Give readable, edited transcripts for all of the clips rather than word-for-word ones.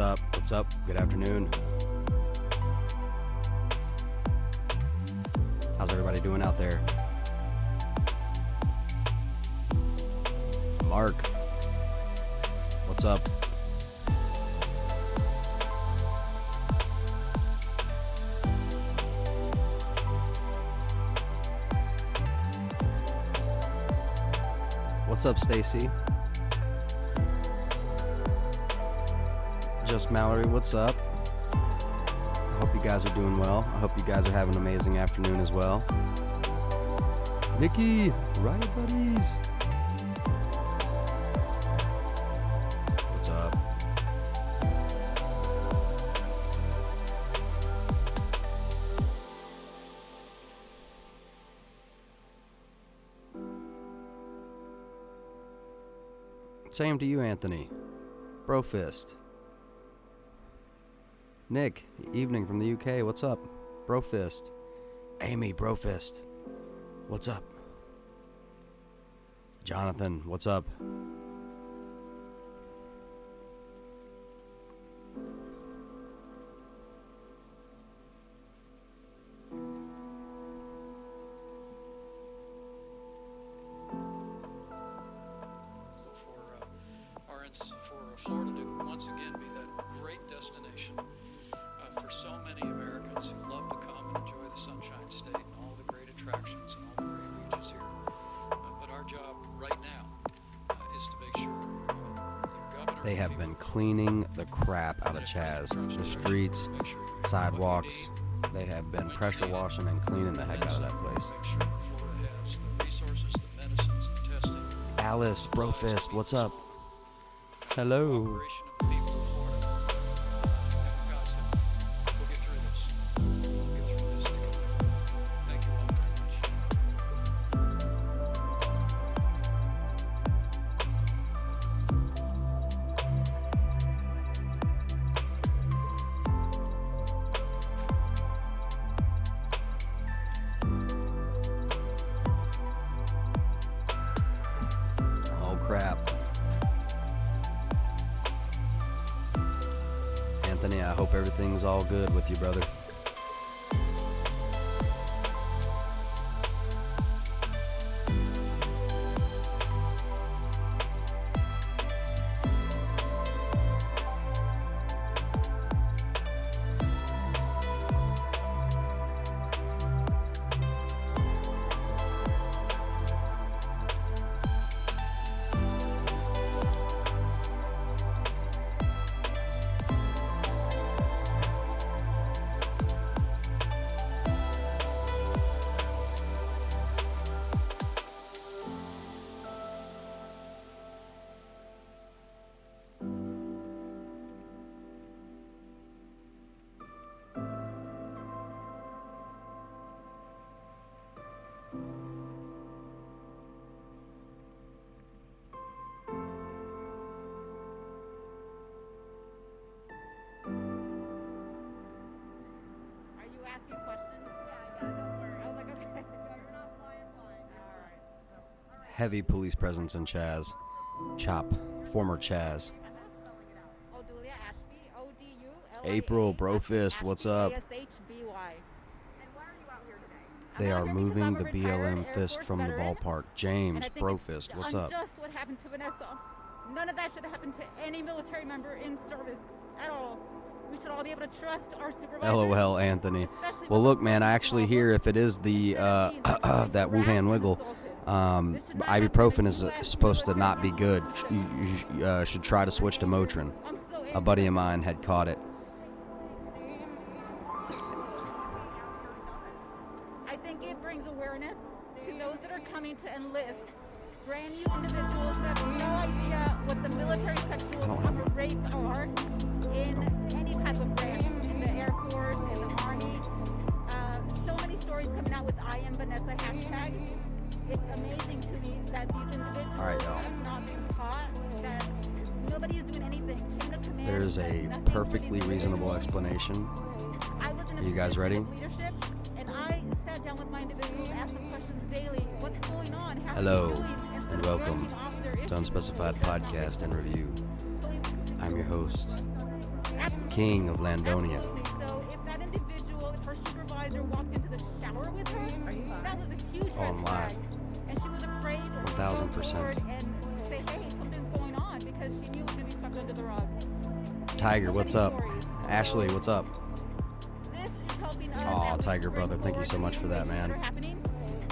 up? What's up? Good afternoon. How's everybody doing out there? Mark, what's up? What's up, Stacy? Just Mallory, what's up? I hope you guys are doing well. I hope you guys are having an amazing afternoon as well. Nikki, Riot Buddies. What's up? Same to you, Anthony. Brofist. Nick, evening from the UK. What's up? Brofist. Amy, Brofist. What's up? Jonathan, what's up? For Florida to once again be that great destination for so many Americans who love to come and enjoy the Sunshine State and all the great attractions and all the great beaches here. But our job right now is to make sure the governor... They have been cleaning the crap out of Chaz. The streets, sidewalks, they have been pressure washing and cleaning the heck out of that place. Make sure that Florida has the resources, the medicines, the testing. Alice, Brofist, what's up? Hello. Operation of the people of Florida. And God's help. We'll get through this. We'll get through this together. Thank you all very much. Oh crap. Anthony, I hope everything's all good with you, brother. Heavy police presence in Chaz. Chop, former Chaz. April, Brofist, what's up? They are moving the BLM fist from the ballpark. James, Brofist, what's up? Just what happened to Vanessa. None of that should happen to any military member in service at all. We should all be able to trust our supervisors. LOL, Anthony. Well, look, man, I actually hear if it is the that Wuhan wiggle, ibuprofen is supposed to not be good. You should try to switch to Motrin. A buddy of mine had caught it. I think it brings awareness to those that are coming to enlist. Brand new individuals that have no idea what the military sexual rates are in any type of branch, in the Air Force, in the Army. So many stories coming out with I am Vanessa hashtag. It's amazing to me that these individuals have not been taught, that nobody is doing anything. Chain of command, There's a perfectly reasonable explanation. Are you guys ready? Leadership, and I sat down with my individuals, asked them questions daily. What's going on? How Hello, are you doing? and welcome to Unspecified Podcast and Review. I'm your host, king of Landonia. Absolutely. So if that individual, if her supervisor walked into the shower with her, that was a huge Oh, red I'm flag. live. And she was afraid to go 1000%. forward and say, hey, something's going on, because she knew it was going to be swept under the rug. Tiger, So what's many up? stories. Ashley, what's up? This is helping us Aw, at least Tiger bring brother, thank you forward so much for that, situations man. are happening,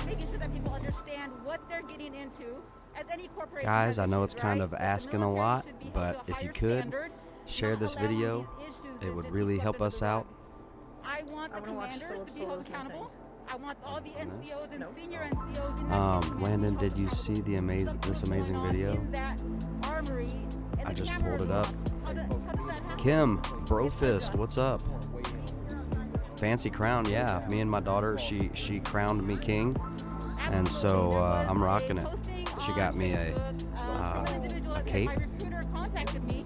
making sure that people understand what they're getting into. As any corporation Guys, has I know issues, it's kind right? of But the asking a military lot, should be held but to a if you higher could, standard, share not this allowing video. these issues It to would just be really swept help under us the out. rug. I want the I wanna watch commanders Philip to be held Solo's new accountable. thing. I want all the Goodness. NCOs and Nope. senior NCOs in that chain command Landon, to be did you held see the accountable. this Something's amazing going on video? in that armory, and I the just camera pulled is it up. off. How does that happen? Kim, Brofist, what's up? Fancy crown, yeah. Me and my daughter, she crowned me king, and so Absolutely. There was I'm a rocking it. posting She on got me Facebook, from an individual that said, cape. My recruiter contacted me,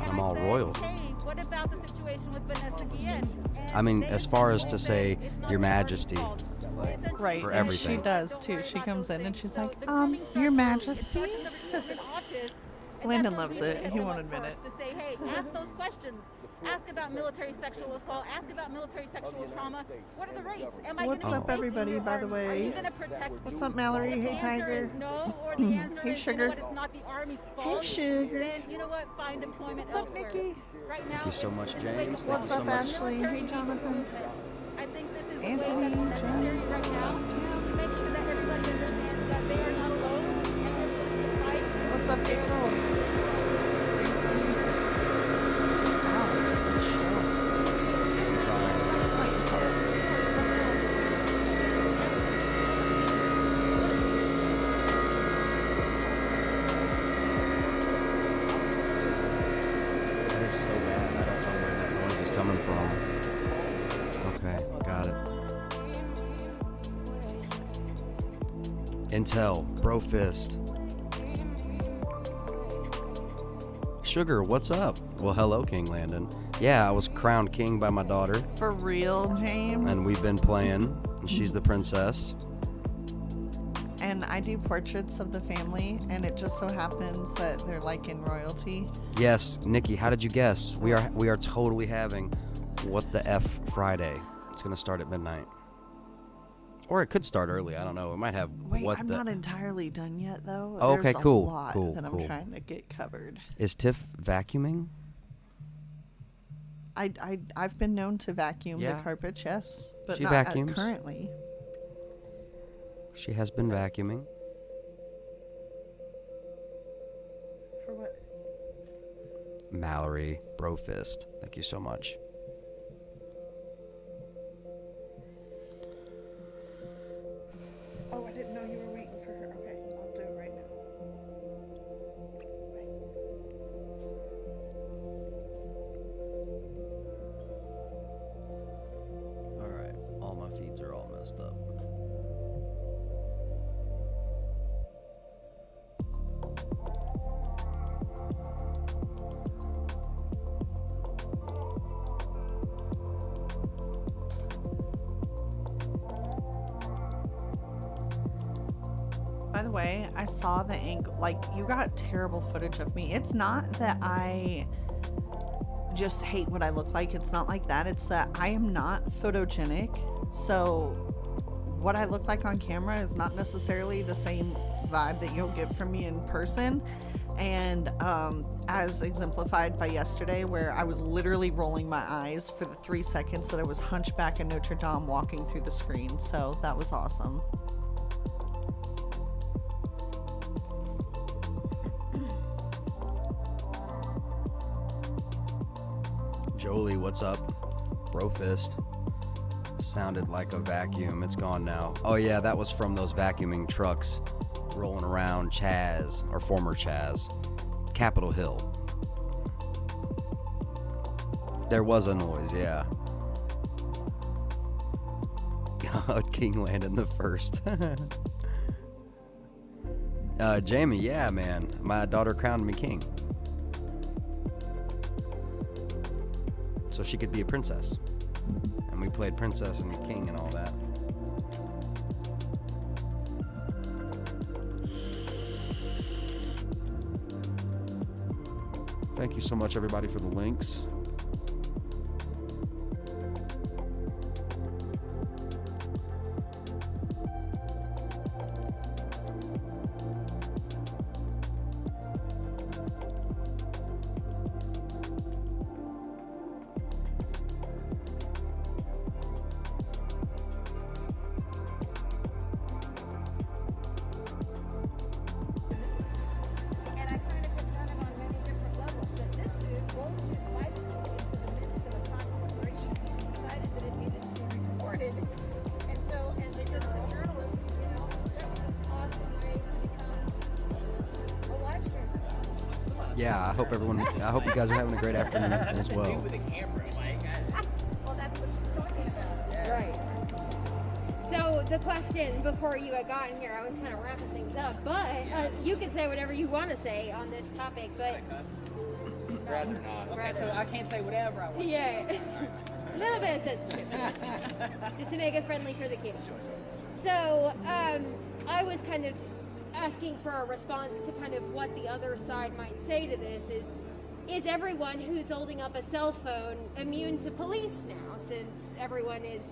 and I'm I all said, royal. Hey, what about the situation with Vanessa Guillen? And I mean, they as far as to essentially say, said, "It's not Your the army's Majesty." fault." They essentially Right, For said, and everything. she does "Don't too. worry She about comes those in and things." she's So like, the grooming Your starts early. It Majesty? starts in the recruitment office, and Landon that's where loves we it. hit He them won't up admit first To say, hey, ask those questions. Ask about military sexual assault. Ask about military sexual trauma. What are the rates? Am I What's gonna up, be safe in everybody, your by the army? Are way? you gonna protect What's me? up, Mallory? If the Hey, answer Tiger. is no, or the answer Hey, is, Sugar. you know what, it's not the Army's fault. Sugar. Then, you know what, find employment What's up, elsewhere. Nikki? Right now, Thank you so much, it's the way James. to What's go. up, so much. Ashley? Military Hey, needs Jonathan. movement. I think this is the way Anthony, that's necessary James, right what's now up? to make sure that everybody understands that they are not alone and everyone's going to fight. What's up, April? Stacy. Wow, good show. That is so bad. I don't know where that noise is coming from. Okay, got it. Intel, Brofist. Sugar, what's up? Well, hello, King Landon. Yeah, I was crowned king by my daughter, For real, James? and we've been playing. And she's the princess. And I do portraits of the family, and it just so happens that they're like in royalty. Yes, Nikki, how did you guess? We are totally having What the F Friday. It's gonna start at midnight, or it could start early. I don't know. It might have Wait, what I'm the not entirely done yet, though. Oh, okay, There's cool, a lot cool, that cool. I'm trying to get covered. Is Tiff vacuuming? I've been known to vacuum Yeah. the carpets, yes, but She not vacuums. currently. She has been vacuuming. For what? Mallory, Brofist, thank you so much. Oh, I didn't know you were waiting for her. Okay, I'll do it right now. All right, all my feeds are all messed up. By the way, I saw the angle. Like, you got terrible footage of me. It's not that I just hate what I look like. It's not like that. It's that I am not photogenic. So, what I look like on camera is not necessarily the same vibe that you'll get from me in person. And as exemplified by yesterday, where I was literally rolling my eyes for the 3 seconds that I was hunchback in Notre Dame walking through the screen. So, that was awesome. Jolie, what's up? Brofist. Sounded like a vacuum. It's gone now. Oh yeah, that was from those vacuuming trucks rolling around Chaz, or former Chaz, Capitol Hill. There was a noise, yeah. King Landon the first. Jamie, yeah, man. My daughter crowned me king, so she could be a princess. And we played princess and king and all that. Thank you so much, everybody, for the links. Yeah, I hope you guys are having a great afternoon as well. With a camera, like, Well, that's what she's talking about. Right. So the question before you had gotten here, I was kind of wrapping things up, but you can say whatever you want to say on this topic, but rather not. Okay, so I can't say whatever I want. yeah, a little bit of sensitivity, just to make it friendly for the kids. So I was kind of asking for a response to kind of what the other side might say to this is everyone who's holding up a cell phone immune to police now, since everyone is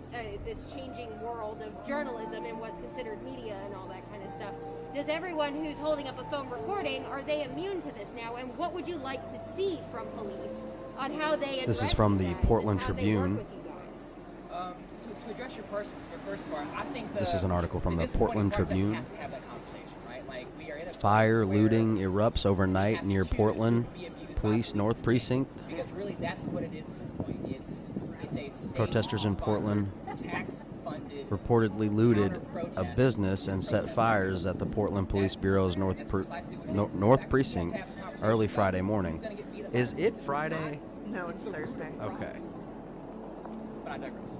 this changing world of journalism and what's considered media and all that kind of stuff. Does everyone who's holding up a phone recording, are they immune to this now? And what would you like to see from police on how they address This is from the that Portland and how they Tribune. work with you guys? To address your first part, I think This is an article from the disappointing Portland part is that we Tribune. have to have that conversation, right? Like, we are in a Fire place where looting erupts we overnight have to near choose Portland to be abused by Police North Precinct. Because really, that's what it is at this point. It's a state Protesters in Portland tax-funded reportedly looted a business and set fires at the Portland Police Bureau's North Precinct early Friday morning. Is it Friday? No, it's Thursday. Okay. But I digress.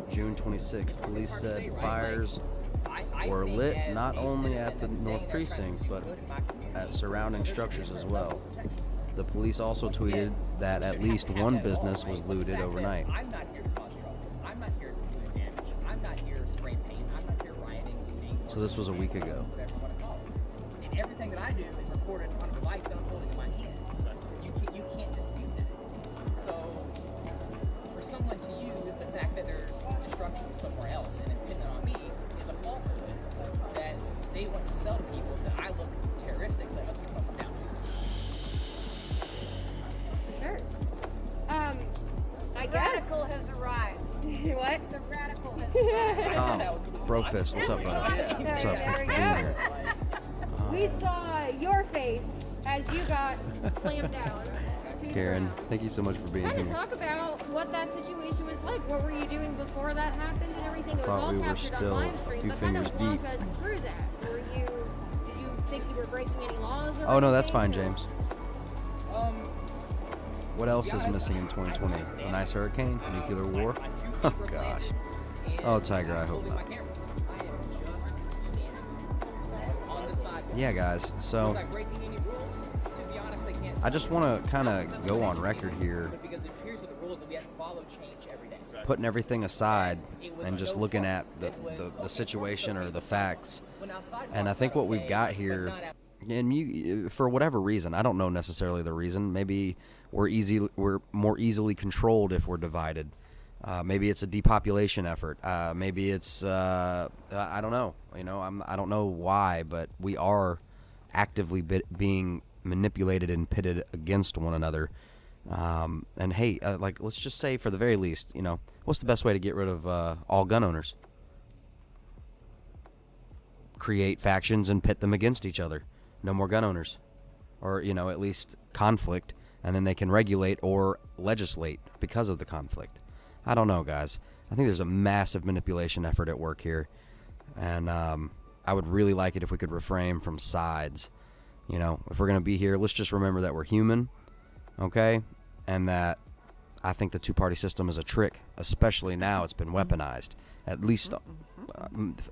June 26th, police said fires I were think lit as not a only citizen at the that's North staying there Precinct, trying to but do good in my community, at surrounding there should be structures a as certain level well. of protection. The police also tweeted that at least one business was looted overnight. I'm not here to cause trouble. I'm not here to do damage. I'm not here to spray paint. I'm not here rioting. So this was a week ago. Whatever you want to call it. And everything that I do is recorded on a device that I'm holding in my hand. You can't dispute that. So for someone to use the fact that there's destruction somewhere else and pin it on me is a falsehood that they want to sell to people so that I look terroristic, so I have to come up and down. Sure. I The guess. radical has arrived. What? The radical has arrived. Tom, Brofist, what's up, buddy? What's up? Thanks for being here. We saw your face as you got slammed down. to the Karen, ground. thank you so much for being Kind of here. talk about what that situation was like. What were you doing before that happened and everything? It was Thought all we were captured still on live a stream, few but kind of fingers walk deep. us through that. Did you think you were breaking any laws or Oh, no, that's anything, fine, or- James. What else is missing in 2020? A nice hurricane? Nuclear war? Oh, gosh. Oh, Tiger, I hope not. Yeah, guys, so I just want to kind of go on record here, putting everything aside and just looking at the situation or the facts. And I think what we've got here, and you, for whatever reason, I don't know necessarily the reason. Maybe we're more easily controlled if we're divided. Maybe it's a depopulation effort. Maybe it's I don't know. I don't know why, but we are actively being manipulated and pitted against one another. And hey, like, let's just say, for the very least, what's the best way to get rid of all gun owners? Create factions and pit them against each other. No more gun owners, or at least conflict, and then they can regulate or legislate because of the conflict. I don't know, guys. I think there's a massive manipulation effort at work here, and I would really like it if we could refrain from sides. If we're going to be here, let's just remember that we're human, okay? And that I think the two-party system is a trick, especially now it's been weaponized. At least,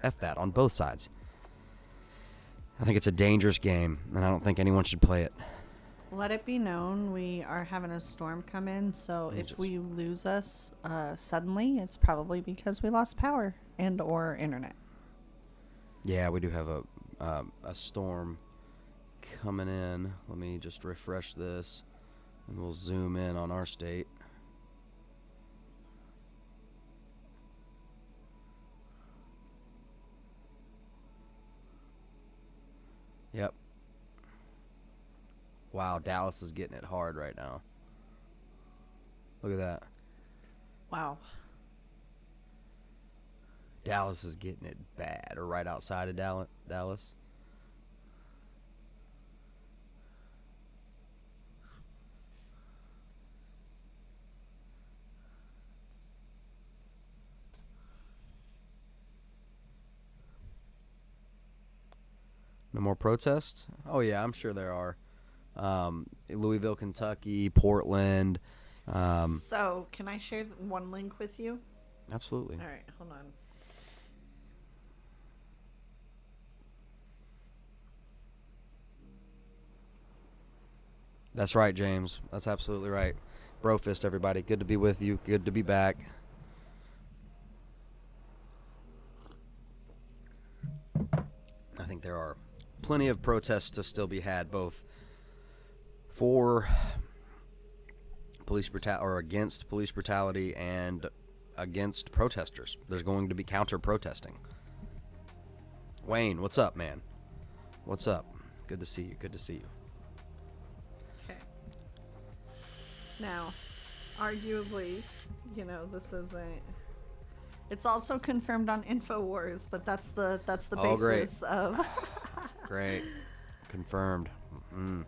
F that, on both sides. I think it's a dangerous game, and I don't think anyone should play it. Let it be known we are having a storm come in, so if we lose us suddenly, it's probably because we lost power and or internet. Yeah, we do have a storm coming in. Let me just refresh this, and we'll zoom in on our state. Yep. Wow, Dallas is getting it hard right now. Look at that. Wow. Dallas is getting it bad, or right outside of Dallas. No more protests? Oh yeah, I'm sure there are. Louisville, Kentucky, Portland. So, can I share one link with you? Absolutely. All right, hold on. That's right, James. That's absolutely right. Brofist, everybody. Good to be with you. Good to be back. I think there are plenty of protests to still be had, both for police brutality or against police brutality and against protesters. There's going to be counter-protesting. Wayne, what's up, man? What's up? Good to see you. Good to see you. Okay. Now, arguably, this isn't. It's also confirmed on InfoWars, but that's the Oh, basis great. of. Great. Confirmed. Mm.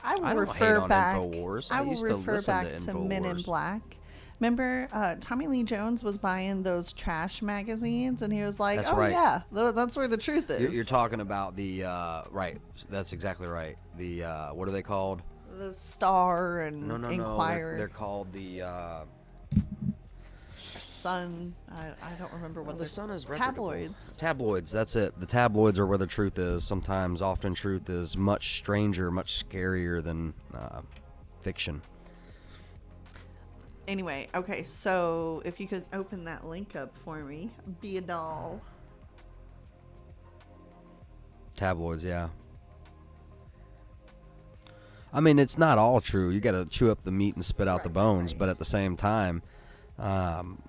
I will I don't refer hate on back. InfoWars. I I will used to refer listen back to to Men in InfoWars. Black. Remember, Tommy Lee Jones was buying those trash magazines, and he was like, That's "Oh right. yeah, that's where the truth is." You're talking about the right. That's exactly right. The what are they called? The Star and No. Inquirer, They're called the. Sun. I don't remember what The they're- Sun is reputable. tabloids. Tabloids. That's it. The tabloids are where the truth is. Sometimes, often, truth is much stranger, much scarier than fiction. Anyway, okay, so if you could open that link up for me, be a doll. Tabloids, yeah. I mean, it's not all true. You got to chew up the meat and spit out the bones, but at the same time,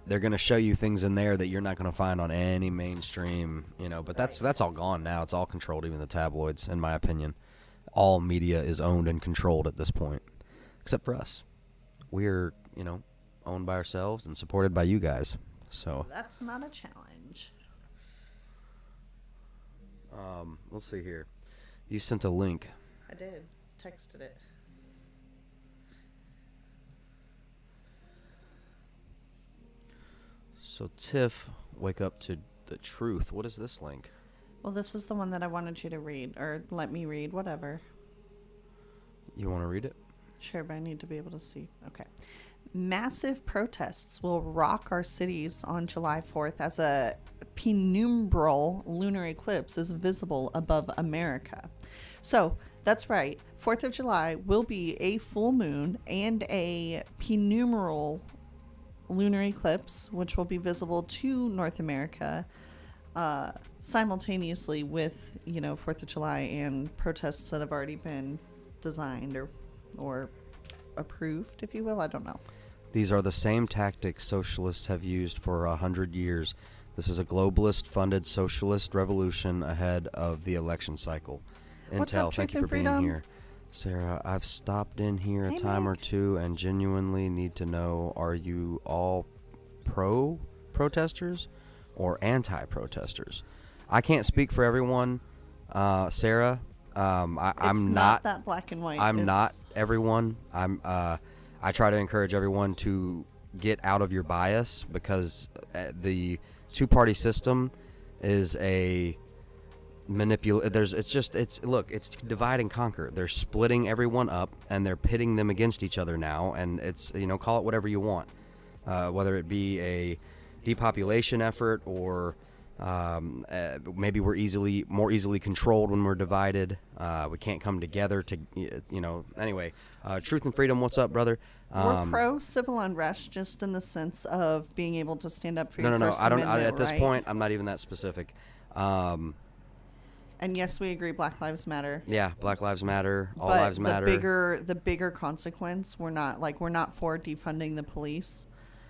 they're going to show you things in there that you're not going to find on any mainstream, but that's all gone now. It's all controlled, even the tabloids, in my opinion. All media is owned and controlled at this point, except for us. We're, owned by ourselves and supported by you guys. So That's not a challenge. let's see here. You sent a link. I did. Texted it. So Tiff, wake up to the truth. What is this link? Well, this is the one that I wanted you to read, or let me read, whatever. You want to read it? Sure, but I need to be able to see. Okay. Massive protests will rock our cities on July 4th as a penumbral lunar eclipse is visible above America. So, that's right. 4th of July will be a full moon and a penumbral lunar eclipse, which will be visible to North America simultaneously with, 4th of July and protests that have already been designed or approved, if you will. I don't know. These are the same tactics socialists have used for 100 years. This is a globalist-funded socialist revolution ahead of the election cycle. What's Intel, up, thank you Truth for and being Freedom? here. Sarah, I've stopped in here a Hey, time or Nick. two and genuinely need to know, are you all pro-protesters or anti-protesters? I can't speak for everyone, Sarah. I'm It's not that black and white. I'm not It's- everyone. I try to encourage everyone to get out of your bias, because the two-party system is a it's divide and conquer. They're splitting everyone up and they're pitting them against each other now, and it's call it whatever you want, whether it be a depopulation effort or maybe we're more easily controlled when we're divided. We can't come together to, Anyway, Truth and Freedom, what's up, brother? We're pro civil unrest, just in the sense of being able to stand up for your No. First I don't. Amendment At this right? point, I'm not even that specific. And yes, we agree. Black Lives Matter. Yeah, Black Lives Matter. All but lives matter. the bigger consequence. We're not for defunding the police.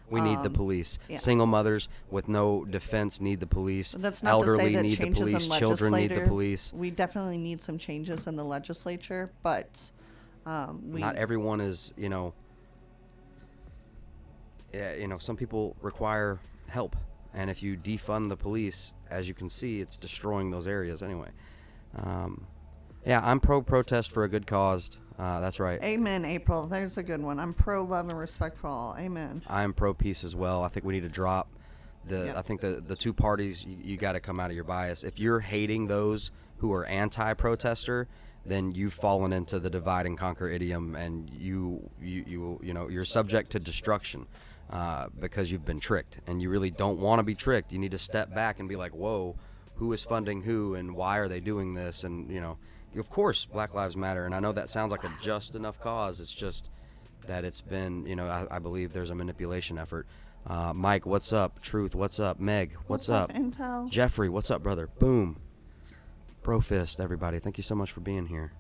We need the police. yeah. Single mothers with no defense need the police. That's not Elderly to say that need the changes police. in Children need the legislature. police. We definitely need some changes in the legislature, but Not everyone is, some people require help. And if you defund the police, as you can see, it's destroying those areas anyway. I'm pro-protest for a good cause. That's right. Amen, April. There's a good one. I'm pro love and respect for all. Amen. I'm pro-peace as well. I think we need to drop Yep. I think the two parties, you got to come out of your bias. If you're hating those who are anti-protester then you've fallen into the divide and conquer idiom, and you're subject to destruction because you've been tricked, and you really don't want to be tricked. You need to step back and be like, whoa, who is funding who, and why are they doing this? And of course, Black Lives Matter, and I know that sounds like a just enough cause. It's just that it's been, I believe there's a manipulation effort. Mike, what's up? Truth, what's up? Meg, what's up? Intel? Jeffrey, what's up, brother? Boom. Brofist, everybody. Thank you so much for being here.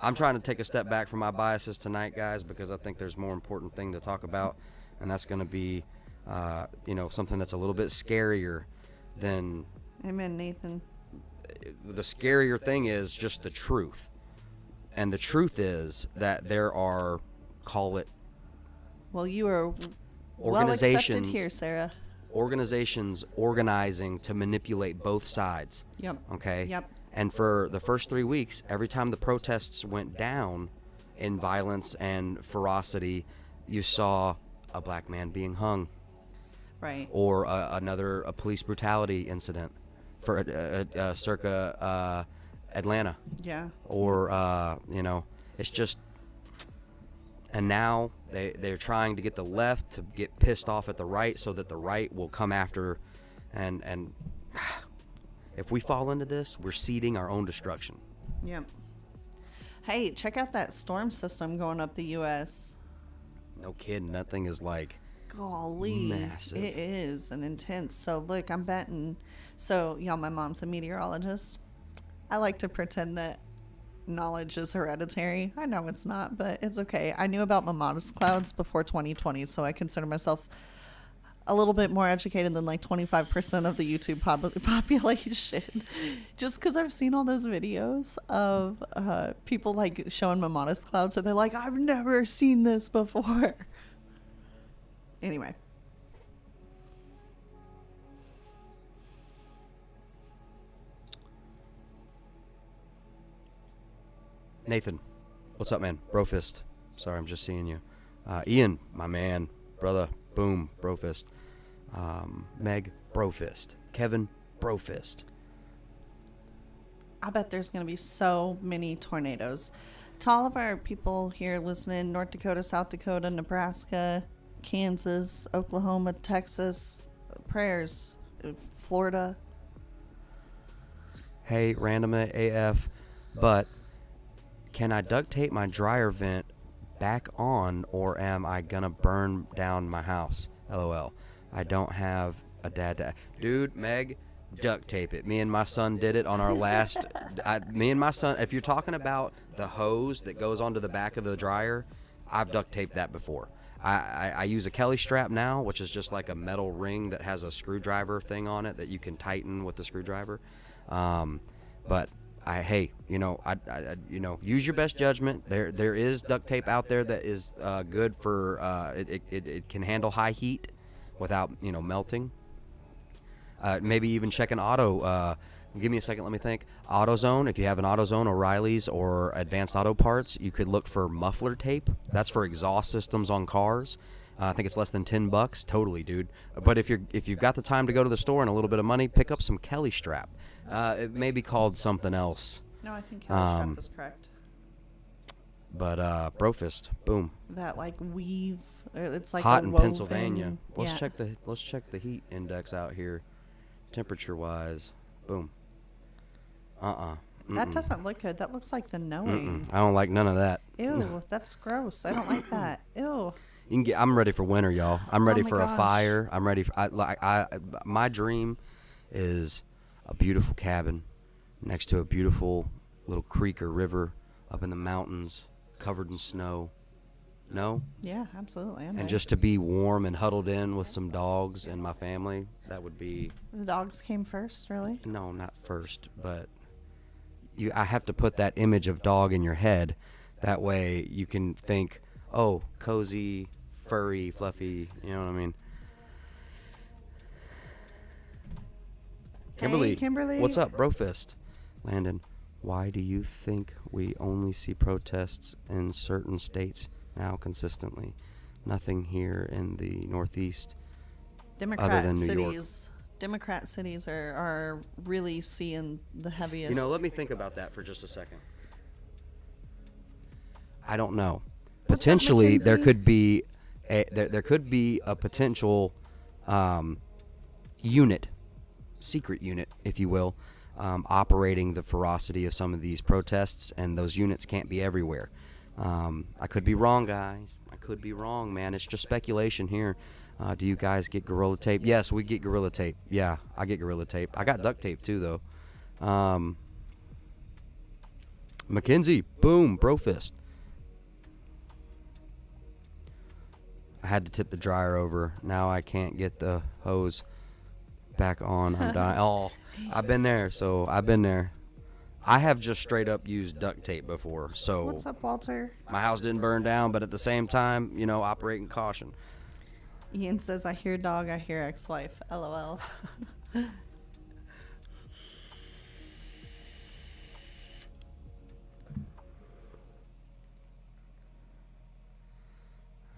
I'm trying to take a step back from my biases tonight, guys, because I think there's more important thing to talk about, and that's going to be, something that's a little bit scarier than... Amen, Nathan. The scarier thing is just the truth. And the truth is that there are, call it... Well, you are well accepted here, Sarah. Organizations organizing to manipulate both sides. Yep. Okay? Yep. And for the first 3 weeks, every time the protests went down in violence and ferocity, you saw a black man being hung. Right. Or a police brutality incident for circa Atlanta. Yeah. Or, it's just... And now they're trying to get the left to get pissed off at the right so that the right will come after. And if we fall into this, we're seeding our own destruction. Yep. Hey, check out that storm system going up the U.S. No kidding. That thing is like... Golly. Massive. It is an intense. So, look, I'm betting. So, y'all, my mom's a meteorologist. I like to pretend that knowledge is hereditary. I know it's not, but it's okay. I knew about modest clouds before 2020, so I consider myself a little bit more educated than like 25% of the YouTube population. Just because I've seen all those videos of people like showing modest clouds, so they're like, I've never seen this before. Anyway. Nathan, what's up, man? Brofist. Sorry, I'm just seeing you. Ian, my man, brother, boom, Brofist. Meg, Brofist. Kevin, Brofist. I bet there's going to be so many tornadoes. To all of our people here listening, North Dakota, South Dakota, Nebraska, Kansas, Oklahoma, Texas, prayers, Florida. Hey, random AF, but can I duct tape my dryer vent back on, or am I gonna burn down my house? LOL. I don't have a dad. Dude, Meg, duct tape it. Me and my son did it on our last... me and my son, if you're talking about the hose that goes onto the back of the dryer, I've duct taped that before. I use a Kelly strap now, which is just like a metal ring that has a screwdriver thing on it that you can tighten with the screwdriver. But use your best judgment. There is duct tape out there that is good for it can handle high heat without melting. Maybe even check an auto. Give me a second, let me think. AutoZone, if you have an AutoZone, O'Reilly's, or Advanced Auto Parts, you could look for muffler tape. That's for exhaust systems on cars. I think it's less than $10. Totally, dude. But if you've got the time to go to the store and a little bit of money, pick up some Kelly strap. It may be called something else. No, I think Kelly strap is correct. But Brofist, boom. That like weave. It's like hot a in woven, Pennsylvania. Let's yeah. check the heat index out here, temperature wise. Boom. That doesn't look good. That looks like the knowing. I don't like none of that. Ew, that's gross. I don't like that. Ew. I'm ready for winter, y'all. I'm ready my for a gosh. fire. I'm ready for my dream is a beautiful cabin next to a beautiful little creek or river up in the mountains, covered in snow. No? Yeah, absolutely. And just to be warm and huddled in with some dogs and my family, that would be... The dogs came first, really? No, not first, but I have to put that image of dog in your head. That way you can think, oh, cozy, furry, fluffy, you know what I mean? Hey, Kimberly. What's up, Brofist? Landon, why do you think we only see protests in certain states now consistently? Nothing here in the Northeast. Democrat other than New York. cities. Democrat cities are really seeing the heaviest. You know, let me think about that for just a second. I don't know. Potentially, there Mackenzie? could be there could be a potential unit, secret unit, if you will, operating the ferocity of some of these protests, and those units can't be everywhere. I could be wrong, guys. I could be wrong, man. It's just speculation here. Do you guys get Gorilla Tape? Yes, we get Gorilla Tape. Yeah, I get Gorilla Tape. I got duct tape too, though. Mackenzie, boom, bro fist. I had to tip the dryer over. Now I can't get the hose back on. I'm dying. Oh, I've been there. So I've been there. I have just straight up used duct tape before. So What's up, Walter? my house didn't burn down, but at the same time, you know, operating caution. Ian says, I hear dog, I hear ex-wife. LOL. I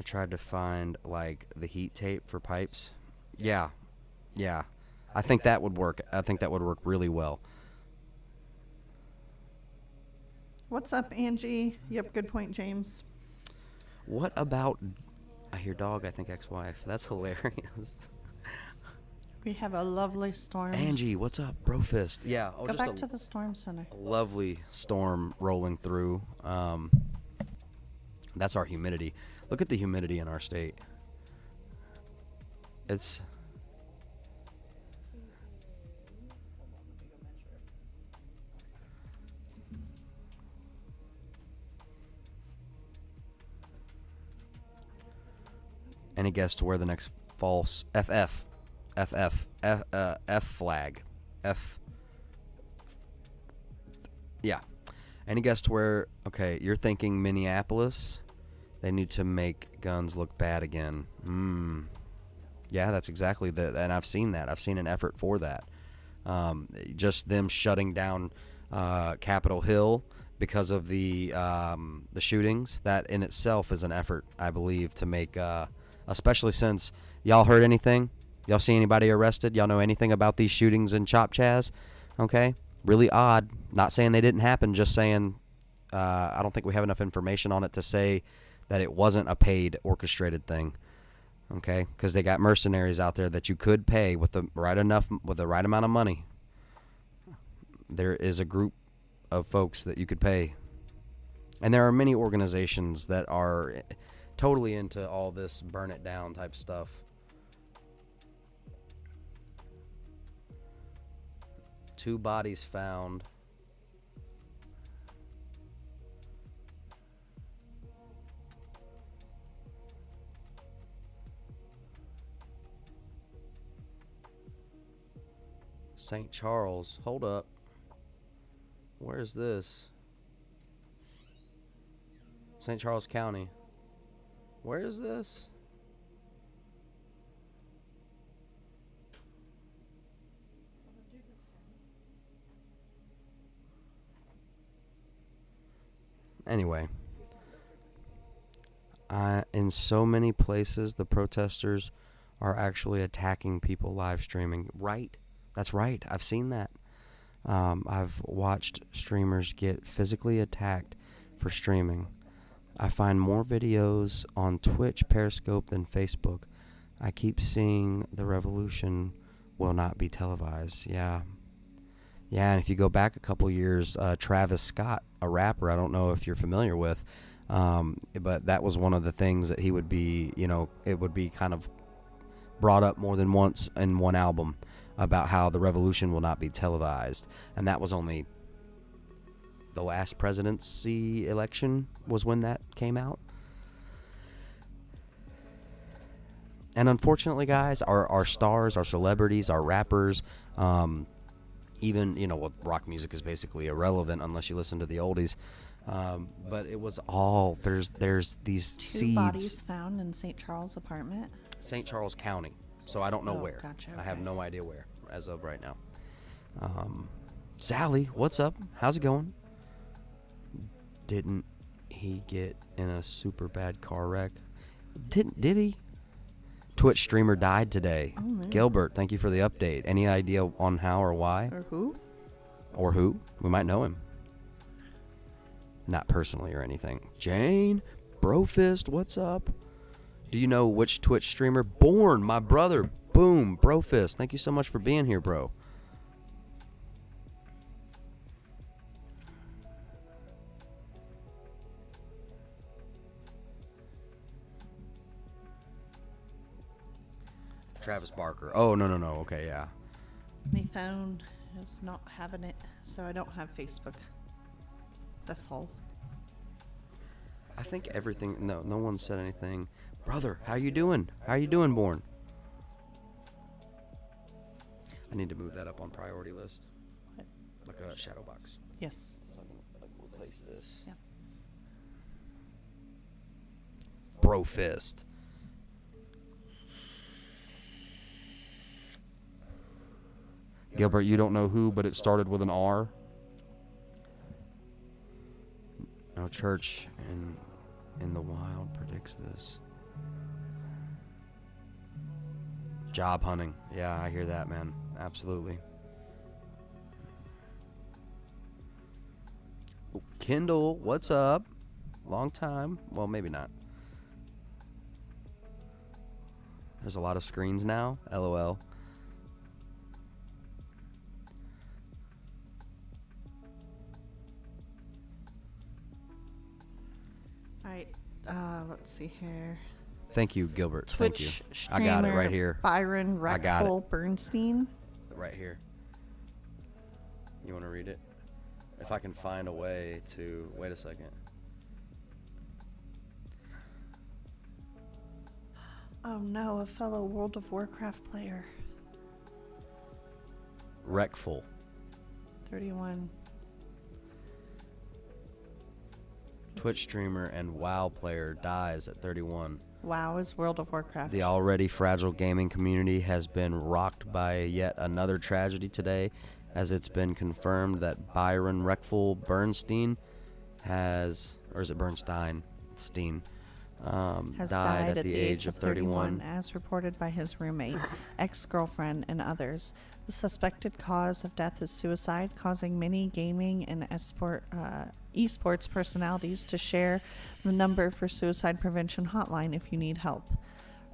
tried to find like the heat tape for pipes. Yeah. I think that would work. I think that would work really well. What's up, Angie? Yep, good point, James. What about, I hear dog, I think ex-wife. That's hilarious. We have a lovely storm. Angie, what's up, bro fist? Yeah. Oh, Go just back to the storm center. a lovely storm rolling through. That's our humidity. Look at the humidity in our state. It's any guess to where the next false F flag F. Yeah. Any guess to where? Okay, you're thinking Minneapolis. They need to make guns look bad again. Yeah, that's exactly and I've seen that. I've seen an effort for that. Just them shutting down Capitol Hill because of the shootings. That in itself is an effort, I believe, to make, especially since y'all heard anything? Y'all see anybody arrested? Y'all know anything about these shootings in Chop Chaz? Okay, really odd. Not saying they didn't happen, just saying I don't think we have enough information on it to say that it wasn't a paid, orchestrated thing. Okay, because they got mercenaries out there that you could pay with the right amount of money. There is a group of folks that you could pay, and there are many organizations that are totally into all this burn it down type stuff. Two bodies found. St. Charles. Hold up. Where's this? St. Charles County. Where is this? Anyway. In so many places, the protesters are actually attacking people live streaming. Right. That's right. I've seen that. I've watched streamers get physically attacked for streaming. I find more videos on Twitch, Periscope than Facebook. I keep seeing the revolution will not be televised. Yeah. Yeah, and if you go back a couple years, Travis Scott, a rapper, I don't know if you're familiar with, but that was one of the things that he would be, it would be kind of brought up more than once in one album about how the revolution will not be televised. And that was only the last presidency election was when that came out. And unfortunately, guys, our stars, our celebrities, our rappers, even, rock music is basically irrelevant unless you listen to the oldies. But it was all, there's these Two seeds. bodies found in St. Charles apartment. St. Charles County. So I don't know where. Gotcha, I have okay. no idea where as of right now. Sally, what's up? How's it going? Didn't he get in a super bad car wreck? Did he? Twitch streamer died today. Oh, man. Gilbert, thank you for the update. Any idea on how or why? Or who? Or who? We might know him. Not personally or anything. Jane, Brofist, what's up? Do you know which Twitch streamer? Born, my brother. Boom, Brofist. Thank you so much for being here, bro. Travis Barker. Oh, no. Okay, yeah. My phone is not having it, so I don't have Facebook. That's all. I think everything. No one said anything. Brother, how you doing? How you doing, Born? I need to move that up on priority list. What? Like a shadow box. Yes. So I can replace this. Yeah. Brofist. Gilbert, you don't know who, but it started with an R. No church in the wild predicts this. Job hunting. Yeah, I hear that, man. Absolutely. Oh, Kendall, what's up? Long time. Well, maybe not. There's a lot of screens now. LOL. Alright, let's see here. Thank you, Gilbert. Thank you. Twitch I got it streamer right here. Byron I got it. Reckful Bernstein. Right here. You want to read it? If I can find a way to... Wait a second. Oh no, a fellow World of Warcraft player. Wreckful. 31. Twitch streamer and WoW player dies at 31. WoW is World of Warcraft. The already fragile gaming community has been rocked by yet another tragedy today, as it's been confirmed that Byron Reckful Bernstein has, or is it Bernstein? Steen. Has Died at the age of 31. as reported by his roommate, ex-girlfriend, and others. The suspected cause of death is suicide, causing many gaming and esports personalities to share the number for suicide prevention hotline if you need help.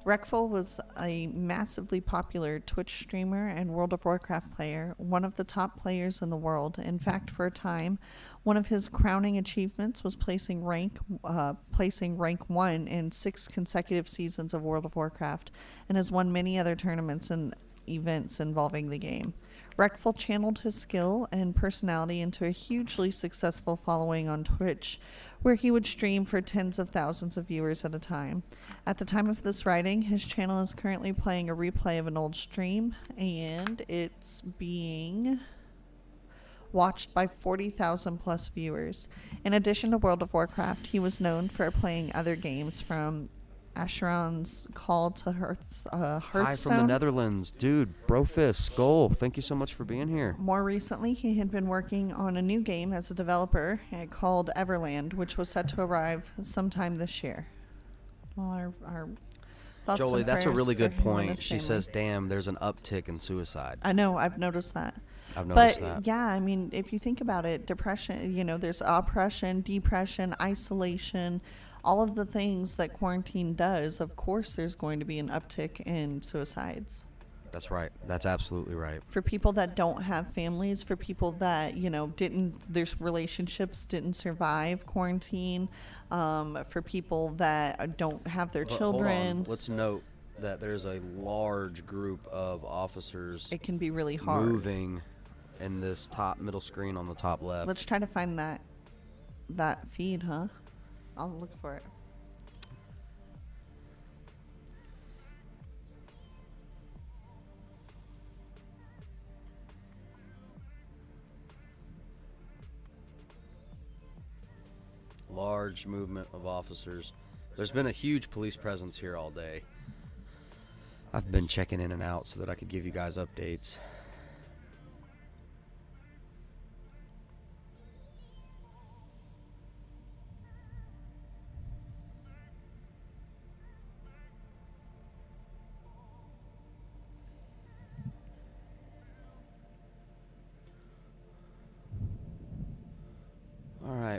Reckful was a massively popular Twitch streamer and World of Warcraft player, one of the top players in the world. In fact, for a time, one of his crowning achievements was placing rank 1 in 6 consecutive seasons of World of Warcraft, and has won many other tournaments and events involving the game. Reckful channeled his skill and personality into a hugely successful following on Twitch, where he would stream for tens of thousands of viewers at a time. At the time of this writing, his channel is currently playing a replay of an old stream, and it's being watched by 40,000 plus viewers. In addition to World of Warcraft, he was known for playing other games from Asheron's Call to Hearthstone. Hi from the Netherlands. Dude, Brofist, Skull, thank you so much for being here. More recently, he had been working on a new game as a developer called Everland, which was set to arrive sometime this year. Well, our thoughts Jolie, and that's a prayers really for good him and point. his She family. says, damn, there's an uptick in suicide. I know, I've noticed that. I've noticed But that. yeah, I mean, if you think about it, depression, there's oppression, depression, isolation, all of the things that quarantine does. Of course, there's going to be an uptick in suicides. That's right. That's absolutely right. For people that don't have families, for people that, their relationships didn't survive quarantine, for people that don't have their Hold children. on. Let's note that there's a large group of officers It can be really hard. moving in this top middle screen on the top left. Let's try to find that feed, huh? I'll look for it. Large movement of officers. There's been a huge police presence here all day. I've been checking in and out so that I could give you guys updates.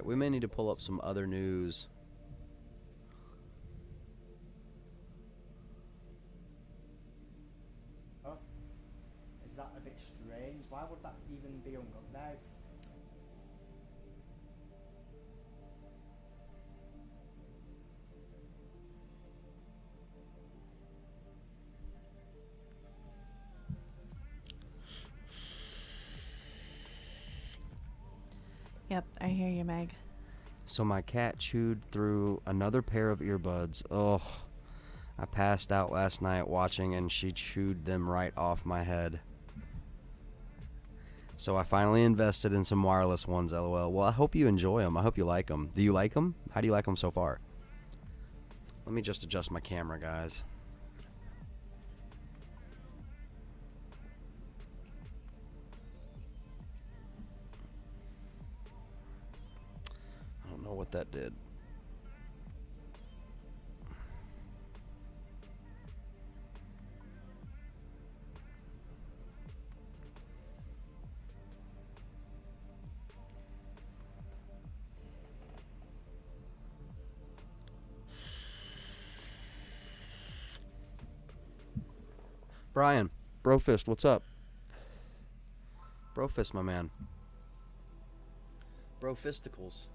right, we may need to pull up some other news. Oh, is that a bit strange? Why would that even be hung up there? Yep, I hear you, Meg. So my cat chewed through another pair of earbuds. Oh, I passed out last night watching and she chewed them right off my head. So I finally invested in some wireless ones, LOL. Well, I hope you enjoy them. I hope you like them. Do you like them? How do you like them so far? Let me just adjust my camera, guys. I don't know what that did. Brian, Brofist, what's up? Brofist, my man. Brofisticles.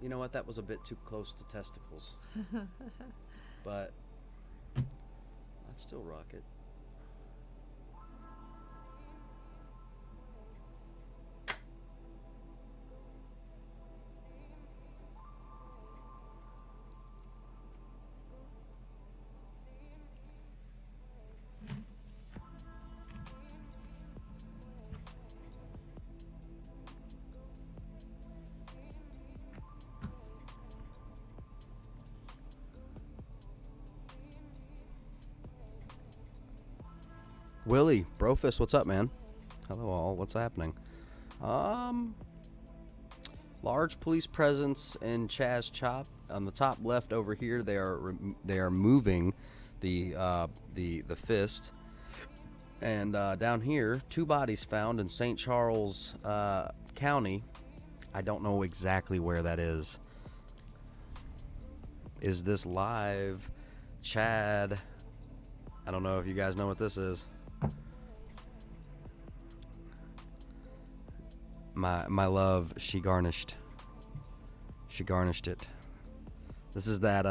You know what? That was a bit too close to testicles. But I'd still rock it. Willie, Brofist, what's up, man? Hello, all. What's happening? Large police presence in Chaz Chop. On the top left over here, they are moving the fist. And down here, 2 bodies found in St. Charles County. I don't know exactly where that is. Is this live? Chad. I don't know if you guys know what this is. My love, she garnished it. This is that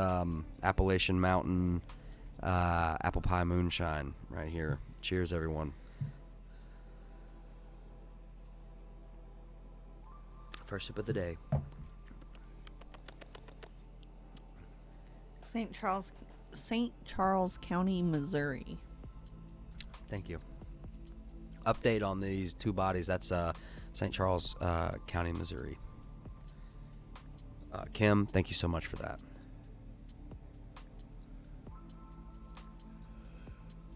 Appalachian Mountain apple pie moonshine right here. Cheers, everyone. First sip of the day. St. Charles County, Missouri. Thank you. Update on these 2 bodies. That's St. Charles County, Missouri. Kim, thank you so much for that.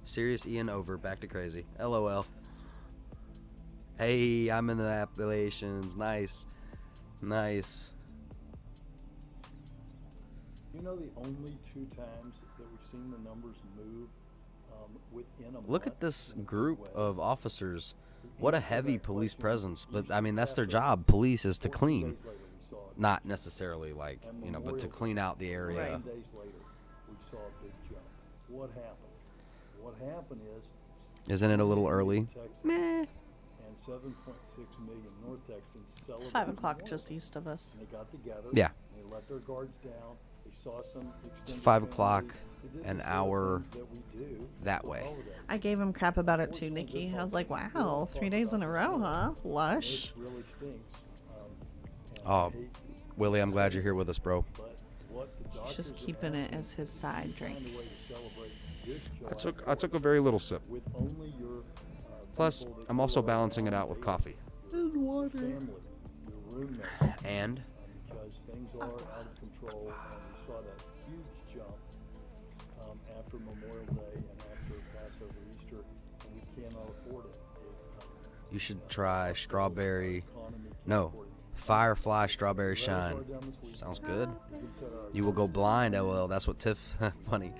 Serious Ian over, back to crazy. LOL. Hey, I'm in the Appalachians. Nice. Nice. You know, the only 2 times that we've seen the numbers move within a Look month at this in a group way. of officers. The What a answer to heavy that police question presence. But, used I to mean, that's their Cashapp. job. Police is to 14 clean. days later, we saw a Not big necessarily like, jump. And but to Memorial clean Day, out the area. 14 days later, we saw a big jump. What happened? What happened is... Isn't it a little 7 early? million Texans Meh. And 7.6 million North Texans It's celebrated 5 o'clock Memorial just Day. east of us. And they got together. Yeah. And they let their guards down. They saw some It's extended 5 family. o'clock, They did an the sort of hour things that we do that for way. holidays. I gave him crap about it too, Unfortunately, Nikki. this I was whole like, thing, we don't wow, talk 3 days in a about row, this huh? here. Lush. It really stinks. And Oh, I hate Willie, I'm glad you're here with us, bro. But what the He's doctors just are keeping it asking as his side is to drink. find a way to celebrate this I July took a 4th very little sip. with only your Plus, people that I'm you also are balancing it around out with daily, coffee. your family, your roommate, And because things are out of control, and we saw that huge jump after Memorial Day and after Passover, Easter, and we cannot afford it. you should try strawberry. Economy can't No, afford it. Firefly Strawberry Credit Shine. card down this week. Sounds good. You can set our You will go blind, LOL. That's what Tiff. Funny.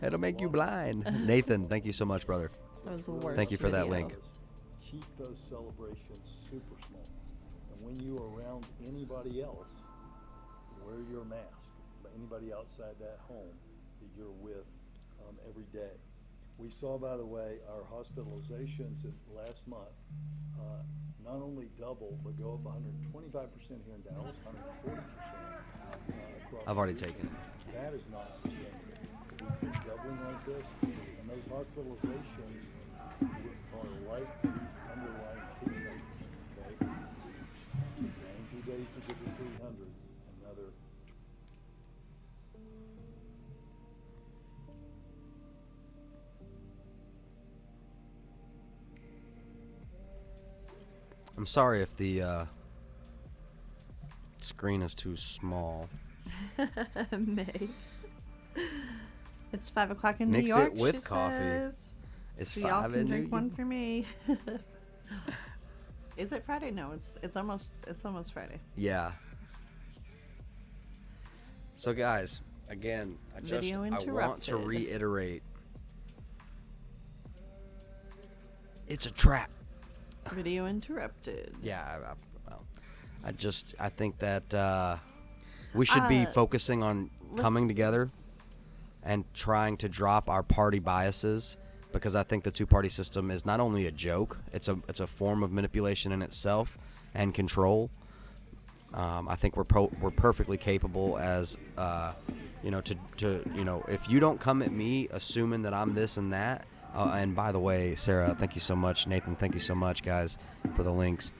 It'll make you blind. Nathan, thank you so much, brother. That was the worst. Thank you for that video. link. Keep those celebrations super small. when you are around anybody else, wear your mask. But anybody outside that home that you're with every day. We saw, by the way, our hospitalizations last month not only double, but go up 125% here in Dallas, 140% across. I've already the region. taken it. That is not sustainable. If we keep doubling like this, and those hospitalizations are like these underlying case numbers, okay? Took 92 days to get to 300, another. I'm sorry if the screen is too small. May. It's 5 o'clock in Mix New York. it with she coffee. Says. It's So y'all 5 can in drink New one York. for me. Is it Friday? No, it's almost Friday. Yeah. So guys, again, I Video want to interrupted. reiterate. It's a trap. Video interrupted. Yeah, I think that we should be focusing on coming together and trying to drop our party biases, because I think the two-party system is not only a joke, it's a form of manipulation in itself and control. I think we're perfectly capable as to if you don't come at me assuming that I'm this and that. And by the way, Sarah, thank you so much. Nathan, thank you so much, guys, for the links.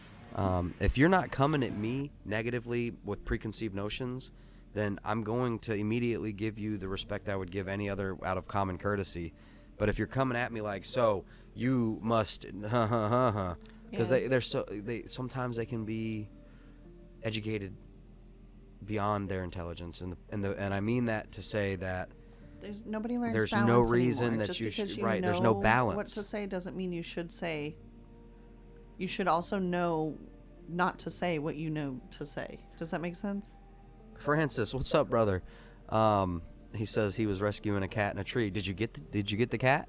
If you're not coming at me negatively with preconceived notions, then I'm going to immediately give you the respect I would give any other out of common courtesy. But if you're coming at me like, so you must, because they sometimes they can be educated beyond their intelligence, and I mean that to say that. Nobody learns There's balance no reason anymore. that Just you because should. you Right, know there's no balance. What to say doesn't mean you should say. You should also know not to say what you know to say. Does that make sense? Francis, what's up, brother? He says he was rescuing a cat in a tree. Did you get the cat?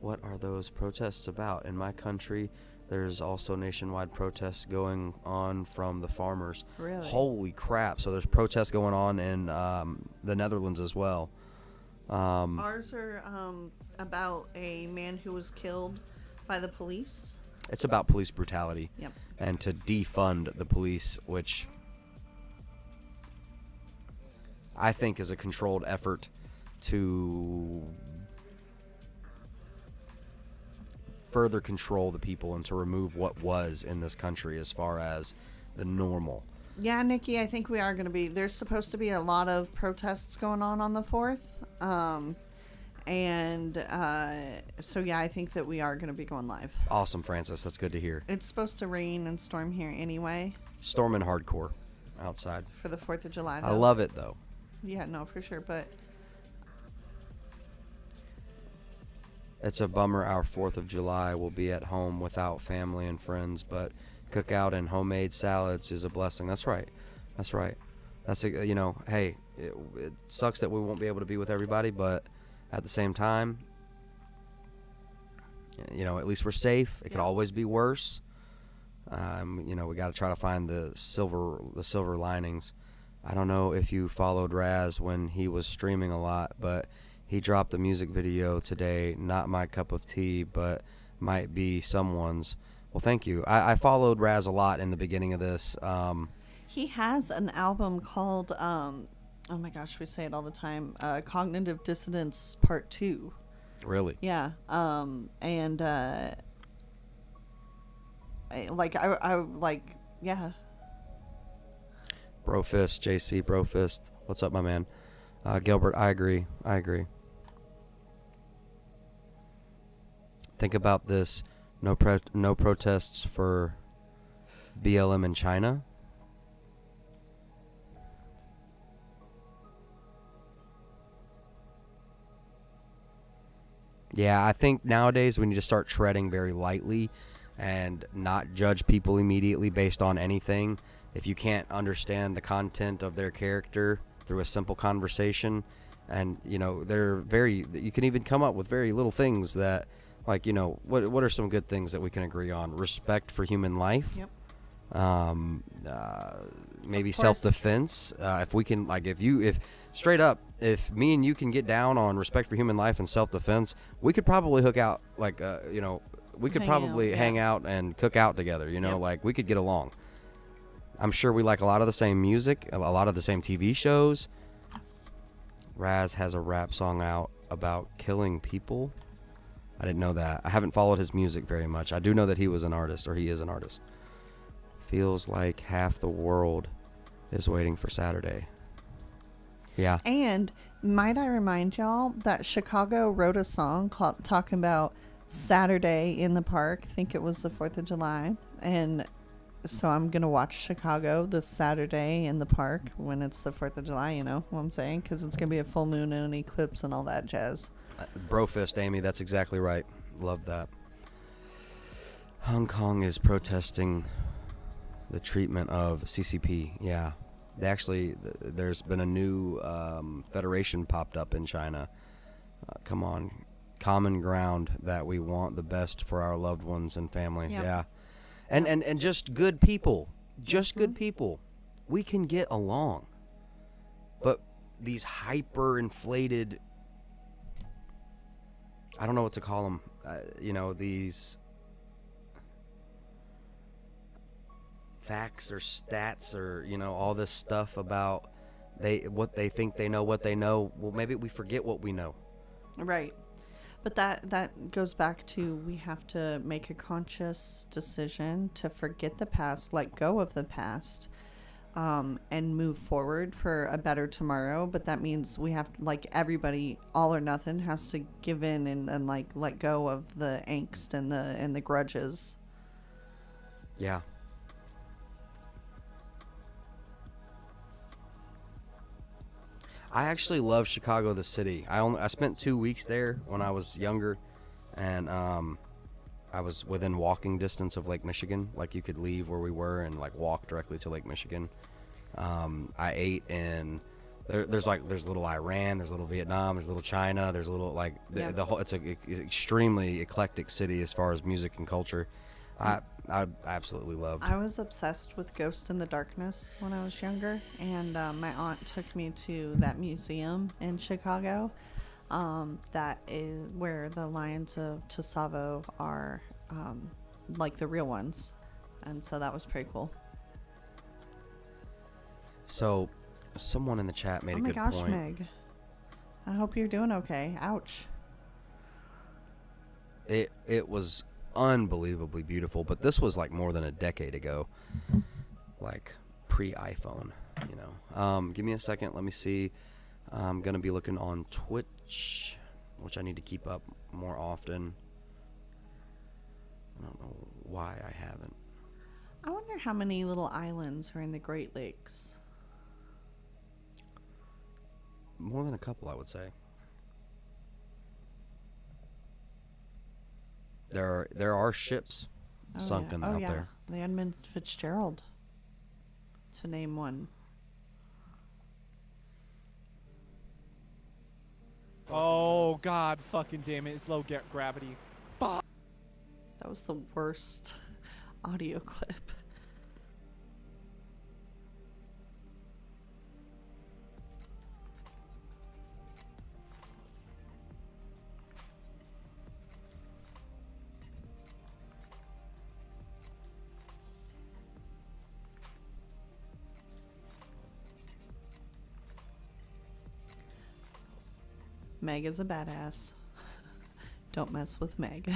What are those protests about? In my country, there's also nationwide protests going on from the farmers. Really? Holy crap! So there's protests going on in the Netherlands as well. Ours are about a man who was killed by the police. It's about police brutality. Yep. And to defund the police, which I think is a controlled effort to further control the people and to remove what was in this country as far as the normal. Yeah, Nikki, I think we are going to be. There's supposed to be a lot of protests going on the 4th. So, yeah, I think that we are going to be going live. Awesome, Francis. That's good to hear. It's supposed to rain and storm here anyway. Storming hardcore outside. For the 4th of July, though. I love it, though. Yeah, no, for sure, but... It's a bummer our 4th of July will be at home without family and friends, but cookout and homemade salads is a blessing. That's right. That's right. That's, hey, it sucks that we won't be able to be with everybody, but at the same time, at least we're safe. It could always be worse. We got to try to find the silver linings. I don't know if you followed Raz when he was streaming a lot, but he dropped a music video today. Not my cup of tea, but might be someone's. Well, thank you. I followed Raz a lot in the beginning of this. He has an album called, oh my gosh, we say it all the time, Cognitive Dissonance Part 2. Really? Yeah. Yeah. Brofist, JC, Brofist. What's up, my man? Gilbert, I agree. Think about this. No protests for BLM in China. Yeah, I think nowadays we need to start treading very lightly and not judge people immediately based on anything. If you can't understand the content of their character through a simple conversation, and you can even come up with very little things that, like, what are some good things that we can agree on? Respect for human life. Yep. Maybe Of course. self-defense. If we can, like, if straight up, if me and you can get down on respect for human life and self-defense, we could probably hook out, like, we could Hang out, probably yeah. hang out and cook out together, Yep. like, we could get along. I'm sure we like a lot of the same music, a lot of the same TV shows. Raz has a rap song out about killing people. I didn't know that. I haven't followed his music very much. I do know that he was an artist, or he is an artist. Feels like half the world is waiting for Saturday. Yeah. And might I remind y'all that Chicago wrote a song talking about Saturday in the park. I think it was the 4th of July. And so I'm going to watch Chicago this Saturday in the park when it's the 4th of July, you know what I'm saying? Because it's going to be a full moon and an eclipse and all that jazz. Brofist, Amy, that's exactly right. Love that. Hong Kong is protesting the treatment of CCP. Yeah. They actually, there's been a new federation popped up in China. Come on. Common ground that we want the best for our loved ones and family. Yep. Yeah. And just good people. Just good people. We can get along. But these hyper-inflated, I don't know what to call them, these facts or stats or, all this stuff about what they think they know, what they know. Well, maybe we forget what we know. Right. But that goes back to we have to make a conscious decision to forget the past, let go of the past, and move forward for a better tomorrow. But that means we have, like, everybody, all or nothing, has to give in and like let go of the angst and the grudges. Yeah. I actually love Chicago, the city. I spent 2 weeks there when I was younger, and I was within walking distance of Lake Michigan. Like, you could leave where we were and like walk directly to Lake Michigan. I ate in there's little Iran, there's little Vietnam, there's little China, there's little like the whole. It's a extremely eclectic city as far as music and culture. I absolutely loved. I was obsessed with Ghost in the Darkness when I was younger, and my aunt took me to that museum in Chicago. That is where the Lions of Tsavo are, like the real ones, and so that was pretty cool. So, someone in the chat made a good point. Oh my gosh, Meg. I hope you're doing okay. Ouch. It was unbelievably beautiful, but this was like more than a decade ago, like pre-iPhone, give me a second, let me see. I'm gonna be looking on Twitch, which I need to keep up more often. I don't know why I haven't. I wonder how many little islands are in the Great Lakes. More than a couple, I would say. There are ships sunken out there. The Edmund Fitzgerald, to name one. Oh God, fucking damn it! It's low gravity. Fuck. That was the worst audio clip. Meg is a badass. Don't mess with Meg.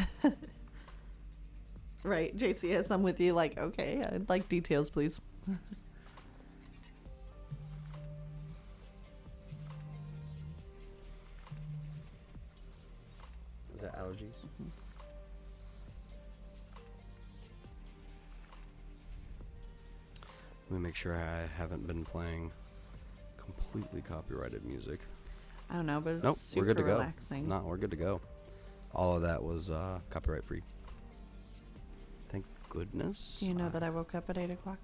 Right, JCS, I'm with you. Like, okay, I'd like details, please. Is that allergies? Mm-hmm. Let me make sure I haven't been playing completely copyrighted music. I don't know, but it's Nope, super we're good to relaxing. go. No, we're good to go. All of that was copyright free. Thank goodness. Do you know that I woke up at 8 o'clock?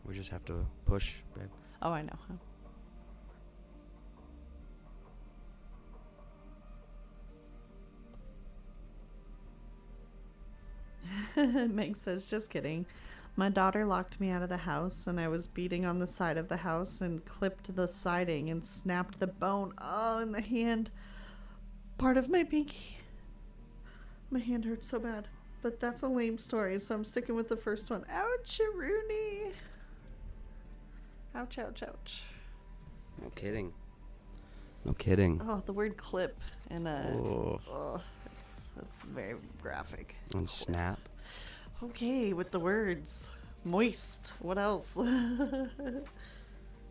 We just have to push, babe. Oh, I know. Huh? Meg says, just kidding. My daughter locked me out of the house, and I was beating on the side of the house and clipped the siding and snapped the bone. Oh, in the hand. Part of my pinky. My hand hurts so bad. But that's a lame story, so I'm sticking with the first one. Ouch, Rooney. Ouch, ouch, ouch. No kidding. No kidding. Oh, the word clip and Oh. it's very graphic. And snap. Okay, with the words. Moist. What else?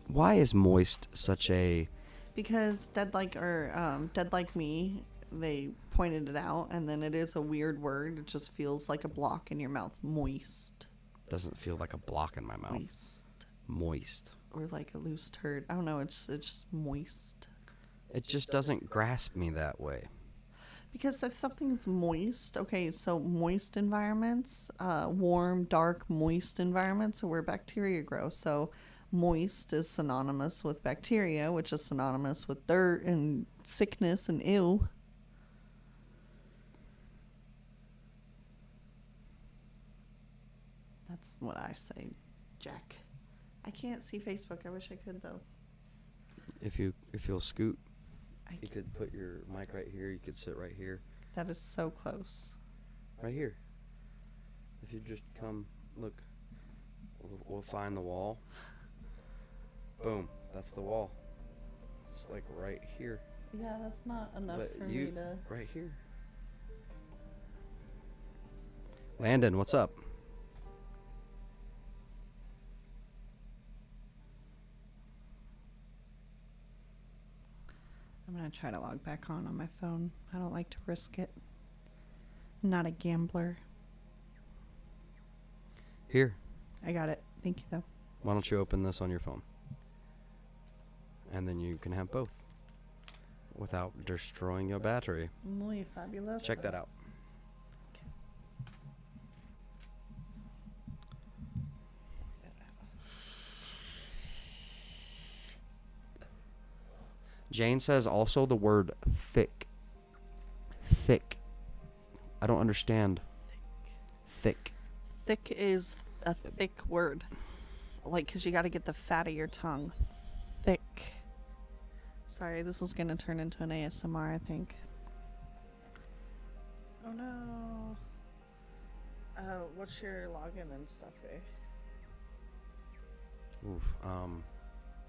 Why is moist such a... Because Dead Like Me, they pointed it out, and then it is a weird word. It just feels like a block in your mouth. Moist. Doesn't feel like a block in my mouth. Moist. Moist. Or like a loose turd. I don't know, it's just moist. It just doesn't grasp me that way. Because if something's moist, okay, so moist environments, warm, dark, moist environments are where bacteria grow. So moist is synonymous with bacteria, which is synonymous with dirt and sickness and ill. That's what I say, Jack. I can't see Facebook. I wish I could, though. If you'll scoot, you could put your mic right here. You could sit right here. That is so close. Right here. If you just come, look, we'll find the wall. Boom, that's the wall. It's like right here. Yeah, that's not enough But for you, me to... right here. Landon, what's up? I'm going to try to log back on my phone. I don't like to risk it. I'm not a gambler. Here. I got it. Thank you, though. Why don't you open this on your phone? And then you can have both without destroying your battery. Muy fabulous. Check that out. Jane says also the word thick. Thick. I don't understand. Thick. Thick is a thick word. Like, because you got to get the fat of your tongue. Thick. Sorry, this is going to turn into an ASMR, I think. Oh, no. What's your login and stuff, eh? Oof.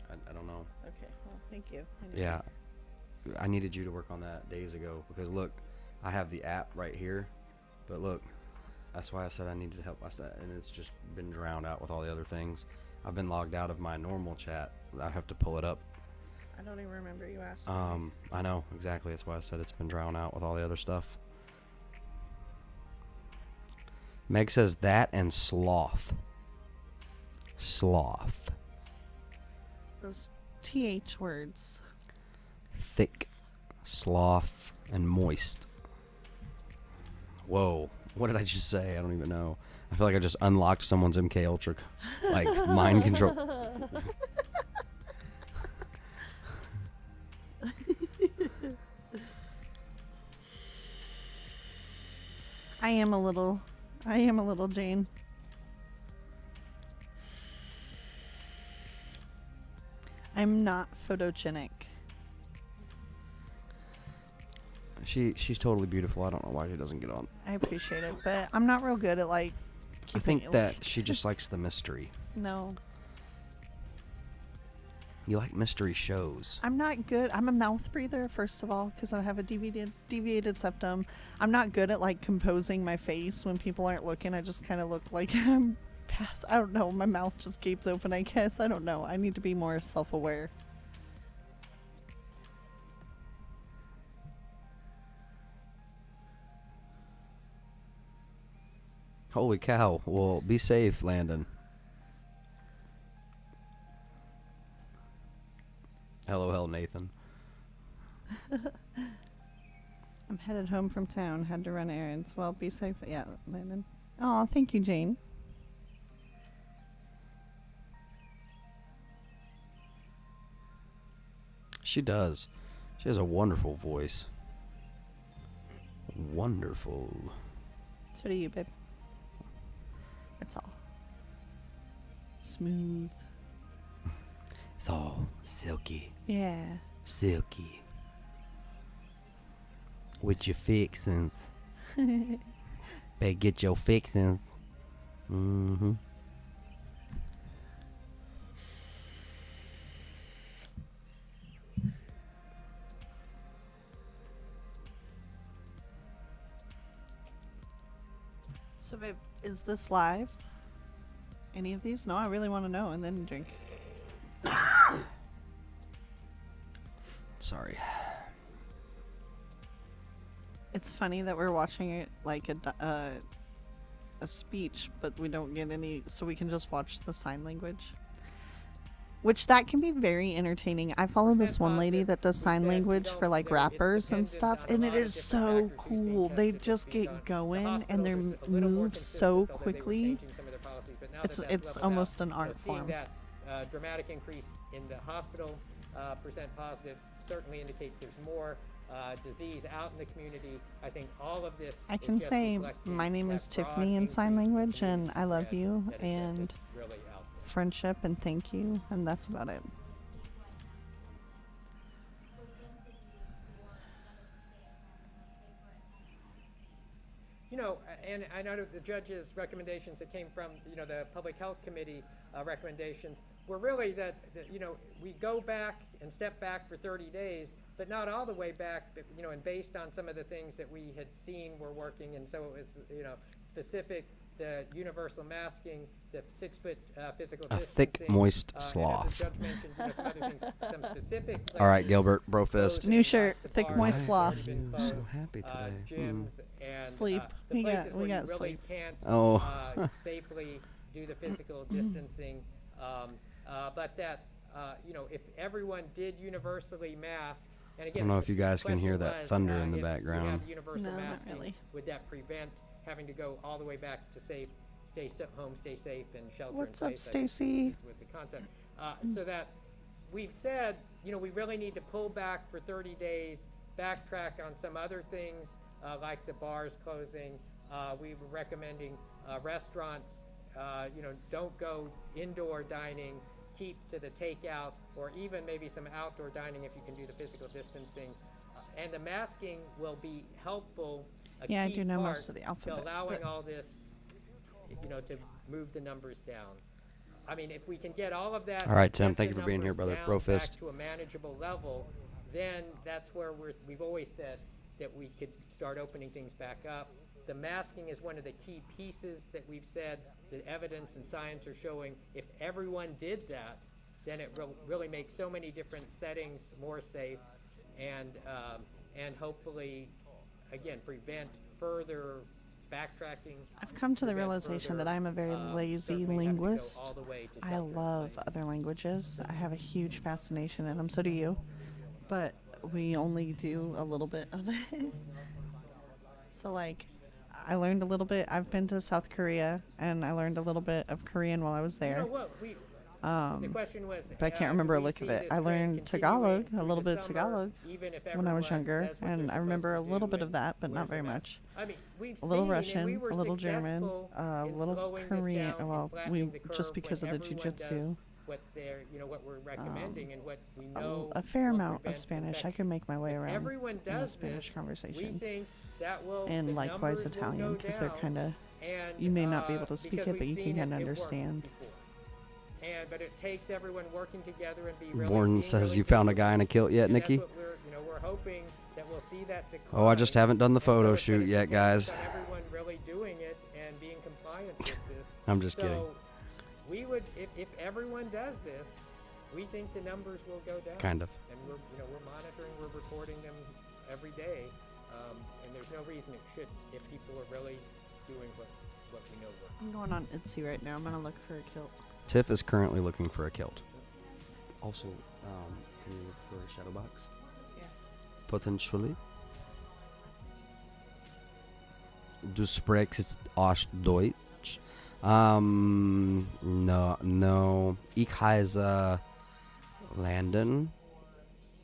I don't know. Okay, well, thank you. Yeah. I needed you to work on that days ago because look, I have the app right here, but look, that's why I said I needed help. I said, and it's just been drowned out with all the other things. I've been logged out of my normal chat. I have to pull it up. I don't even remember you asking me. I know exactly. That's why I said it's been drowned out with all the other stuff. Meg says that and sloth. Sloth. Those TH words. Thick, sloth, and moist. Whoa. What did I just say? I don't even know. I feel like I just unlocked someone's MK Ultra, like, mind control. I am a little Jane. I'm not photogenic. She's totally beautiful. I don't know why she doesn't get on. I appreciate it, but I'm not real good at like I keeping think that she just likes the mystery. No. You like mystery shows. I'm not good. I'm a mouth breather, first of all, because I have a deviated septum. I'm not good at like composing my face when people aren't looking. I just kind of look like I'm past. I don't know. My mouth just gapes open, I guess. I don't know. I need to be more self-aware. Holy cow. Well, be safe, Landon. LOL, Nathan. I'm headed home from town. Had to run errands. Well, be safe. Yeah, Landon. Oh, thank you, Jane. She does. She has a wonderful voice. Wonderful. So do you, babe. It's all smooth. It's all silky. Yeah. Silky. With your fixins. Better get your fixins. Mm-hmm. So, babe, is this live? Any of these? No, I really want to know, and then drink. Sorry. It's funny that we're watching it like a speech, but we don't get any, so we can just watch the sign language. Which that can be very entertaining. I follow this one lady that does sign language for like rappers and stuff, and it is so cool. They just get going and they move so quickly. It's almost an art form. That dramatic increase in the hospital percent positives certainly indicates there's more disease out in the community. I think all of this. I can say my name is Tiffany in sign language, and I love you, and friendship, and thank you, and that's about it. You know, and I know that the judge's recommendations that came from, you know, the Public Health Committee recommendations were really that, you know, we go back and step back for 30 days, but not all the way back, but, you know, and based on some of the things that we had seen were working, and so it was, you know, specific, the universal masking, the 6 foot physical distancing. Thick, moist and as sloth. the judge mentioned, you know, some other things, some specific All right, places, Gilbert, brofist. New shirt, the thick, bars moist have sloth. already been So closed, happy today. gyms and Sleep. the We places got where you sleep. really can't Oh. safely do the physical distancing, but that you know, if everyone did universally mask, and again, I don't know if the you guys can question hear that was, thunder in the if background. We have universal No, not masking, really. would that prevent having to go all the way back to stay home, stay safe, and shelter What's in up, place? I guess Stacy? was the concept. So that we've said, you know, we really need to pull back for 30 days, backtrack on some other things like the bars closing. We were recommending restaurants, you know, don't go indoor dining, keep to the takeout, or even maybe some outdoor dining if you can do the physical distancing. And the masking will be helpful. Yeah, I key do know part most of the to alphabet, allowing but- all this, you know, to move the numbers down. I mean, if we can get all of that. All right, Tim, get thank the you for being here, numbers brother. down Brofist. back to a manageable level, then that's where we've always said that we could start opening things back up. The masking is one of the key pieces that we've said the evidence and science are showing. If everyone did that, then it really makes so many different settings more safe, and hopefully, again, prevent further backtracking. I've come to the prevent realization further, that I'm a very lazy certainly having to go linguist. all the way to I shelter in love place. other languages. I have a huge fascination in them. So do you. But we only do a little bit of it. So, like, I learned a little bit. I've been to South Korea, and I learned a little bit of Korean while I was You there. know what? The question was, But I can't do remember a we lick see of it. this I trend learned continuing Tagalog, a through little the bit of summer, Tagalog even if when I was everyone younger, does what and they're I remember a supposed to little do bit of and that, but not wears a very mask? much. I mean, we've A little seen, and Russian, we were a little German, successful a in little slowing this Korean. down and Well, flattening the just curve because of when the everyone does jujitsu. what they're, you know, what we're recommending and what we know A fair will amount of prevent Spanish. I infection. can make my way If around everyone in a does Spanish this, conversation. we think that will, And the likewise numbers will Italian, go because they're down, kind of, and, you may not be able to speak because it, but we've you can seen kind of it work understand. before. But it takes everyone working together and be really. Warren being says, really "You found a vigilant." guy in a kilt yet, And Nikki?" That's what we're, you know, we're hoping that we'll see that decline. Oh, I just haven't done the And so photo it's shoot gonna yet, depend guys. on everyone really doing it and being compliant with this. I'm just so kidding. We would, if everyone does this, we think the numbers will go down. Kind of. And we're, you know, we're monitoring, we're reporting them every day, and there's no reason it should if people are really doing what we know works. I'm going on Etsy right now. I'm going to look for a kilt. Tiff is currently looking for a kilt. Also, can you look for a shadow box? Yeah. Potentially. Du sprichst auch Deutsch? No. Ich heiße Landon.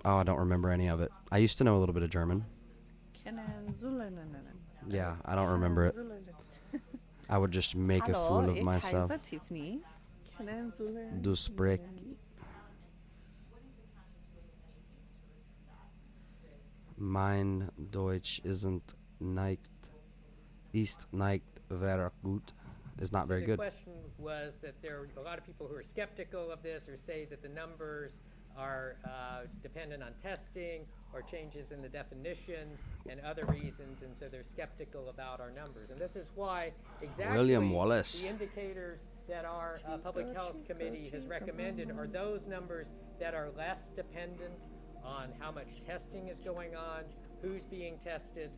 Oh, I don't remember any of it. I used to know a little bit of German. Yeah, I don't remember it. I would just make a Hallo, fool of ik myself. heiße Tiffany. Können Sie Du sprek. Mein Deutsch isn't nicht very good. It's not So very the good. question was that there are a lot of people who are skeptical of this or say that the numbers are dependent on testing or changes in the definitions and other reasons, and so they're skeptical about our numbers. And this is why exactly William Wallace. the indicators that our Public Health Committee has recommended are those numbers that are less dependent on how much testing is going on, who's being tested,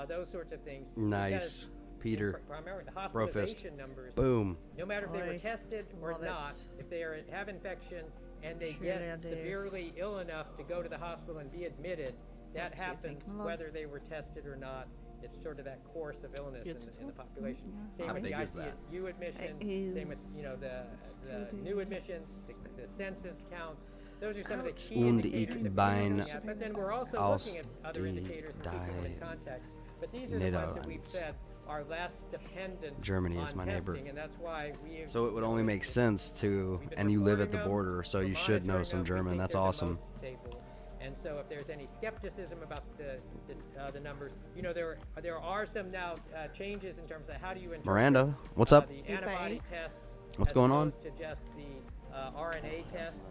those sorts of things. Nice. Because Peter. primarily the Brofist. hospitalization numbers, Boom. no matter if they were Oi. tested or Love not, it. if they have infection and they Sure get they do. severely ill enough to go to the hospital and be admitted, that Actually, happens thank you, love. whether they were tested or not. It's sort of that course of illness in the Beautiful. population. Yeah. Same How with the big is that? ICU admissions, It same with is the new admissions, the census counts. Those are some of the key Und indicators ich that bin we're looking at. But then we're also aus looking at other die indicators and people in die context. But these are the ones that we've Netherlands. said are less dependent Germany on is my testing, neighbor. and that's why we. So it would only make sense to, We've been and you live at the reporting them, border, so we're you should know monitoring some them, we German. think That's they're the awesome. most stable. And so, if there's any skepticism about the numbers, you know, there are some now changes in terms of how do you interpret Miranda, what's up? the antibody tests. What's as going on? opposed to just the RNA tests.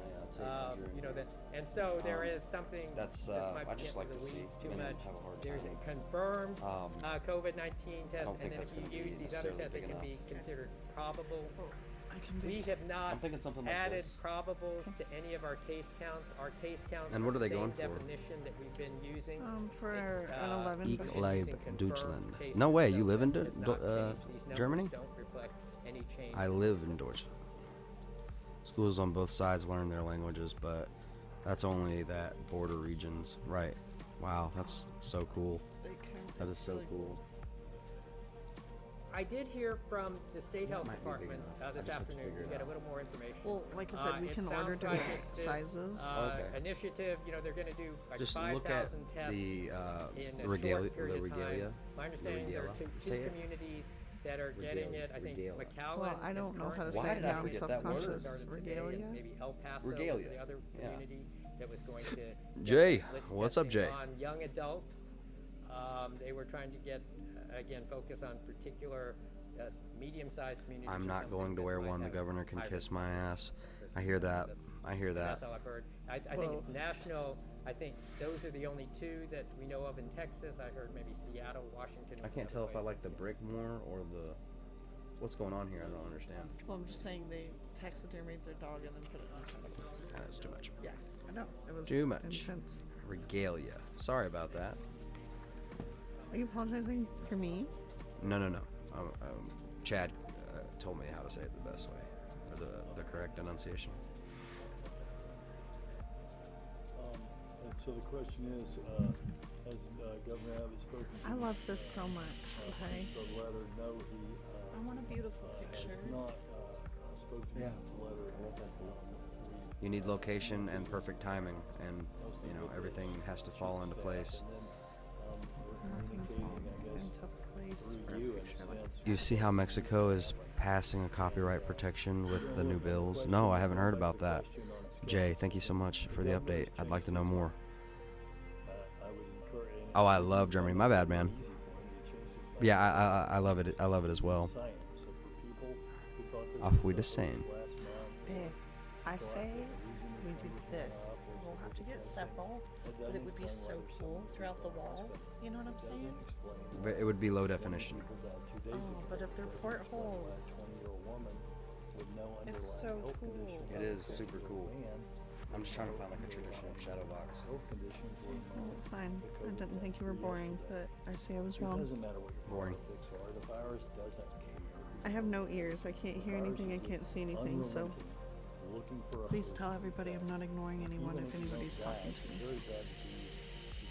You know that, and so there is something. That's, this might I be just getting like into to the see weeds too women much. have a hard There's a time. confirmed COVID-19 test, don't think and then that's if you gonna be use these other necessarily tests, they big can be enough. considered probable. I can We be. have not I'm thinking something like added this. probables to any of our case counts. Our case counts And what are the they same going for? definition that we've been using. For It's, an 11. Ich we've but- been lebe using confirmed Deutschland. cases, No way, so you live in it has not changed. These numbers Germany? don't reflect any change. I live in Deutschland. Schools on both sides learn their languages, but that's only that border regions. Right. Wow, that's so cool. That is so cool. I did hear from the State Health might be big Department enough. I this just have to afternoon figure to it get a out. little more information. Well, like I said, we It can order sounds like different it's this, sizes. Okay. Initiative, you know, they're going to do like Just 5,000 look at tests the in a regalia. short period The of time. regalia. My understanding there are regalia. two Say it. communities that are getting Regalia. it. I think Regalia. McAllen Well, I is don't know how to currently Why say it did I now. I'm forget that word? subconscious. started today, Regalia. and maybe El Paso was Regalia. the other Yeah. community that was going to Jay, blitz what's up, testing Jay? on young adults. They were trying to get again focus on particular medium-sized communities. I'm or not something going to that wear might one. The have governor can high kiss risk my populations. ass. That's, I hear that. I hear That's that. all I've heard. I think it's national. I think those are the only two that we know of in Texas. I heard maybe Seattle, Washington. I was can't tell another if I place like the that's- brick more or the. What's going on here? I don't understand. Well, I'm just saying they taxidermied their dog and then put it on television. That's too much. Yeah, I know. It was Too much. intense. Regalia. Sorry about that. Are you apologizing for me? No. Chad told me how to say it the best way, or the correct enunciation. And so the question is, has Governor Abbott spoken to I you, love this so much. Okay. since the letter? No, he I want a beautiful has picture. not spoken to me Yeah. since the letter. You need location and perfect timing, and you know everything has to fall into place. Nothing falls into place for a picture like You see how Mexico is passing a copyright protection with the new bills? No, I haven't heard about that. Jay, thank you so much for the update. I'd like to know more. Oh, I love Germany. My bad, man. Yeah, I love it. I love it as well. Auf Wiedersehen. Babe, I say we do this. We'll have to get several, but it would be so cool throughout the wall. You know what I'm saying? But it would be low definition. Oh, but if they're portholes, it's so cool. It is super cool. I'm just trying to find like a traditional shadow box. Oh, fine. I didn't think you were boring, but I see I was wrong. matter what your Boring. politics are. The virus doesn't care. I have no ears. I can't hear anything. I can't see anything. So Looking for a please host. tell everybody I'm not ignoring anyone Even if you know anybody's that, talking it's to me. very bad disease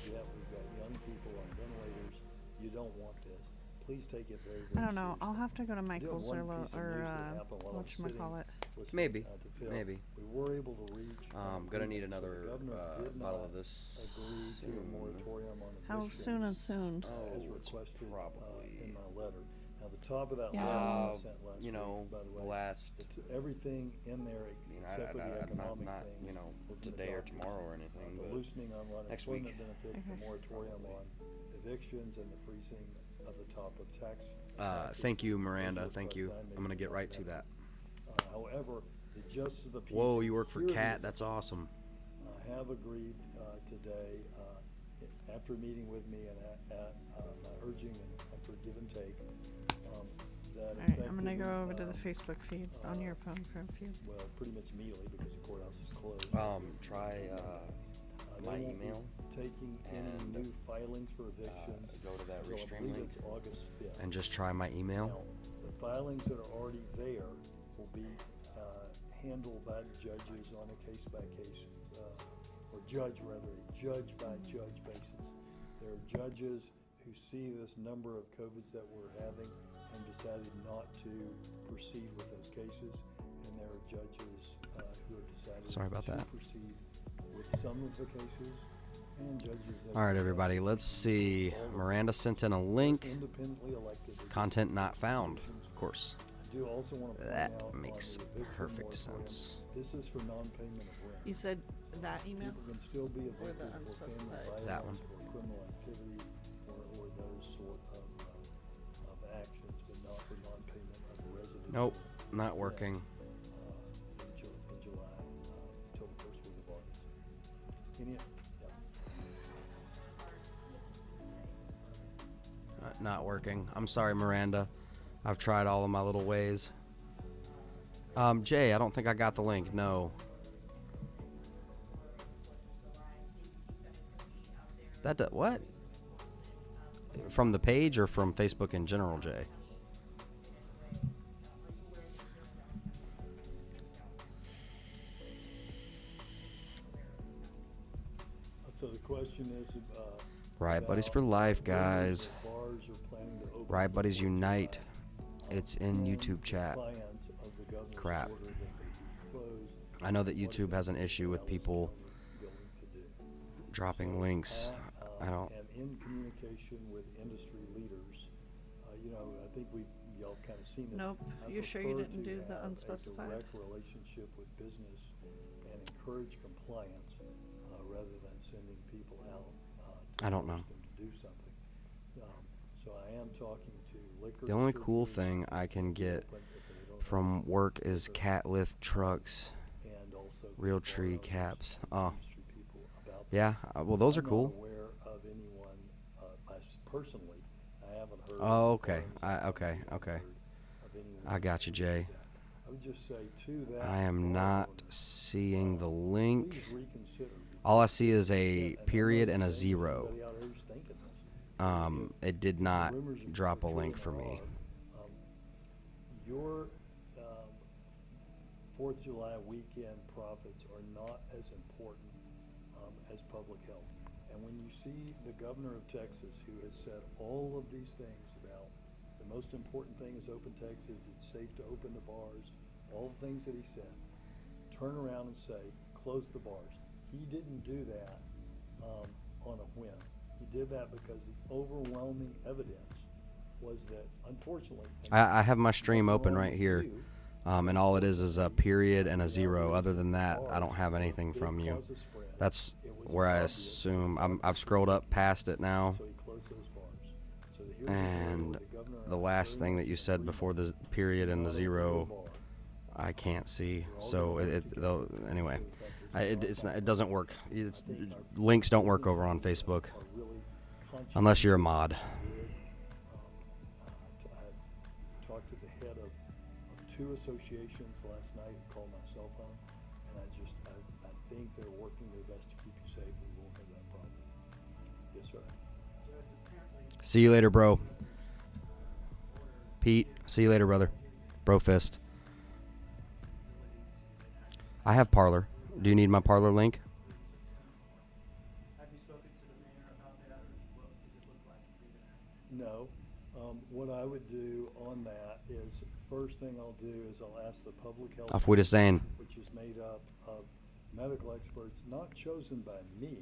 to get. We've got young people on ventilators. You don't want this. Please take it very, very I don't know. seriously. I'll have to go to I do Michael's have or, one piece of news that happened while I'm sitting whatchamacallit. listening, Maybe. to Phil. Maybe. We were able to reach. an Gonna need agreement. So the another governor did bottle not of this agree to a soon. moratorium on How eviction soon is soon? Oh, as it's requested probably in my letter. Now Now, the top of that Yeah. letter I sent last You know, week, by the way, last, it's everything in there you know, except for the economic not things. you know, were from the today or doctors. tomorrow or anything, The but loosening on next week. unemployment benefits, the moratorium on evictions, and the freezing of the top of taxes. Thank you, Those Miranda. are Thank requests you. I made I'm gonna get about right to that. However, the justice of the peace. Whoa, you work for hear the Cat? That's evictions. awesome. Have agreed today, after meeting with me and at my urging and after give and take, that All right, I'm gonna effective, go over to the Facebook feed on your phone for a few. well, pretty much immediately because the courthouse is closed. Try They my won't be email. taking any and, new filings for evictions. Go to that until I Restream believe link it's August 5th. and just try my email. Now, the filings that are already there will be handled by the judges on a case-by-case, or judge-by-judge basis. There are judges who see this number of COVIDs that we're having and decided not to proceed with those cases, and there are judges who have decided Sorry about to that. proceed with some of the cases, and judges that All right, have everybody. decided Let's see. all of Miranda sent in a link. independently elected. Content not found. decisions. Of course. I do also want to point That out on makes the eviction perfect moratorium, sense. This is for non-payment of rent. You said that email? People can still be evicted for family unspecified? That one. violence or criminal activity or those sort of actions, but not for non-payment of residential. Nope, not rent, working. in July till the first week of August. Not working. I'm sorry, Miranda. I've tried all of my little ways. Jay, I don't think I got the link. No. What? From the page or from Facebook in general, Jay? So the question is, Riot Buddies about for life, rumors guys. that bars are planning to open Riot Buddies before Unite. July. It's in And YouTube chat. compliance of the governor's Crap. order that they be closed. I know that What YouTube has an is issue with Dallas people County going to do? dropping So links. I don't. am in communication with industry leaders. You know, I think y'all kind of seen this. Nope. I You sure you prefer didn't to do the have unspecified? a direct relationship with business and encourage compliance rather than sending people out. To I don't know. force them to do something. So I am talking to liquor. The only cool distributors thing I can get open if they don't from have work is liquor, cat lift trucks, and also real bar tree owners caps. and Oh, industry people about that. yeah. Well, those are I'm cool. not aware of anyone, personally, I haven't heard. Oh, of okay. bars, Okay. I haven't Okay. heard of anyone I got you, who did Jay. that. I would just say to that. I am bar not owner, seeing the link. please reconsider, All I because see is to the a extent- period I'm and not a saying there's zero. anybody out there who's thinking this. It did If the not rumors are drop a true, link and for there me. are, your 4th of July weekend profits are not as important as public health. And when you see the governor of Texas, who has said all of these things about the most important thing is open Texas, it's safe to open the bars, all the things that he said, turn around and say, close the bars. He didn't do that on a whim. He did that because the overwhelming evidence was that, unfortunately, I have my stream nothing open wrong right with here. you, And all it is a period and a the zero. reality Other is than that, I don't bars have were a anything big from you. cause of spread. That's It was where I obvious to assume. the I've doctors scrolled and up past it now. so he closed those bars. So here's a area And where the governor and the I last very thing that much you said agree before on. the period and the Do not open your zero, bar. I can't see. We're all So gonna work it together though to make anyway, sure that this is not it doesn't work. It's, I think our links don't work business over on owners Facebook are really unless you're a conscientious mod. and good. I talked to the head of 2 associations last night who called my cell phone, and I think they're working their best to keep you safe, and we won't have that problem. Yes, sir. See you later, bro. Pete, see you later, brother. Bro fist. I have Parlor. Do you need my Parlor link? Have you spoken to the mayor about that, or what does it look like for you there? No. What I would do on that is, first thing I'll do is I'll ask the public health, Auf Wiedersehen. which is made up of medical experts, not chosen by me,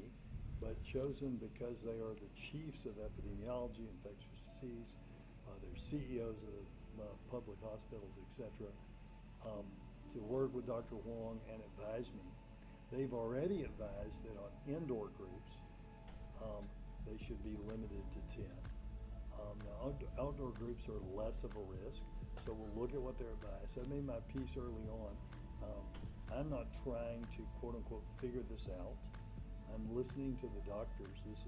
but chosen because they are the chiefs of epidemiology, infectious disease, their CEOs of the public hospitals, etc., to work with Dr. Huang and advise me. They've already advised that on indoor groups, they should be limited to 10. Now, outdoor groups are less of a risk, so we'll look at what their advice. I made my piece early on. I'm not trying to quote unquote figure this out. I'm listening to the doctors. This is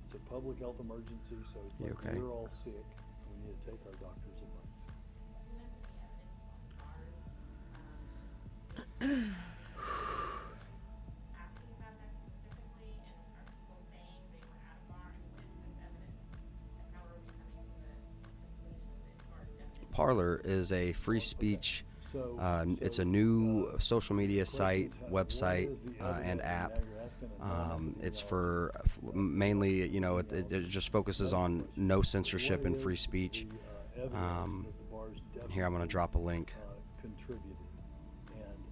it's a public health emergency, so it's like okay? we're all sick. And we need to take our doctor's advice. Parler is a free speech. It's a new social media site, website, and app. It's for mainly, it just focuses on no censorship and free speech. Here, I'm going to drop a link. Contributed, and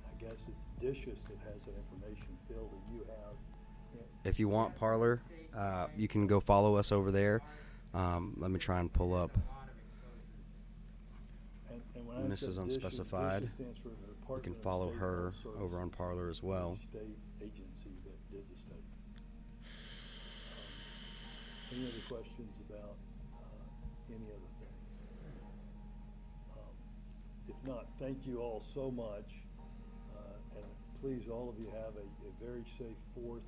I guess it's Dishes that has that information. Phil, that you have. If you want Parler, you can go follow us over there. Let me try and pull up. And when this is Unspecified. You can follow her over on Parler as well. State agency that did the study. Any other questions about any other things? If not, thank you all so much, and please, all of you have a very safe 4th.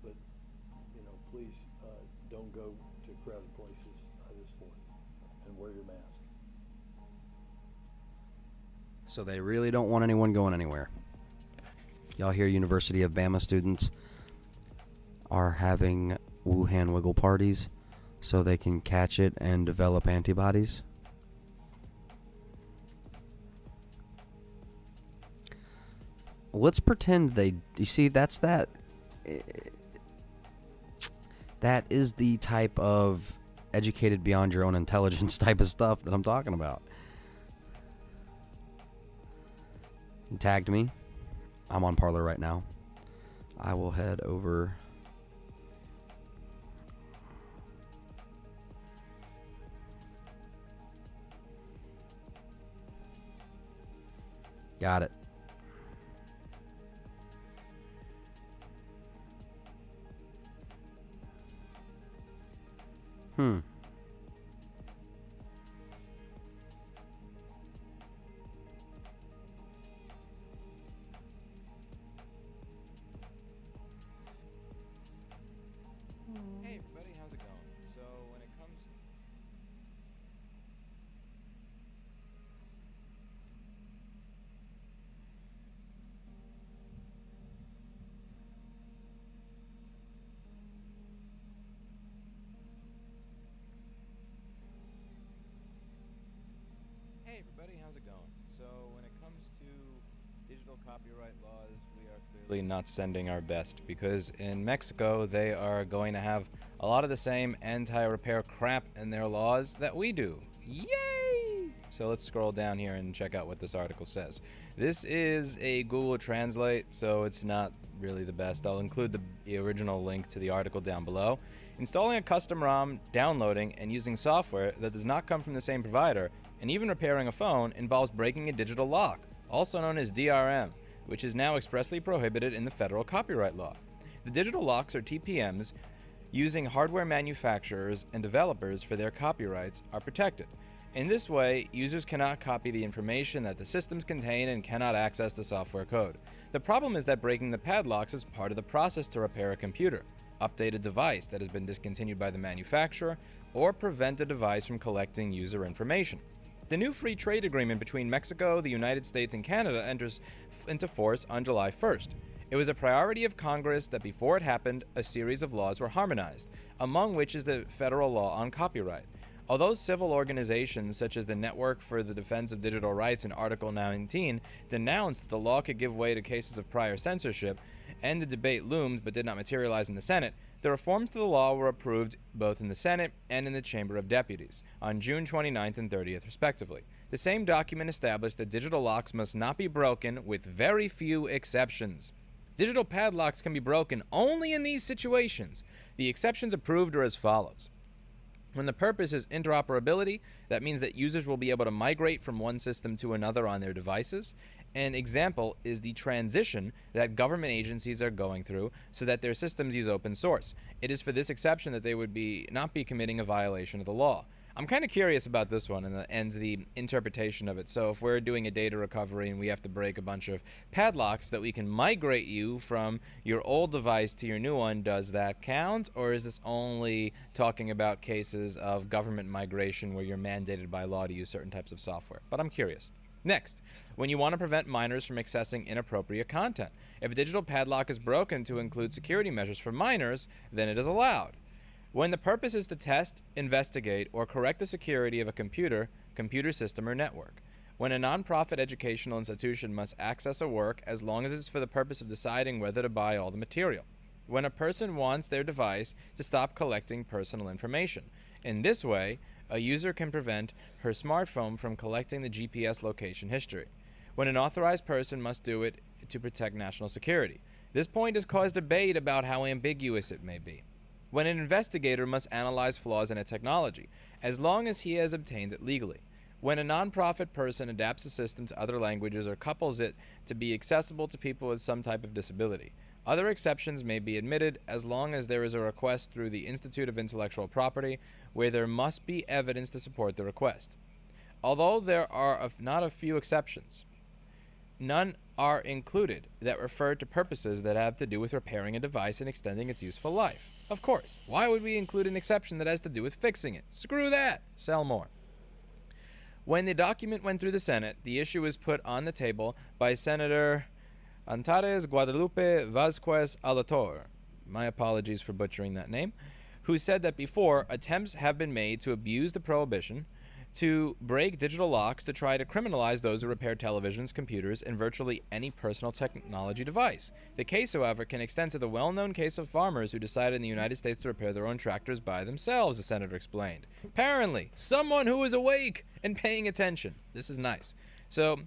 But please don't go to crowded places this 4th, and wear your mask. So they really don't want anyone going anywhere. Y'all hear University of Bama students are having Wuhan wiggle parties so they can catch it and develop antibodies? Let's pretend you see, that's that. That is the type of educated beyond your own intelligence type of stuff that I'm talking about. You tagged me. I'm on Parler right now. I will head over. Got it. Hey everybody, how's it going? So when it comes Hey everybody, how's it going? So when it comes to digital copyright laws, we are clearly not sending our best, because in Mexico they are going to have a lot of the same anti-repair crap in their laws that we do. Yay! So let's scroll down here and check out what this article says. This is a Google Translate, so it's not really the best. I'll include the original link to the article down below. Installing a custom ROM, downloading, and using software that does not come from the same provider, and even repairing a phone, involves breaking a digital lock, also known as DRM, which is now expressly prohibited in the federal copyright law. The digital locks, or TPMs, using hardware manufacturers and developers for their copyrights are protected. In this way, users cannot copy the information that the systems contain and cannot access the software code. The problem is that breaking the padlocks is part of the process to repair a computer, update a device that has been discontinued by the manufacturer, or prevent a device from collecting user information. The new free trade agreement between Mexico, the United States, and Canada enters into force on July 1st. It was a priority of Congress that before it happened, a series of laws were harmonized, among which is the federal law on copyright. Although civil organizations such as the Network for the Defense of Digital Rights in Article 19 denounced that the law could give way to cases of prior censorship, and the debate loomed but did not materialize in the Senate, the reforms to the law were approved both in the Senate and in the Chamber of Deputies on June 29th and 30th, respectively. The same document established that digital locks must not be broken, with very few exceptions. Digital padlocks can be broken only in these situations. The exceptions approved are as follows. When the purpose is interoperability, that means that users will be able to migrate from one system to another on their devices. An example is the transition that government agencies are going through so that their systems use open source. It is for this exception that they would not be committing a violation of the law. I'm kind of curious about this one and the interpretation of it. So if we're doing a data recovery and we have to break a bunch of padlocks that we can migrate you from your old device to your new one, does that count? Or is this only talking about cases of government migration where you're mandated by law to use certain types of software? But I'm curious. Next, when you want to prevent minors from accessing inappropriate content. If a digital padlock is broken to include security measures for minors, then it is allowed. When the purpose is to test, investigate, or correct the security of a computer system, or network. When a nonprofit educational institution must access a work as long as it's for the purpose of deciding whether to buy all the material. When a person wants their device to stop collecting personal information. In this way, a user can prevent her smartphone from collecting the GPS location history. When an authorized person must do it to protect national security. This point has caused debate about how ambiguous it may be. When an investigator must analyze flaws in a technology, as long as he has obtained it legally. When a nonprofit person adapts a system to other languages or couples it to be accessible to people with some type of disability. Other exceptions may be admitted as long as there is a request through the Institute of Intellectual Property where there must be evidence to support the request. Although there are not a few exceptions, none are included that refer to purposes that have to do with repairing a device and extending its useful life. Of course, why would we include an exception that has to do with fixing it? Screw that! Sell more. When the document went through the Senate, the issue was put on the table by Senator Antares Guadalupe Vázquez Alator, my apologies for butchering that name, who said that before, attempts have been made to abuse the prohibition to break digital locks to try to criminalize those who repair televisions, computers, and virtually any personal technology device. The case, however, can extend to the well-known case of farmers who decided in the United States to repair their own tractors by themselves, the senator explained. Apparently, someone who is awake and paying attention. This is nice. So,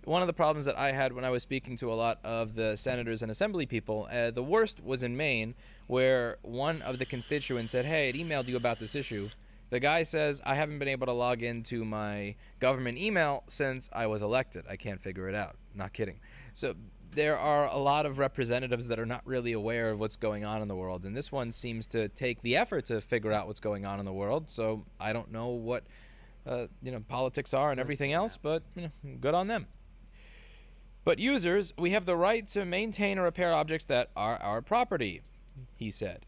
one of the problems that I had when I was speaking to a lot of the senators and assembly people, the worst was in Maine, where one of the constituents said, hey, it emailed you about this issue. The guy says, I haven't been able to log into my government email since I was elected. I can't figure it out. Not kidding. So there are a lot of representatives that are not really aware of what's going on in the world. And this one seems to take the effort to figure out what's going on in the world. So I don't know what politics are and everything else, but good on them. But users, we have the right to maintain or repair objects that are our property, he said.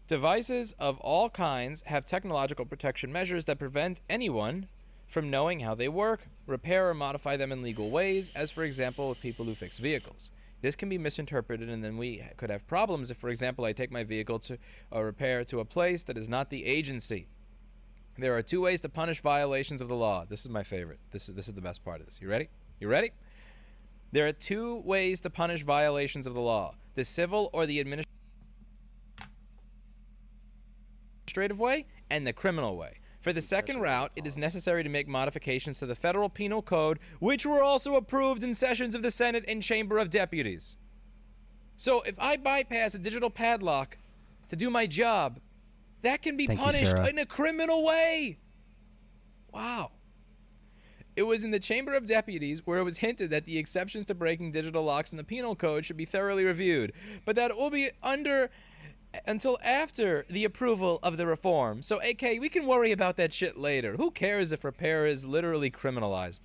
Devices of all kinds have technological protection measures that prevent anyone from knowing how they work, repair or modify them in legal ways, as for example with people who fix vehicles. This can be misinterpreted and then we could have problems if, for example, I take my vehicle to repair to a place that is not the agency. There are 2 ways to punish violations of the law. This is my favorite. This is the best part of this. You ready? You ready? There are 2 ways to punish violations of the law. The civil or the administrative way and the criminal way. For the second route, it is necessary to make modifications to the Federal Penal Code, which were also approved in sessions of the Senate and Chamber of Deputies. So if I bypass a digital padlock to do my job, that can be punished in a criminal way. Wow. It was in the Chamber of Deputies where it was hinted that the exceptions to breaking digital locks in the Penal Code should be thoroughly reviewed, but that it will be until after the approval of the reform. So, AK, we can worry about that shit later. Who cares if repair is literally criminalized?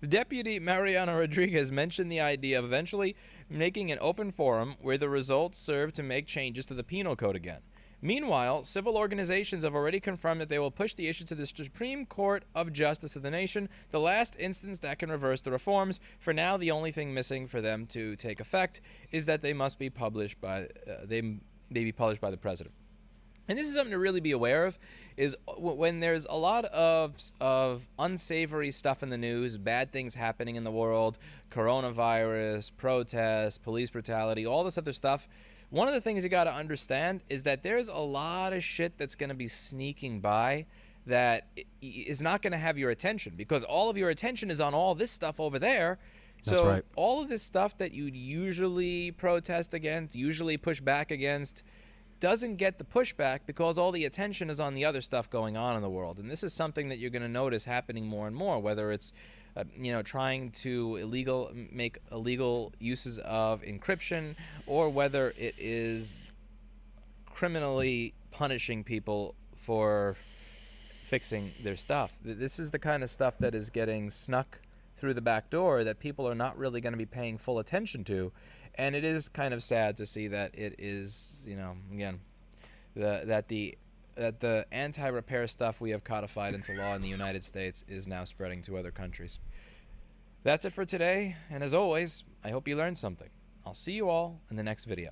The deputy, Mariana Rodriguez, mentioned the idea of eventually making an open forum where the results serve to make changes to the penal code again. Meanwhile, civil organizations have already confirmed that they will push the issue to the Supreme Court of Justice of the nation, the last instance that can reverse the reforms. For now, the only thing missing for them to take effect is that they must be published by be published by the president. And this is something to really be aware of, is when there's a lot of unsavory stuff in the news, bad things happening in the world, coronavirus, protests, police brutality, all this other stuff. One of the things you got to understand is that there's a lot of shit that's going to be sneaking by that is not going to have your attention, because all of your attention is on all this stuff over there. So right. all of this stuff that you'd usually protest against, usually push back against, doesn't get the pushback because all the attention is on the other stuff going on in the world. And this is something that you're going to notice happening more and more, whether it's trying to make illegal uses of encryption, or whether it is criminally punishing people for fixing their stuff. This is the kind of stuff that is getting snuck through the back door that people are not really going to be paying full attention to. And it is kind of sad to see that it is, again, that the anti-repair stuff we have codified into law in the United States is now spreading to other countries. That's it for today, and as always, I hope you learned something. I'll see you all in the next video.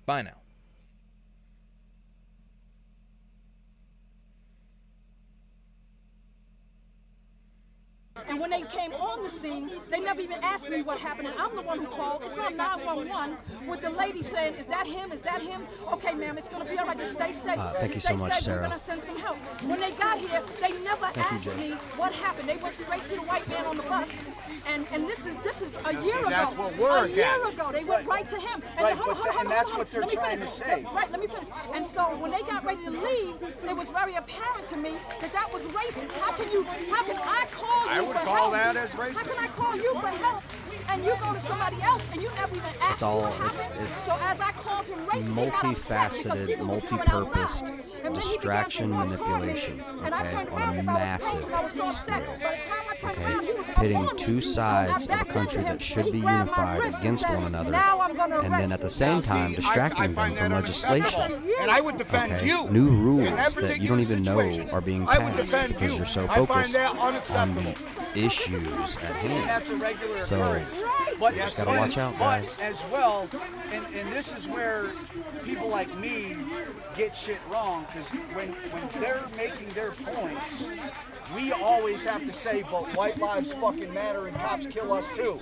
Bye now. And when they came on the scene, they never even asked me what happened. And I'm the one who called. It's on 911 with the lady saying, "Is that him? Is that him?" "Okay, ma'am, it's going to be all right. Just stay safe. Thank you stay so much, safe. Sarah. We're going to send some help." When they got here, they never asked me what happened. They went straight to the white man on the bus. And this is a year ago. That's what we're a year ago, they went right to him. And Right, hold on, and that's hold on. what they're Let me trying finish. to say. Right, let me finish. And so when they got ready to leave, it was very apparent to me that was racist. How can I call you I would for call help? that as racist. How can I call you for help and you go to somebody else and you never even ask me what happened? So as I called him racist, he got upset because multifaceted, people was coming outside. multi-purposed And then he began to distraction record me. manipulation, And I okay, turned on around a because I was massive crazy. I was so upset. scale. By the time I turned Okay, around, he was pitting on me. two So sides I of a backed country into him, that should he be grabbed my unified wrist and against said, one another, "Now I'm gonna and then arrest at the you." same time I distracting find them from that legislation. unacceptable. And I would defend Okay, you. new in rules every that you don't even know situation. are being I would passed defend because you. you're so I find focused that on unacceptable. the issues at And that's a hand. regular So occurrence. But, you just gotta watch out, guys. But as well, and this is where people like me get shit wrong, because when they're making their points, we always have to say, but white lives fucking matter and cops kill us too.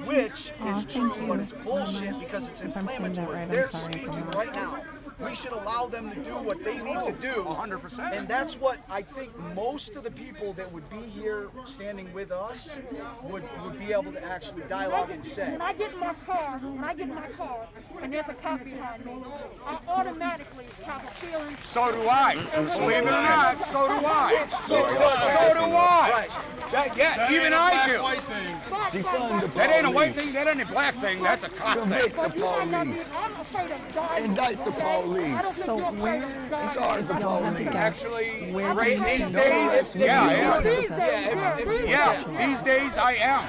Which is true, but it's bullshit because it's inflammatory. They're speaking right now. We should allow them to do what they need to do. 100%. And that's what I think most of the people that would be here standing with us would be able to actually dialogue and say. When I get in my car, and there's a cop behind me, I automatically have a feeling. So do I. Believe it or not, so do I. So do I. Yeah, even I do. Defund the police. That ain't a white thing, that ain't a black thing, that's a cop thing. Convict the police. Indict the police. So where Charge the police. Actually, where right do you these think days, the yeah, I am. protest Yeah, these days I am.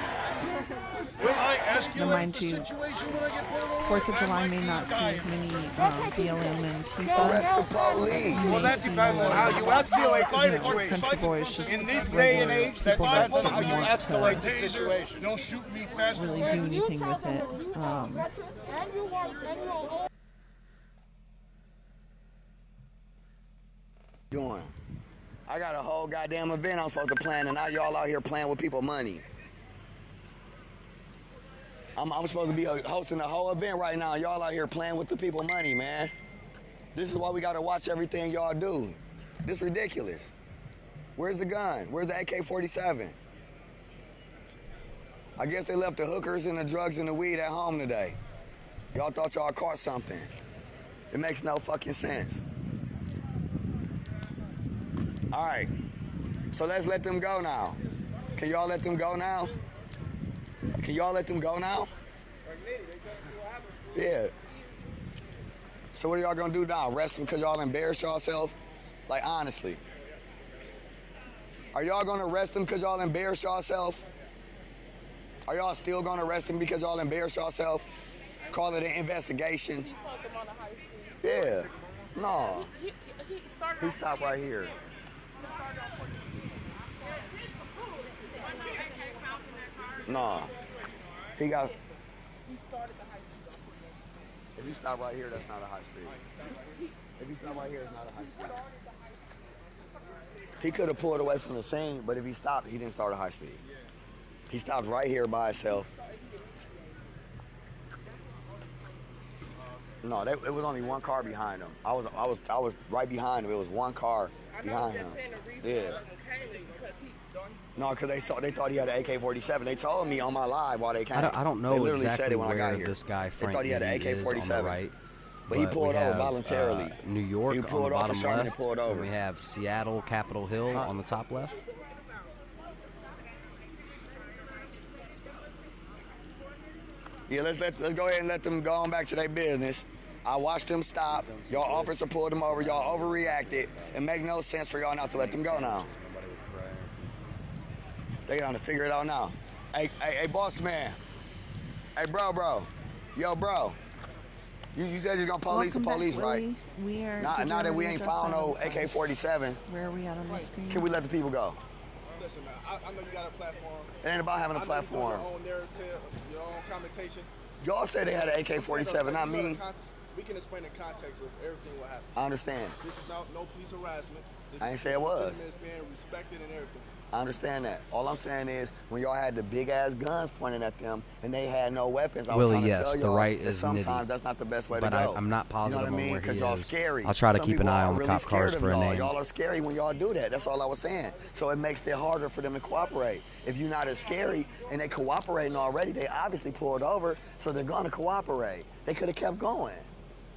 Now, mind you, 4th of July may not see as many BLM and Arrest the Tifa. police. Well, that depends on how you escalate the situation. Country boys, just In this day and regular age, that people that depends on how don't you want escalate to the situation. Don't shoot me fast. really do anything with it. Doing. I got a whole goddamn event I'm supposed to plan, and now y'all out here playing with people's money. I'm supposed to be hosting a whole event right now. Y'all out here playing with the people's money, man. This is why we gotta watch everything y'all do. This is ridiculous. Where's the gun? Where's the AK-47? I guess they left the hookers and the drugs and the weed at home today. Y'all thought y'all caught something. It makes no fucking sense. All right, so let's let them go now. Can y'all let them go now? Can y'all let them go now? Yeah. So what are y'all gonna do now? Arrest them because y'all embarrassed yourself? Like, honestly. Are y'all gonna arrest them because y'all embarrassed yourself? Are y'all still gonna arrest them because y'all embarrassed yourself? Call it an investigation? Yeah. No. He stopped right here. Nah. He got... If he stopped right here, that's not a high speed. If he stopped right here, it's not a high speed. He could have pulled away from the scene, but if he stopped, he didn't start a high speed. He stopped right here by himself. No, it was only one car behind him. I was right behind him. It was one car behind him. Yeah. No, because they thought he had an AK-47. They told me on my live while they came. I don't know they literally exactly said it when I got where here. this guy They Frank thought he had an Diddy is AK-47. on the right. But he pulled we over have, voluntarily. New York He on pulled the off bottom the Sherman left, and pulled over. and we have Seattle, Capitol Hill on the top left. Yeah, let's go ahead and let them go on back to their business. I watched them stop. Y'all officer pulled them over. Y'all overreacted. It make no sense for y'all not to let them go now. They gonna figure it out now. Hey, boss man. Hey, bro. Yo, bro. You said you're gonna police the police, right? We are. Now that we ain't found no AK-47. Where are we at on the screen? Can we let the people go? Listen, man, I know you got a platform. It ain't about having a platform. Your own narrative, your own commentation. Y'all said they had an AK-47, not me. We can explain the context of everything what happened. I understand. This is no police harassment. I ain't say it was. This is being respected and everything. I understand that. All I'm saying is, when y'all had the big ass guns pointed at them and they had no weapons, I was Willie, trying to yes, tell the y'all right that is sometimes nitty. that's not the best way But to go. I'm not positive you know what I mean? on where he Because y'all is. scary. I'll try to Some keep an people eye are on the really cop cars scared of for a y'all. name. Y'all are scary when y'all do that. That's all I was saying. So it makes it harder for them to cooperate. If you're not as scary and they cooperating already, they obviously pulled over, so they're gonna cooperate. They could have kept going.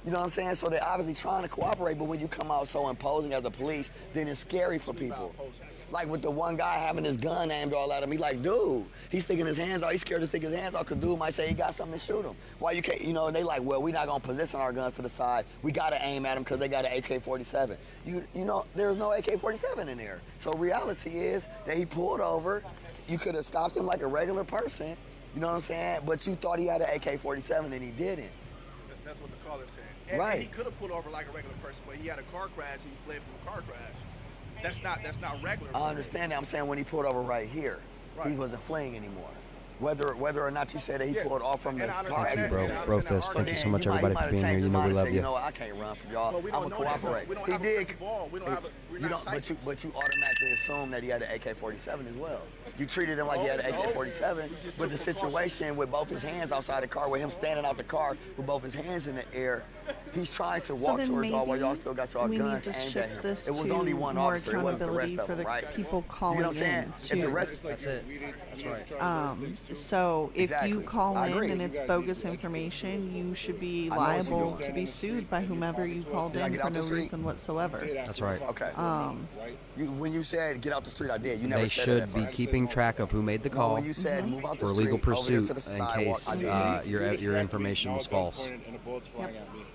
You know what I'm saying? So they're obviously trying to cooperate, but when you come out so imposing as the police, then it's scary for people. Like with the one guy having his gun aimed all at him, he like, dude, he's sticking his hands out. He's scared to stick his hands out because dude might say he got something to shoot him. Why you can't, and they like, well, we're not going to position our guns to the side. We got to aim at him because they got an AK-47. You know, there's no AK-47 in there. So reality is that he pulled over. You could have stopped him like a regular person, you know what I'm saying? But you thought he had an AK-47 and he didn't. That's what the caller's saying. And he could have pulled over like a regular person, but he had a car crash and he fled from a car crash. That's not regular. I understand that. I'm saying when he pulled over right here, he wasn't fleeing anymore. Whether or not you said that he pulled off from the car. Thank you, bro. Fist. Thank you so much, everybody, for being here. You know we love you. I can't run from y'all. Well, we I'm don't gonna know cooperate. that. We don't He have did. a crystal ball. We don't have a. We're not psychics. But you automatically assume that he had an AK-47 as well. You treated him like he had an AK-47, but the situation with both his hands outside the car, with him standing out the car with both his hands in the air, he's trying to walk towards y'all while y'all still got y'all we guns need to aimed at shift him. this It was to only one more officer. It wasn't the rest accountability of for them, the right? people calling You know what I'm saying? in, If the too. rest, That's it. That's right. So if you Exactly. call I in agree. and it's bogus information, you should be liable to be sued by whomever you called Did I in get for out the no street? reason whatsoever. That's right. Okay. When you said get out the street, I did. You never They said should that be first. keeping track of who made the No, call when you said move out the for legal street, over there pursuit to the in sidewalk, case I did. your information was false.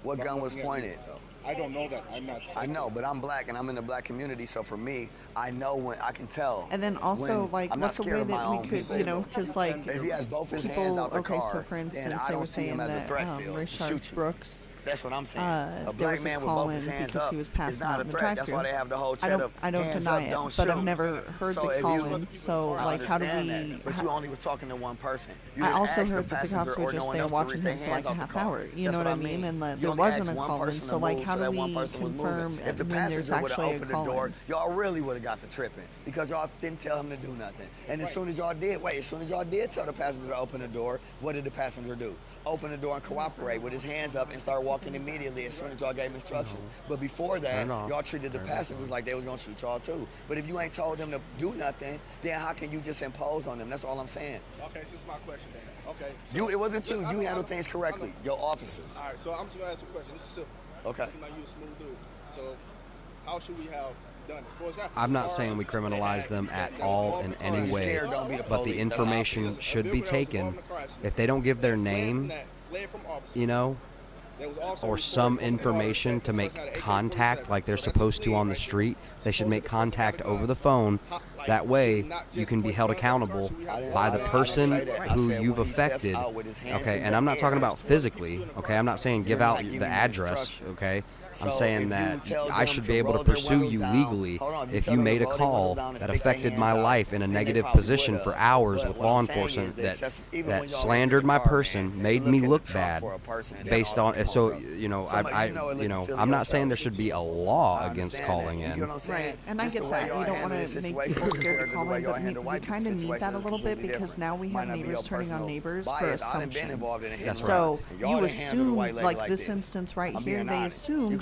What gun was pointed though? I don't know that. I'm not. I know, but I'm black and I'm in the black community, so for me, I know when I can tell. And then also, when like, I'm not what's a scared way of my that own we could, people. because, like, If he has both his people, hands out the okay, car, so for then instance, I they don't were see him saying as a that threat still to Rayshard shoot you. Brooks, That's what I'm saying. A there black was a man with call both his in hands because up he was is passing not out a in the threat. That's drive-thru. why they have the whole I chat don't hands deny up, it, don't but I've shoot. never heard So the if call you- in. So, I like, how do understand we? that, but you only was talking to one person. You I didn't also ask heard that the passenger cops were or no just one there else to watching reach their him for like hands a out the half car. hour. You That's know what I mean? mean. And that You there only asked wasn't a one call in. person So, to like, move how so do that one we person was confirm moving. If the when there's passenger would have actually a opened the call door, in? y'all really would have got the tripping because y'all didn't tell him to do nothing. And as soon as y'all did tell the passenger to open the door, what did the passenger do? Open the door and cooperate with his hands up and start walking immediately as soon as y'all gave instructions. But before that, y'all treated the passengers like they was gonna shoot y'all too. But if you ain't told them to do nothing, then how can you just impose on them? That's all I'm saying. Okay, this is my question then. Okay. So It wasn't you. You handled things correctly. Your officers. All right, so I'm just gonna ask you a question. This is simple. Okay. You seem like you a smooth dude. So how should we have done it? For example, I'm not saying we criminalize them at all in any way, but the information should be taken. If they don't give their name, or some information to make contact like they're supposed to on the street, they should make contact over the phone. That way, you can be held accountable by the person who you've affected. Okay, and I'm not talking about physically. Okay, I'm not saying give out the address. Okay. I'm saying that I should be able to pursue you legally if you made a call that affected my life in a negative position for hours with law enforcement that slandered my person, made me look bad, based on. So I'm not saying there should be a law against calling in. Right, and I get that. We don't want to make people scared to call in, but we kind of need that a little bit because now we have neighbors turning on neighbors for assumptions. That's right. So you assume, like this instance right here, they assumed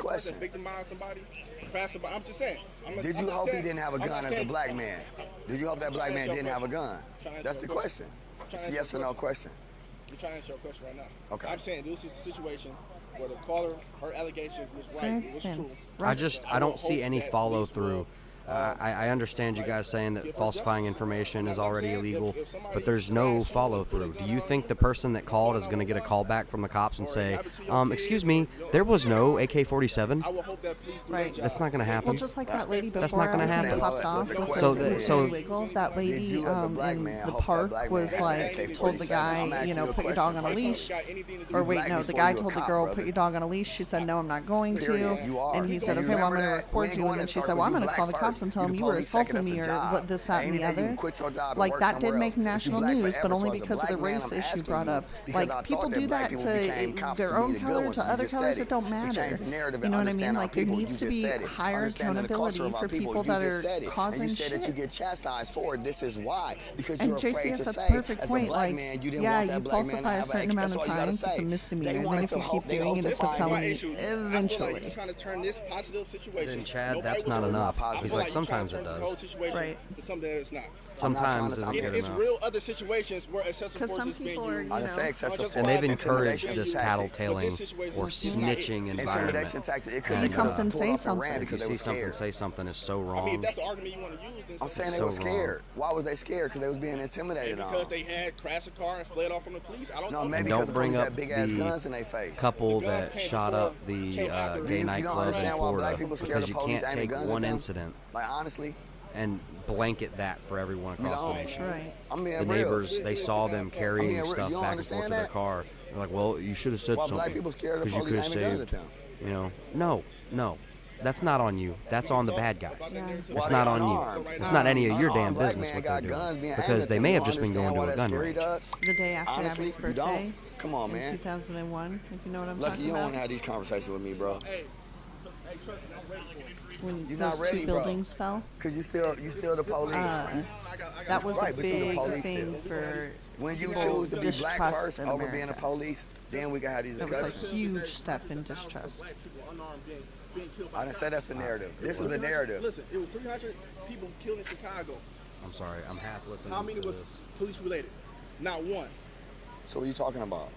the question. Victimize somebody, crash somebody. I'm just saying. Did you hope he didn't have a gun as a black man? Did you hope that black man didn't have a gun? That's the question. It's a yes or no question. You're trying to answer your question right now. Okay. I'm saying this is a situation where the caller, her allegations was right. For It was instance, true. I don't see any follow through. I understand you guys saying that falsifying information is already illegal, but there's no follow through. Do you think the person that called is going to get a call back from the cops and say, excuse me, there was no AK-47? Right. That's not going to happen. Well, just like that lady before That's not going to happen. popped off. So Wiggle, that lady in the park was like, told the guy, you know, put your dog on a leash. Or wait, no, the guy told the girl, put your dog on a leash. She said, no, I'm not going to. And he said, okay, well, I'm going to record you. And then she said, well, I'm going to call the cops cops and tell them you were assaulting me or what this, that, and the other. Like that did make national news, but only because of the race issue brought up. Like people do that to their own color, to other colors. It don't matter. You know what I mean? Like there needs to be higher accountability for people that are causing shit. And you get chastised for it. This is why. Because and you're afraid JCS, to that's say, perfect as a point. black Like, man, you didn't yeah, want that you black man to falsify a have certain an amount That's of all you gotta times, it's say. a misdemeanor. They And then wanted if to you keep doing it, it's a My felony issue, I feel like eventually. you're trying to turn this positive situation. Then Chad, Nobody that's was not hurt. enough. I He's feel like, you're trying sometimes to it turn does. the whole situation Right. to something that it's not. Sometimes isn't good It's enough. real other situations where excessive Because force some is being people are, used. you know, And they've encouraged Intimidation this tactics. tattletaling or snitching environment. Intimidation tactic. It See could've something, pulled say off and ran something. If you because they see were something, scared. say something is so I mean, if wrong. that's the argument you want to use, then I'm saying they so were scared. Why was they scared? Because they was being intimidated on. because they had crashed a car and fled off from the police. I don't No, know. maybe And because don't the bring police up had big ass guns in their face. the couple The guns that came shot before- up the came after. gay You don't nightclub in understand why black Florida people scared because of you police can't aiming take guns at one them? incident Like honestly, and blanket that for everyone you across the don't. nation. Right. I'm being The real. neighbors, they saw them carrying real. stuff You don't back and forth to understand their that? car. They're like, well, you should have said Why something. black people scared of Because you police could have aiming guns saved, at them? you know. No. That's not on you. That's on the bad guys. Yeah. It's Why not they on unarmed? you. It's not any of your damn Unarmed black business man what got they're guns doing. being aimed Because at they them. may You have just been understand going to why a that's gun scary range. to us? The day after Honestly, Abby's you birthday don't. Come on, in man. 2001, if you know what I'm Lucky talking you don't about. have these conversations with me, bro. Hey, trust me, I'm ready for it. When You're those not ready, two bro. buildings fell. Cause you still the police. That was Right, a but you the big police thing still. for When you people choose to be black distrust first in over America. being a police, then we can have these That was a discussions. huge step in distrust. Black people unarmed being killed by I didn't say that's the narrative. This is the narrative. Listen, it was 300 people killed in Chicago. I'm sorry. I'm half listening How many to was this. police related? Not one. So what are you talking about?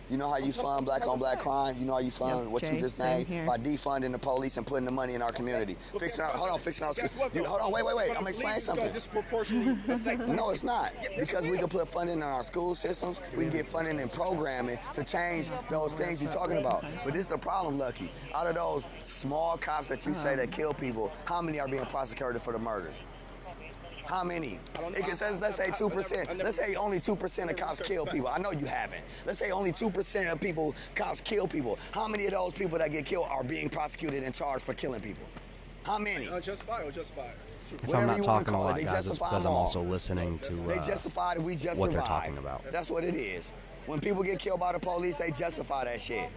You know how you fund black on black crime? You know how you fund Yep, what Jay, you just same named? here. By defunding the police and putting the money in our community. Fixing out, hold on, fixing out schools. Hold on, wait. I'm explaining something. Disproportionately affect No, it's not. Because we can put funding in our school systems, we can get funding in programming to change those things you're talking about. But this is the problem, Lucky. Out of those small cops that you say that kill people, how many are being prosecuted for the murders? How many? It can say, let's say 2%. Let's say only 2% of cops kill people. I know you haven't. Let's say only 2% of cops kill people. How many of those people that get killed are being prosecuted and charged for killing people? How many? Unjustified or justified? If I'm not you wanna talking a call it, lot, they guys, it's justify because them I'm all. also listening to They justified it, we just what they're survived. talking about. That's what it is. When people get killed by the police, they justify that shit.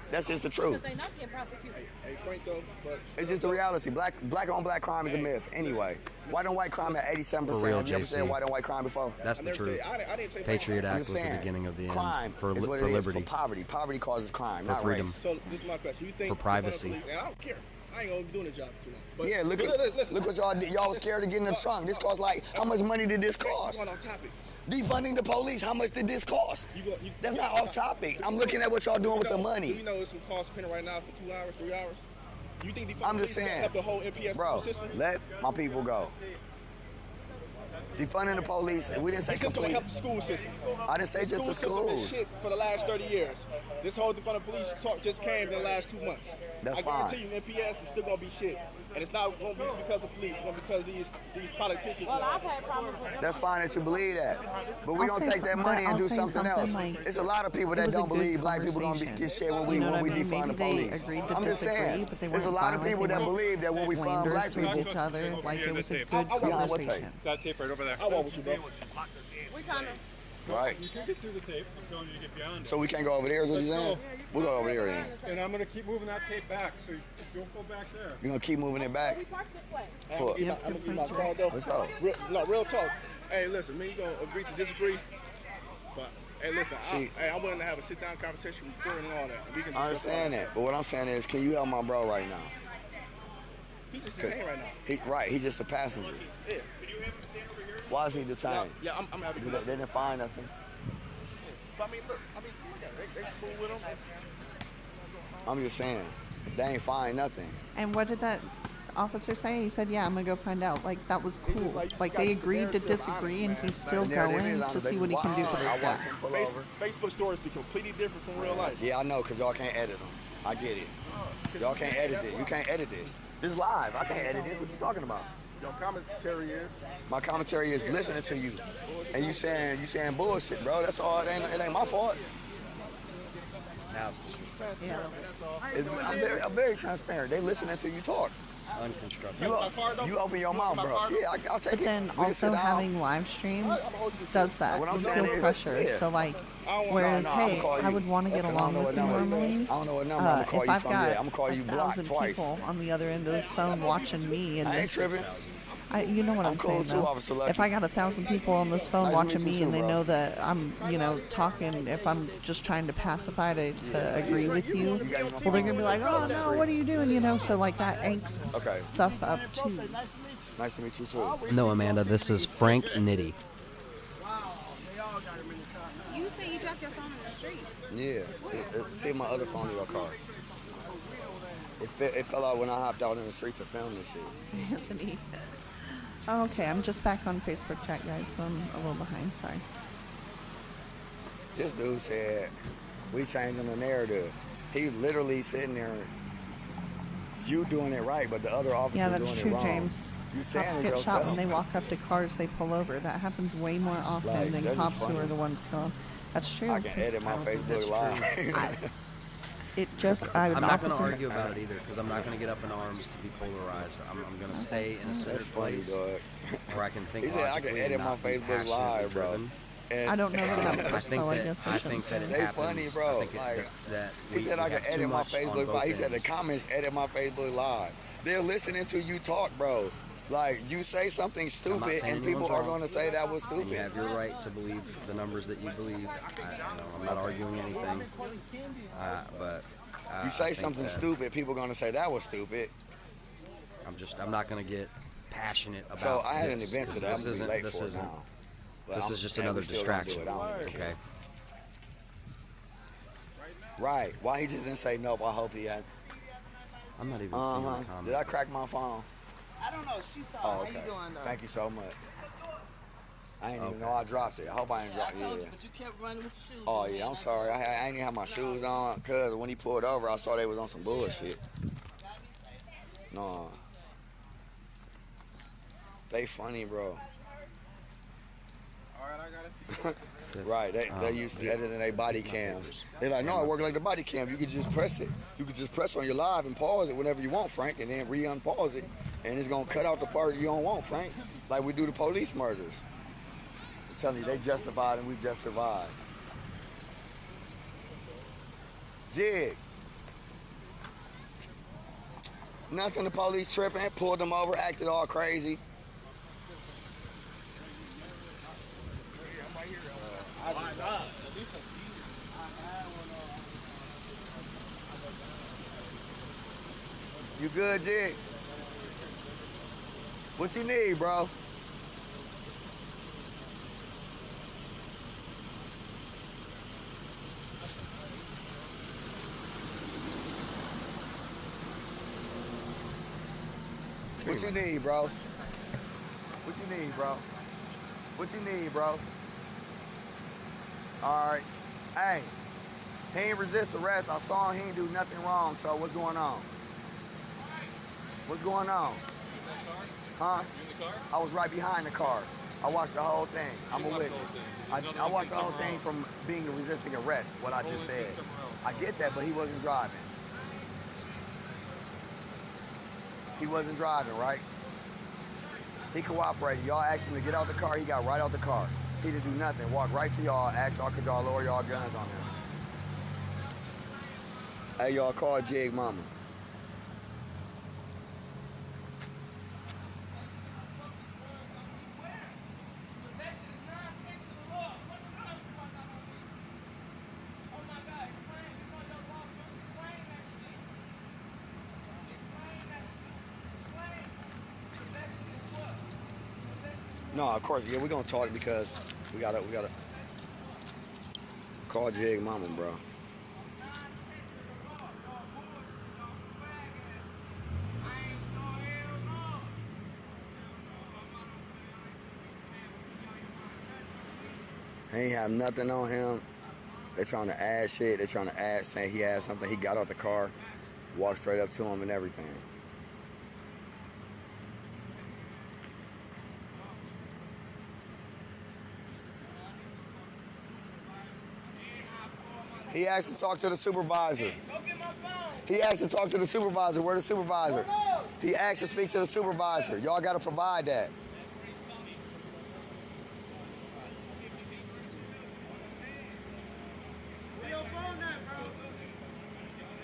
That's just the truth. They're not getting prosecuted. Hey, Frank, though, but It's just the reality. Black on black crime is a myth. Anyway, white on white crime at 87%. For real, Have you ever JC. said white on white crime before? That's the truth. I didn't say Patriot I'm Act just was the saying, beginning of the end crime for is what for it is, liberty. for poverty. Poverty causes crime, For not freedom. race. So this is my question. You think For privacy. And I don't care. I ain't gonna be doing the job too long. But Yeah, look what y'all did. Y'all was scared to get in the trunk. This cost like, how much money did this cost? Going on topic. Defunding the police, how much did this cost? That's not off topic. I'm looking at what y'all doing with the Do money. you know it's some cost spending right now for 2 hours, 3 hours? You think defunding I'm just police is gonna saying, help the whole MPS bro, system? let my people go. Defunding the police, we didn't say It's just gonna complete. help the school system. I didn't say just the School system schools. is shit for the last 30 years. This whole defunding police talk just came in the last 2 months. That's I guarantee you MPS is still gonna be shit. And it's not gonna be because of police, it's gonna be because of these politicians. Well, I've had problems with them. That's fine that you believe that. But we I'll don't say take that some- money but and do I'll say something else. something like, It's a lot of people it that was a don't good believe black people gonna conversation. get shit when we You know what I defund mean? the Maybe they police. agreed to I'm just disagree, saying, but they there's weren't a lot of violent. people They that weren't believe that when we fund black slanderous toward people. each other. Like it was a good Yeah, what conversation. tape? Got tape right over there. I walk with you, bro. We kind of. Right. You can get through the tape. I'm telling you to get beyond it. So we can't go over there, is what you're saying? We'll go over there then. And I'm going to keep moving that tape back, so don't go back there. You're gonna keep moving it back? We parked this way. I'm gonna give my call though. What's up? Real talk. Hey, listen, me, you gonna agree to disagree, but hey, listen, I'm willing to have a sit-down conversation, recording and all that. We can I understand that, but what I'm saying is, can you help my bro right now? He's just detained right now. He's just a passenger. Yeah. Why is he detained? Yeah, I'm happy. They didn't find nothing. But I mean, look at it. They school with him. I'm just saying, they ain't find nothing. And what did that officer say? He said, yeah, I'm going to go find out. Like, that was cool. Like, they agreed to disagree, and he's still going to see what he can do for this guy. Facebook stories be completely different from real life. Yeah, I know, because y'all can't edit them. I get it. Y'all can't edit it. You can't edit this. This is live. I can't edit this. What you talking about? Your commentary is? My commentary is listening to you. And you saying bullshit, bro. That's all. It ain't my fault. Now it's disrespectful. Yeah. I'm very transparent. They listening to you talk. unconstructive. You open your mouth, bro. Yeah, I'll take it. But then We can sit also down. having live stream does that. What I'm You saying feel is, pressure. yeah. So like, No, whereas I'm gonna hey, call I you. would want to get Because along with you normally. I don't know what number I'm gonna call if you I've from. got Yeah, I'm gonna call you blocked 1,000 twice. people on the other end of this phone watching me, and I ain't this, tripping. you know what I'm I'm cool saying too, though. Officer Lucky. If I got 1,000 people on this phone Nice to watching meet me, you and too, they bro. know that I'm, talking, if I'm just trying to pacify to agree with you, well, they're gonna be like, oh no, what are you doing? So like that angst Okay. stuff up too. Nice to meet you too. No, Amanda, this is Frank Nitty. You say you dropped your phone in the street. Yeah. See my other phone in your car. It fell out when I hopped out in the street to film this shit. Anthony. Oh, okay, I'm just back on Facebook chat, guys, so I'm a little behind. Sorry. This dude said, we changing the narrative. He literally sitting there, you doing it right, but the other officer Yeah, that's doing true, it wrong. James. You Cops saying it get shot yourself. when they walk up to cars they pull over. That happens way more often Like, than that's cops just who funny. are the ones killing. That's true. I can edit my Facebook live. I'm not going to argue about it either because I'm not going to get up in arms to be polarized. I'm going to stay in a centered That's funny, place dog. where I can think He said I can logically edit and my not be Facebook passionately live, bro. driven. I don't know the numbers, I think so I that, guess I I shouldn't think that it say They happens. funny, bro. I think Like, that he we said I have can too edit my much on Facebook both live. He said the ends. comments edit my Facebook live. They're listening to you talk, bro. Like, you say something I'm not stupid saying and people anyone's are wrong, going to say that was and you stupid. have your right to believe the numbers that you believe. I'm not arguing anything, but You I say think something that stupid, people are going to say that was stupid. I'm not going to get passionate about. So I had an this, event 'cause today. I'm this gonna be isn't. late This for it isn't. now. But This I'm- is just and another we still gonna do distraction. it. I don't even care. Okay. Right. Why he just didn't say nope? I hope he had. I'm not even seeing the comment. Did I crack my phone? I don't know. She saw. Oh, How okay. you doing? Thank you so much. I didn't even know I dropped it. I hope I didn't drop it. But Yeah. you kept running with your shoes. Oh yeah, I'm sorry. I ain't even have my shoes on because when he pulled over, I saw they was on some bullshit. No. They funny, bro. All right, I gotta see. Right, they used to editing their body cams. They're like, no, it worked like the body cam. You could just press it. You could just press on your live and pause it whenever you want, Frank, and then re-unpause it, and it's gonna cut out the part you don't want, Frank. Like we do the police murders. I'm telling you, they justified and we just survived. Jig. Nothing, the police tripping, pulled them over, acted all crazy. You good, Jig? What you need, bro? What you need, bro? What you need, bro? What you need, bro? All right. Hey, he ain't resist arrest. I saw him. He ain't do nothing wrong. So what's going on? What's going on? Huh? You in the car? I was right behind the car. I watched the whole thing. I'm a witness. I watched the whole thing from being a resisting arrest, what I just said. I get that, but he wasn't driving. He wasn't driving, right? He cooperated. Y'all asked him to get out the car. He got right out the car. He didn't do nothing. Walked right to y'all. Asked y'all, could y'all lower y'all guns on him? Hey, y'all call Jig Mama. No, of course, yeah, we're gonna talk because we gotta call Jig Mama, bro. He ain't have nothing on him. They're trying to add shit. They're trying to add, saying he had something. He got out the car, walked straight up to him and everything. He asked to talk to the supervisor. He asked to talk to the supervisor. Where's the supervisor? He asked to speak to the supervisor. Y'all got to provide that. Where your phone at, bro?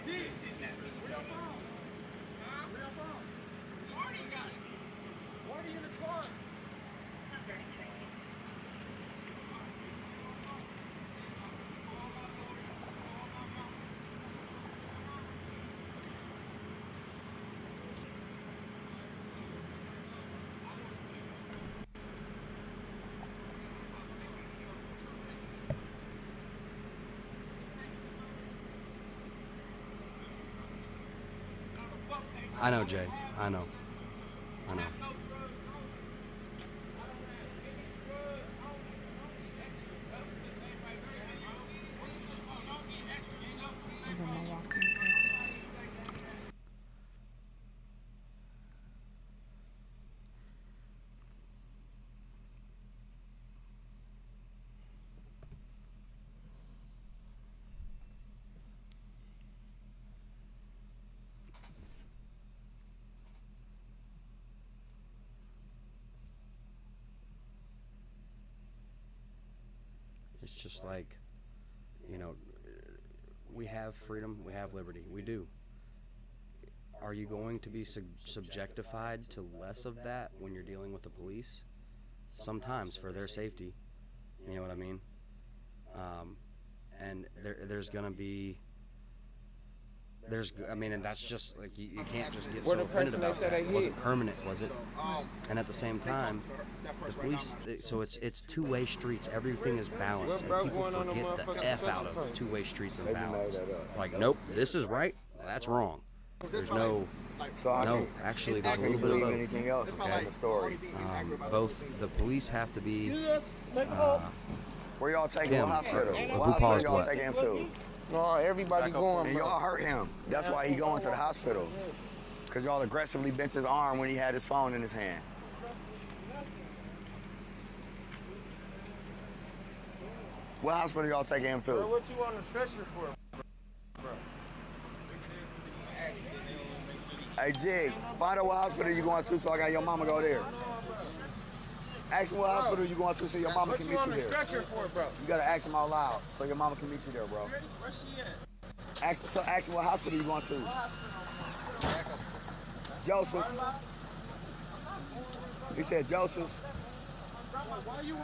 G, where your phone? Where your phone? Marty got it. Marty in the car. I know, Jay. I know. This is in Milwaukee. It's just like, you know, we have freedom, we have liberty, we do. Are you going to be subjectified to less of that when you're dealing with the police? Sometimes for their safety, you know what I mean? And there's gonna be, and that's just like, you can't just get so offended about that. It wasn't permanent, was it? And at the same time, the police, so it's two-way streets. Everything is balanced, and people forget the F out of two-way streets and balance. Like, nope, this is right, that's wrong. There's no, actually, there's a little bit of both. Anything else in the story? Both the police have to be. Where y'all taking him to the hospital? Who paused y'all what? taking him to? No, everybody going, And bro. y'all hurt him. That's why he going to the hospital. Because y'all aggressively bent his arm when he had his phone in his hand. What hospital y'all taking him to? Bro, what you on the stretcher for, bro? Hey, Jig, find out what hospital you going to so I got your mama go there. Ask him what hospital you going to so your mama can meet you What you on the there. stretcher for, bro? You gotta ask him out loud so your mama can meet you there, bro. Where she at? Ask him what hospital you going to. Joseph. He said Joseph. Why you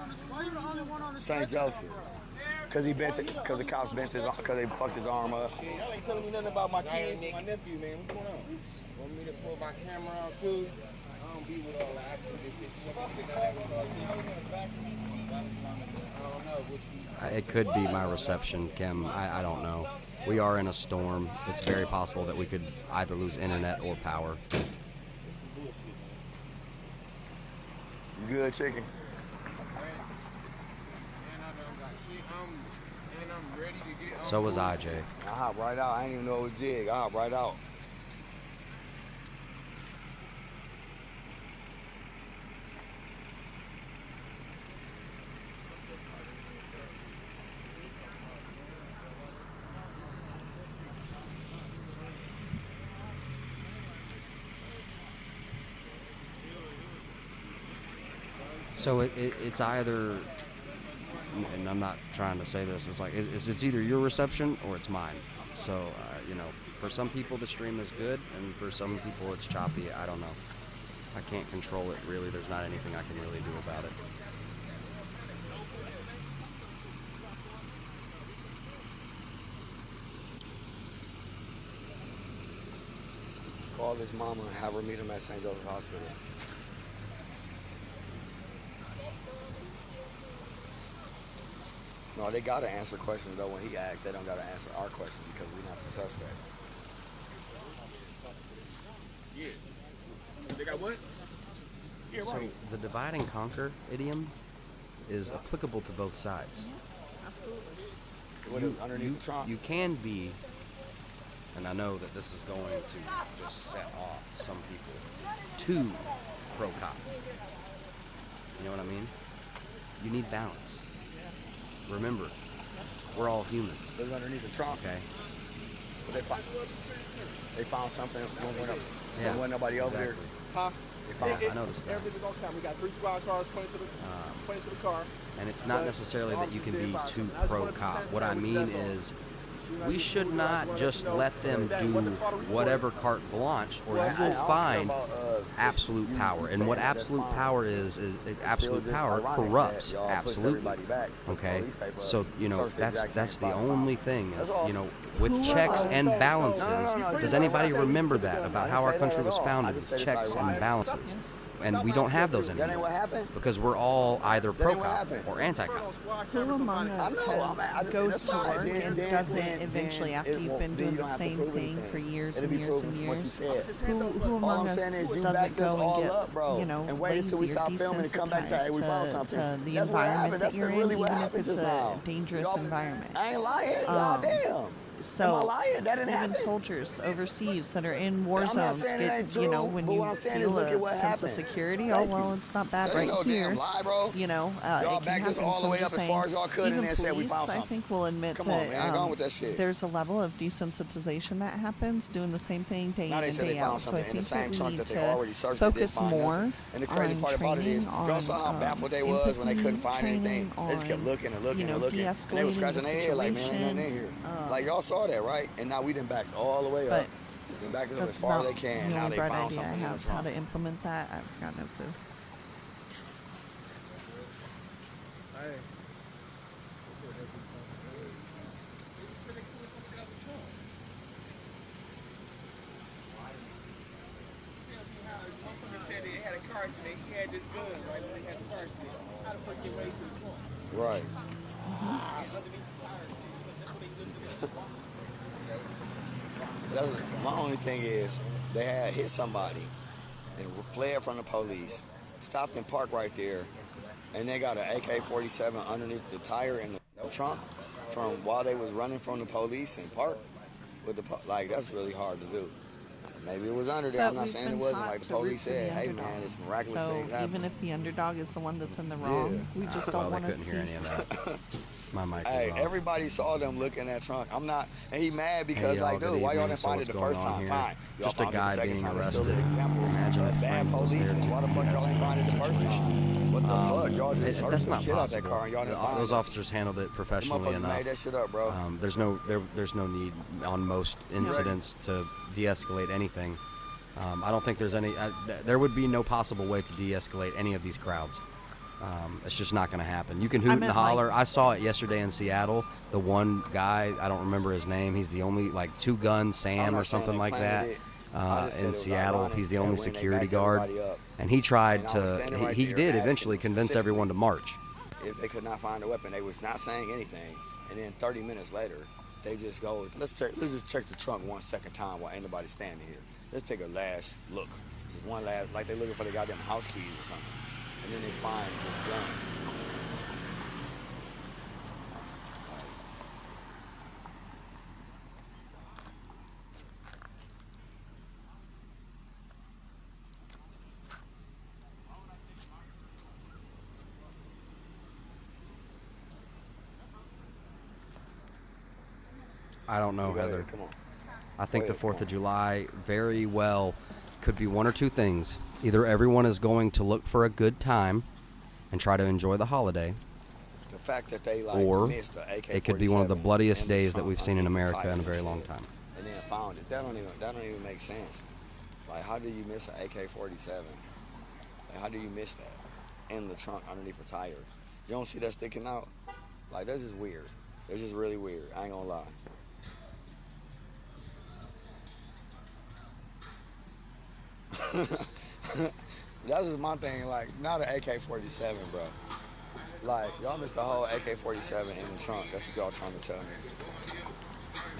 the only one on the St. Joseph. Because the cops bent his, because they fucked his arm up. Shit, y'all ain't telling me nothing about my kids, my nephew, man. What's going on? Want me to pull my camera out too? I don't be with all that activist shit. You want me to get that with all I don't know what you. It could be my reception, Kim. I don't know. We are in a storm. It's very possible that we could either lose internet or power. You good, chicken? So was I, Jay. I hop right out. I didn't even know it was Jig. I hop right out. So it's either, and I'm not trying to say this, it's like, it's either your reception or it's mine. So, you know, for some people the stream is good, and for some people it's choppy. I don't know. I can't control it, really. There's not anything I can really do about it. Call his mama and have her meet him at St. Joseph Hospital. No, they gotta answer questions though. When he asks, they don't gotta answer our question because we're not the suspects. Yeah. They got what? Yeah, So right. the divide and conquer idiom is applicable to both sides. Underneath You can be, and I know that this is going to just set off some people, too pro-cop. You know what I mean? You need balance. Remember, we're all human. It was underneath the trunk. Okay. But they found something when So there wasn't nobody over there. Huh? I noticed that. Everything was on camera. We got 3 squad cars pointing to the car. And it's not But necessarily that you can officers be did find too something. I just pro wanted to be cop. What I transparent with you, mean that's all. is we should not just let them do whatever carte blanche, or you will find absolute power. And what absolute power is absolute power corrupts absolutely. Okay, so that's the only thing is with checks and balances. Does anybody remember that about how our country was founded? With checks and balances. And we don't have those anymore because we're all either pro-cop or anti-cop. Who among us goes to work and doesn't eventually, after you've been doing the same thing for years and years and years, who among us doesn't go and get, lazy or desensitized to the environment that you're in, even if it's a dangerous environment? I ain't lying. Damn. So even soldiers overseas that are in war zones get, when you feel a sense of security, oh, well, it's not bad right here. It can happen. So I'm just saying, even police, I think, will admit that there's a level of desensitization that happens, doing the same thing day in and day out. So I think that we need to focus more on training, on empathy training, on, de-escalating the situation. Like y'all saw that, right? And now we done backed all the way up. Been backing up as far as they can. Now they found something in the trunk. How to implement that, I've got no clue. Right. My only thing is they had hit somebody and fled from the police, stopped and parked right there, and they got an AK-47 underneath the tire in the trunk from while they was running from the police and parked with the that's really hard to do. Maybe it was under there. I'm not saying it wasn't. Like the police said, hey man, it's miraculous things happen. Even if the underdog is the one that's in the wrong, we just don't want to see. Couldn't hear any of that. My mic. Hey, everybody saw them look in that trunk. I'm not, and he mad because dude, why y'all didn't find it the first time? Fine. Just a guy being arrested. Imagine if bad police. Why the fuck y'all didn't find it the first time? What the fuck? Y'all just searched the shit out that car and y'all didn't find it. Those officers handled it professionally enough. Made that shit up, bro. There's no need on most incidents to de-escalate anything. I don't think there's any. There would be no possible way to de-escalate any of these crowds. It's just not going to happen. You can hoot and holler. I saw it yesterday in Seattle. The one guy, I don't remember his name. He's the only, Two Gun Sam or something like that in Seattle. He's the only security guard. And he tried to, he did eventually convince everyone to march. If they could not find a weapon, they was not saying anything. And then 30 minutes later, they just go, let's just check the trunk one second time while ain't nobody standing here. Let's take a last look. Just one last, like they looking for the goddamn house keys or something. And then they find this gun. I don't know, Heather. Come on. I think the 4th of July very well could be one or two things. Either everyone is going to look for a good time and try to enjoy the holiday, the fact that they or missed the AK-47 it could be one of the bloodiest days that we've seen in America in a very long time. And then found it. That don't even make sense. Like, how do you miss an AK-47? Like, how do you miss that in the trunk underneath a tire? You don't see that sticking out? Like, that's just weird. It's just really weird. I ain't gonna lie. That's just my thing, like, not an AK-47, bro. Like, y'all missed the whole AK-47 in the trunk. That's what y'all trying to tell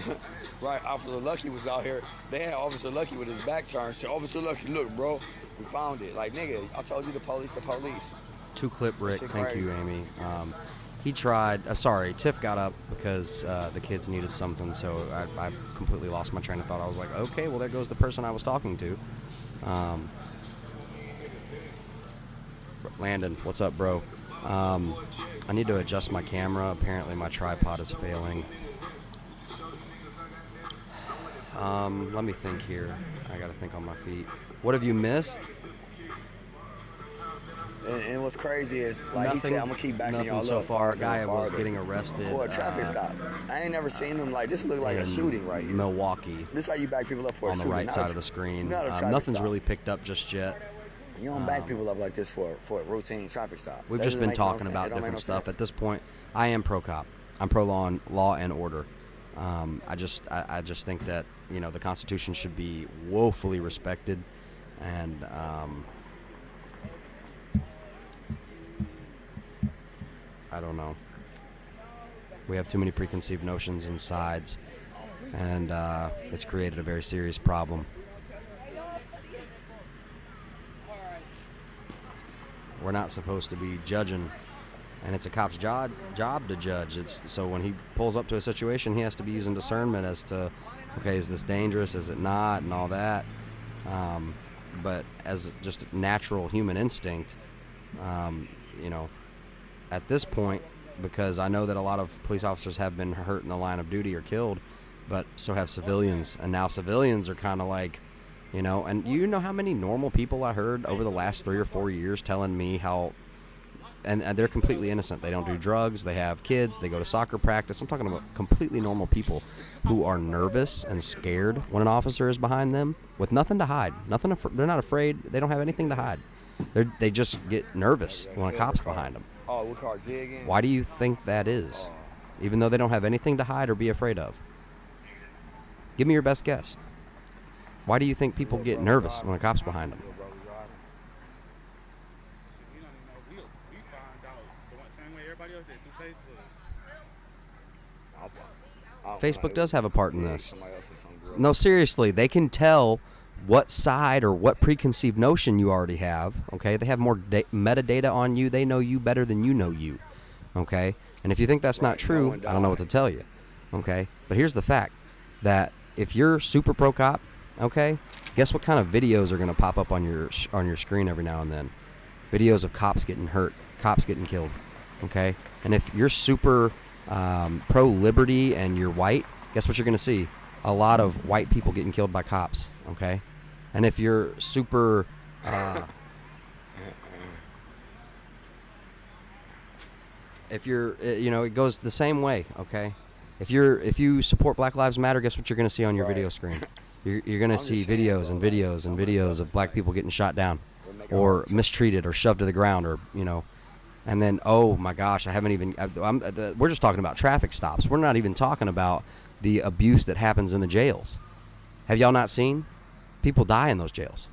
me. Right, Officer Lucky was out here. They had Officer Lucky with his back turned. Said, Officer Lucky, look, bro, we found it. Like, nigga, I told you the police. 2-clip Rick, thank you, Amy. He tried, Tiff got up because the kids needed something, so I completely lost my train of thought. I was like, okay, well, there goes the person I was talking to. Landon, what's up, bro? I need to adjust my camera. Apparently my tripod is failing. Let me think here. I got to think on my feet. What have you missed? And what's crazy is, like Nothing, he said, I'm gonna keep backing y'all so up. far. A farther guy and was farther getting arrested for a traffic stop. I ain't never seen them like this. Look like a in shooting right here. Milwaukee. This is how you back people up for a on the shooting. right not side a- of the screen. not a traffic Nothing's stop. really picked up just yet. You don't back people up like this for a routine traffic stop. We've That just doesn't been make no talking sense. about It don't make different no stuff. sense. At this point, I am pro cop. I'm pro law and order. I just think that the Constitution should be woefully respected, and I don't know. We have too many preconceived notions and sides, and it's created a very serious problem. We're not supposed to be judging, and it's a cop's job to judge. So when he pulls up to a situation, he has to be using discernment as to, okay, is this dangerous? Is it not? And all that. But as just natural human instinct, at this point, because I know that a lot of police officers have been hurt in the line of duty or killed, but so have civilians. And now civilians are kind of like, and you know how many normal people I heard over the last 3 or 4 years telling me how, and they're completely innocent. They don't do drugs. They have kids. They go to soccer practice. I'm talking about completely normal people who are nervous and scared when an officer is behind them with nothing to hide. They're not afraid. They don't have anything to hide. They just get nervous when a cop's behind them. Oh, what car? G again? Why do you think that is? Even though they don't have anything to hide or be afraid of. Give me your best guess. Why do you think people get nervous when a cop's behind them? Facebook does have a part in this. No, seriously, they can tell what side or what preconceived notion you already have, okay? They have more metadata on you. They know you better than you know you, okay? And if you think that's not true, I don't know what to tell you, okay? But here's the fact, that if you're super pro cop, okay, guess what kind of videos are going to pop up on your screen every now and then? Videos of cops getting hurt, cops getting killed, okay? And if you're super pro-liberty and you're white, guess what you're going to see? A lot of white people getting killed by cops, okay? And if you're super if you're it goes the same way, okay? If you support Black Lives Matter, guess what you're going to see on your video screen? You're going to see videos and videos and videos of black people getting shot down or mistreated or shoved to the ground, or and then, oh my gosh, we're just talking about traffic stops. We're not even talking about the abuse that happens in the jails. Have y'all not seen? People die in those jails,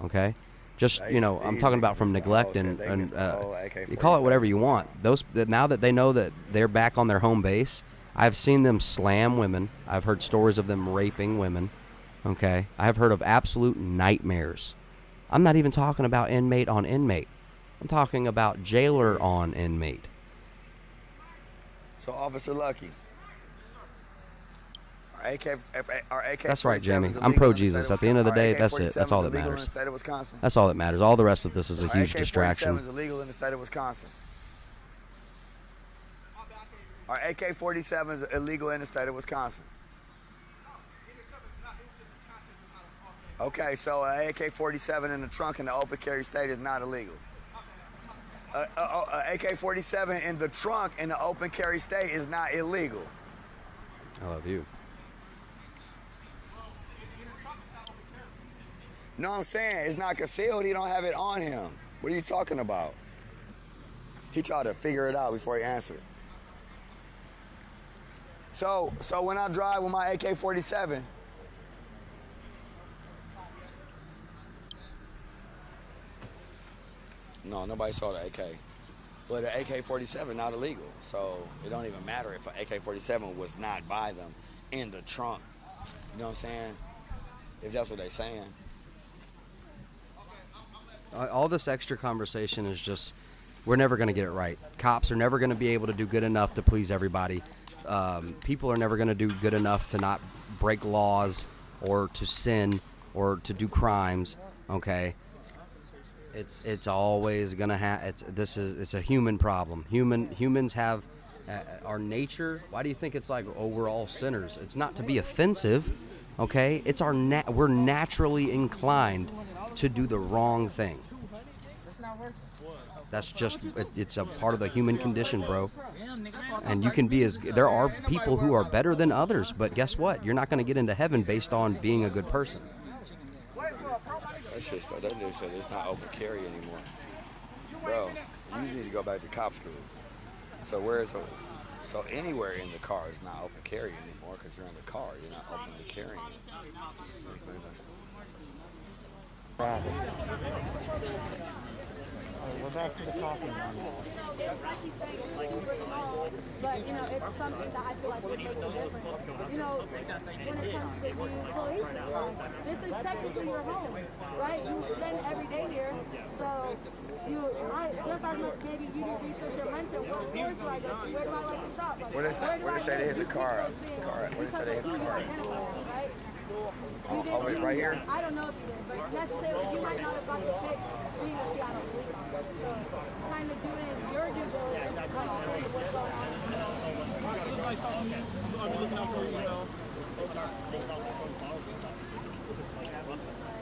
okay? Just, I'm talking about from neglect and you call it whatever you want. Now that they know that they're back on their home base, I've seen them slam women. I've heard stories of them raping women, okay? I've heard of absolute nightmares. I'm not even talking about inmate on inmate. I'm talking about jailer on inmate. So, Officer Lucky. Our AK That's right, Jamie. I'm pro Jesus. At the end of the day, that's it. That's all that matters. That's all that matters. All the rest of this is a huge distraction. AK-47 is illegal in the state of Wisconsin. Our AK-47 is illegal in the state of Wisconsin. Okay, so an AK-47 in the trunk in the open carry state is not illegal. AK-47 in the trunk in the open carry state is not illegal. I love you. No, I'm saying it's not concealed. He don't have it on him. What are you talking about? He tried to figure it out before he answered. So when I drive with my AK-47, no, nobody saw the AK. But the AK-47 not illegal, so it don't even matter if an AK-47 was not by them in the trunk. You know what I'm saying? If that's what they're saying. All this extra conversation is just, we're never going to get it right. Cops are never going to be able to do good enough to please everybody. People are never going to do good enough to not break laws or to sin or to do crimes, okay? It's always going to it's a human problem. Humans have our nature. Why do you think it's like, oh, we're all sinners? It's not to be offensive, Okay? It's we're naturally inclined to do the wrong thing. That's just, it's a part of the human condition, bro. And you can be there are people who are better than others, but guess what? You're not going to get into heaven based on being a good person. That's just, that just said it's not open carry anymore. Bro, you need to go back to cop school. So anywhere in the car is not open carry anymore because you're in the car. You're not openly carrying it. We're back to the coffee now. But, you know, it's something that I feel like would make a difference. You know, when it comes to being police, this is technically your home, right? You spend every day here, so just as much maybe you do research your rental, what stores do I go to? Where do I like to shop? What did they say they hit the car up? What did they say they hit the car up? Oh, right here? I don't know if you did, but necessarily you might not have got the pick being a Seattle police officer. So kind of doing your due diligence to understand what's going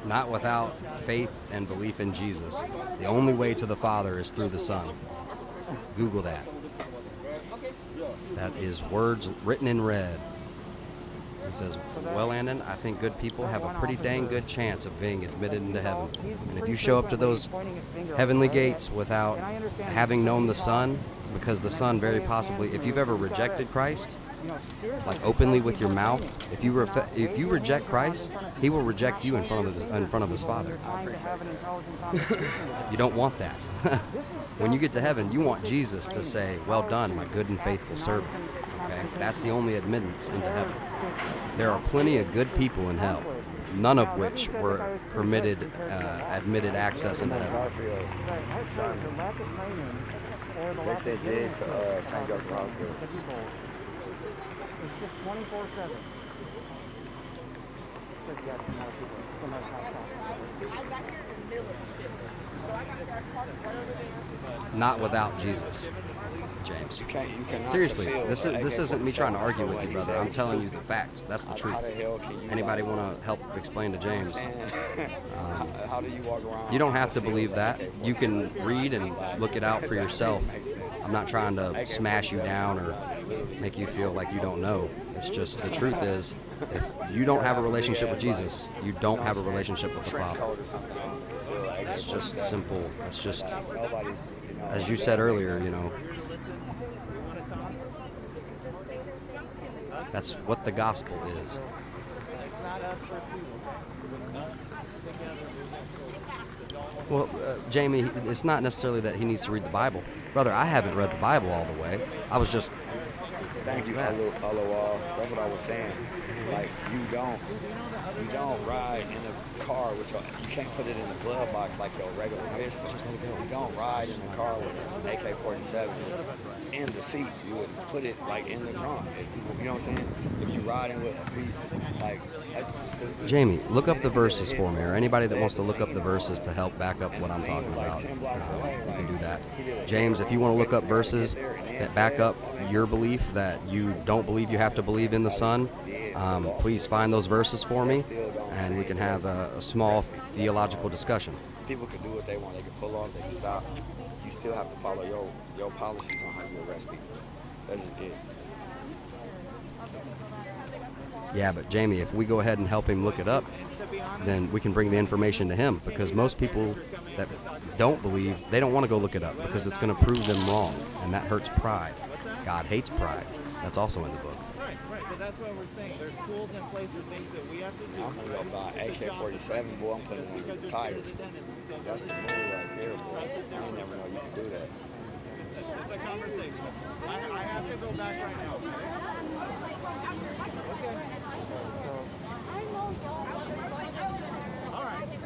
on. Not without faith and belief in Jesus. The only way to the Father is through the Son. Google that. That is words written in red. It says, well, Landon, I think good people have a pretty dang good chance of being admitted into heaven. And if you show up to those heavenly gates without having known the Son, because the Son very possibly, if you've ever rejected Christ, like openly with your mouth, if you reject Christ, he will reject you in front of his Father. You don't want that. When you get to heaven, you want Jesus to say, well done, my good and faithful servant. Okay? That's the only admittance into heaven. There are plenty of good people in hell, none of which were admitted access into heaven. They sent Jed to St. Joseph Hospital. It's just 24/7. Not without Jesus, James. Seriously, this isn't me trying to argue with you, brother. I'm telling you the facts. That's the truth. Anybody want to help explain to James? How do you walk around? You don't have to believe that. You can read and look it out for yourself. I'm not trying to smash you down or make you feel like you don't know. It's just the truth is, if you don't have a relationship with Jesus, you don't have a relationship with the Father. It's just simple. It's just, as you said earlier, you know, that's what the gospel is. Well, Jamie, it's not necessarily that he needs to read the Bible. Brother, I haven't read the Bible all the way. I was just... Thank you, Aloha. That's what I was saying. Like, you don't ride in a car with you can't put it in the glove box like your regular pistol. You don't ride in a car with an AK-47 in the seat. You would put it like in the trunk. You know what I'm saying? If you riding with a piece, like... Jamie, look up the verses for me, or anybody that wants to look up the verses to help back up what I'm talking about. You can do that. James, if you want to look up verses that back up your belief that you don't believe you have to believe in the Son, please find those verses for me, and we can have a small theological discussion. People can do what they want. They can pull off, they can stop. You still have to follow your policies on how you arrest people. That's just it. Yeah, but Jamie, if we go ahead and help him look it up, then we can bring the information to him, because most people that don't believe, they don't want to go look it up because it's going to prove them wrong, and that hurts pride. God hates pride. That's also in the book. Right, but that's what we're saying. There's tools in place and things that we have to do. I'm going to go buy AK-47, boy, I'm putting it on the tires. That's the move right there, boy. I ain't never know you can do that. It's a conversation. I have to go back right now.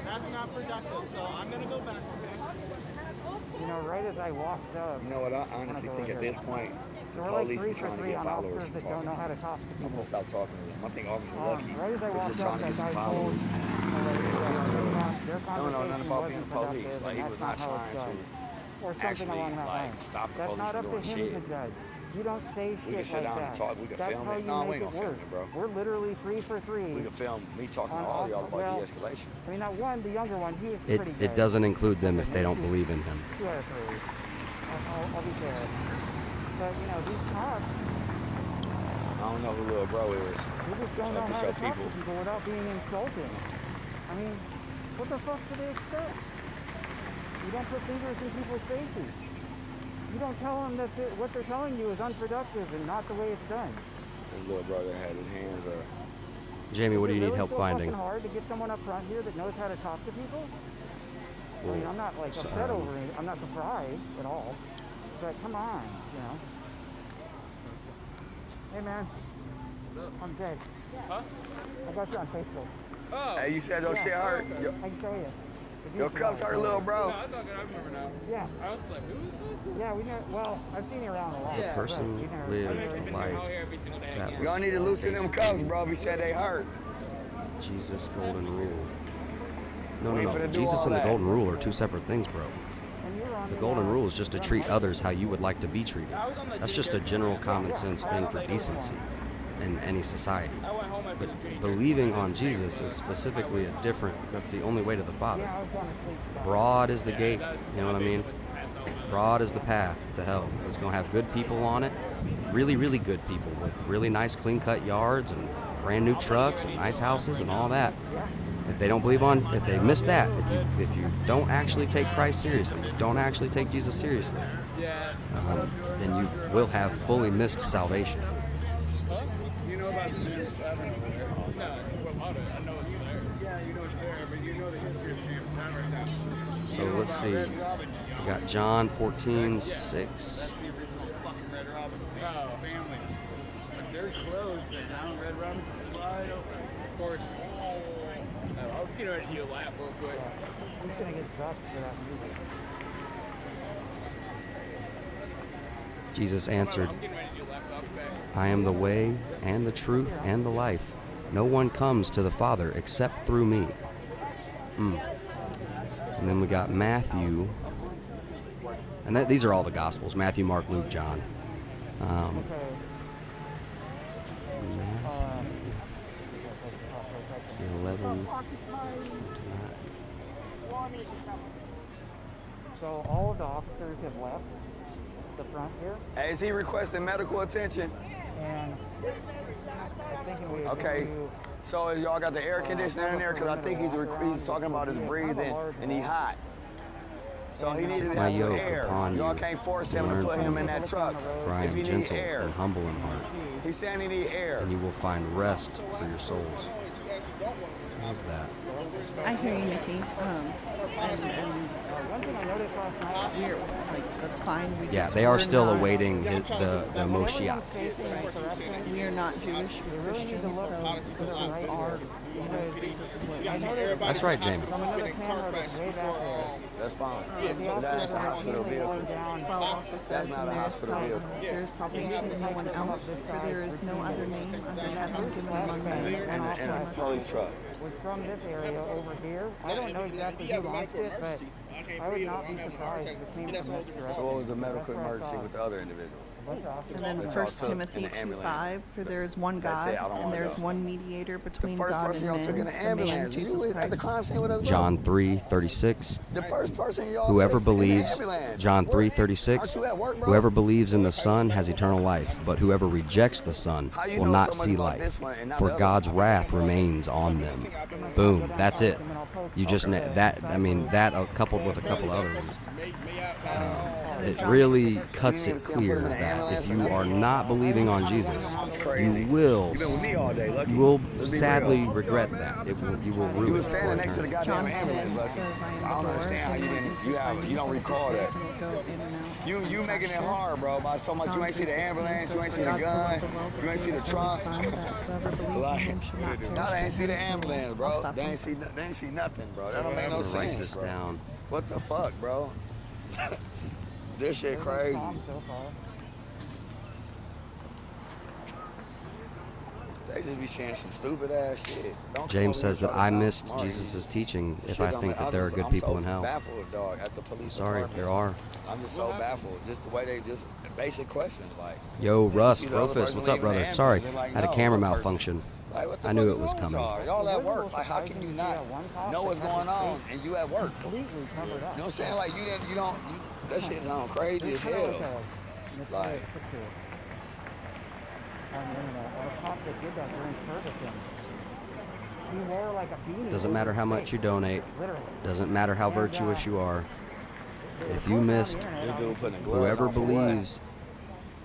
That's not productive, so I'm going to go back, okay? You know, right as I walked up... You know what, I honestly think at this point, the police be trying to get followers from talking. Don't know how to talk to people. I'm going to stop talking to them. I think Officer Lucky right as I was just trying to get some followers. Don't know nothing about being police. Like, he was not trying to actually, like, stop the police from doing shit. You don't say shit We can sit like down that. and talk. We can That's film how it. you No, we make ain't it gonna work. film it, bro. We're literally 3 for 3. We can film me talking to all y'all about well, de-escalation. I mean, that one, the younger one, he was It pretty good. it doesn't include them if they don't believe in him. 2 out of 3. I'll be fair. But, you know, these cops, I don't know who little bro is. they just don't know Fuck how your to talk people. to people without being insulting. I mean, what the fuck do they expect? You don't put fingers in people's faces. You don't tell them that what they're telling you is unproductive and not the way it's done. His little brother had his hands up. Jamie, what do you Is it need help really so finding? fucking hard to get someone up front here that knows how to talk to people? I mean, I'm not like upset over it. I'm not surprised at all. But come on, you know. Hey man, I'm Jay. Huh? I got you on Facebook. Oh. Hey, you said your shit hurt? I can show you. Your cuffs hurt, little bro. No, it's all good. I remember now. Yeah. I was like, who is this? Yeah, we know. Well, I've seen you around a lot. The person lived a life that Y'all was need to loosen them basically cuffs, bro. He said they hurt. Jesus' golden rule. No, We no, ain't no. finna do Jesus all and the that. golden rule are two separate things, bro. The golden rule is just to treat others how you would like to be treated. That's just a general common sense thing for decency in any society. But believing on Jesus is specifically a different, that's the only way to the Father. Broad is the gate, you know what I mean? Broad is the path to hell. It's going to have good people on it, really, really good people with really nice clean-cut yards and brand new trucks and nice houses and all that. If they don't believe on, if they miss that, if you don't actually take Christ seriously, you don't actually take Jesus seriously, then you will have fully missed salvation. You know about the news? I don't know where. No, about it. I know it's there. Yeah, you know it's there, but you know the history of Sam's Town right now. So let's see. We got John 14:6. Red Robin. Oh, family. But they're closed right now. Red Robin's wide open. Of course. I'll get ready to do a lap real quick. Who's gonna get dropped for that movie? Jesus answered, I'm getting ready to do a lap. I'll be back. I am the way and the truth and the life. No one comes to the Father except through me. And then we got Matthew. And these are all the Gospels. Matthew, Mark, Luke, John. Matthew 11. So all of the officers have left the front here. Hey, is he requesting medical attention? And I'm thinking we Okay. So is y'all got the air conditioner in there? Because I think he's talking about his breathing and he hot. So he needed to My have some yoke air. upon Y'all you. can't force him Learn to put from him me, in that truck for I if am he need gentle air. and humble in heart, He's saying he need air. and you will find rest for your souls. How's that? I hear you, Nikki. one thing I noticed last night. We're like, that's fine. Yeah, they are still awaiting the Moshiach. We are not Jewish. We're Christians, so this is our. This is what. That's right, Jamie. That's fine. That's a hospital vehicle. Well, also says That's not a hospital vehicle. there is salvation in no one else, for there is no other name under heaven given among men. And a police truck. Was from this area over here. I don't know exactly who launched it, but I would not be surprised if it came from this direction. So what was the medical emergency with the other individual? And then 1 Timothy 2:5, for there is one That's God, it, I don't and wanna there is go. one mediator between First God person and y'all took in men, the the man ambulance. Jesus You at the Christ. crime scene with us, bro? John 3:36. The first person y'all Whoever took in the believes, ambulance. John Aren't 3:36. you at work, bro? Whoever believes in the Son has eternal life, but whoever rejects the Son How you will know not so much see about life. this one and not For the other God's wrath remains on them. Boom. That's it. You just that. I mean that coupled with a couple other ones. It really cuts it clear that if you are not believing on Jesus, you will sadly regret that. You will rue it for eternity. Goddamn ambulance, Lucky. I don't understand how you didn't. You don't recall that. You making it hard, bro. By so much you ain't see the ambulance, you ain't see the gun, you ain't see the trunk. No, they ain't see the ambulance, bro. They ain't see nothing, bro. That don't make no I'm gonna write sense, this bro. down. What the fuck, bro? This shit crazy. They just be saying some stupid ass shit. Don't James come says over that and I try to missed sound smart. Jesus' teaching if Shit I don't think make- that there are I'm good people so in hell. Baffled, dog, at the police Sorry, department. there are. I'm just so baffled. Just the way they just basic questions like. Yo, Russ, you see the other Brofist, person what's up, leaving the brother? Sorry, ambulance, they're like, had a no, camera one person. malfunction. Like, what the I knew fuck it was is wrong with coming. Y'all at work. Like, how can you not know what's going on and you at work? You know what I'm saying? Like, that shit sound crazy as hell. Like, Doesn't matter how much you donate. Doesn't matter how virtuous you are. If you missed, this dude putting the gloves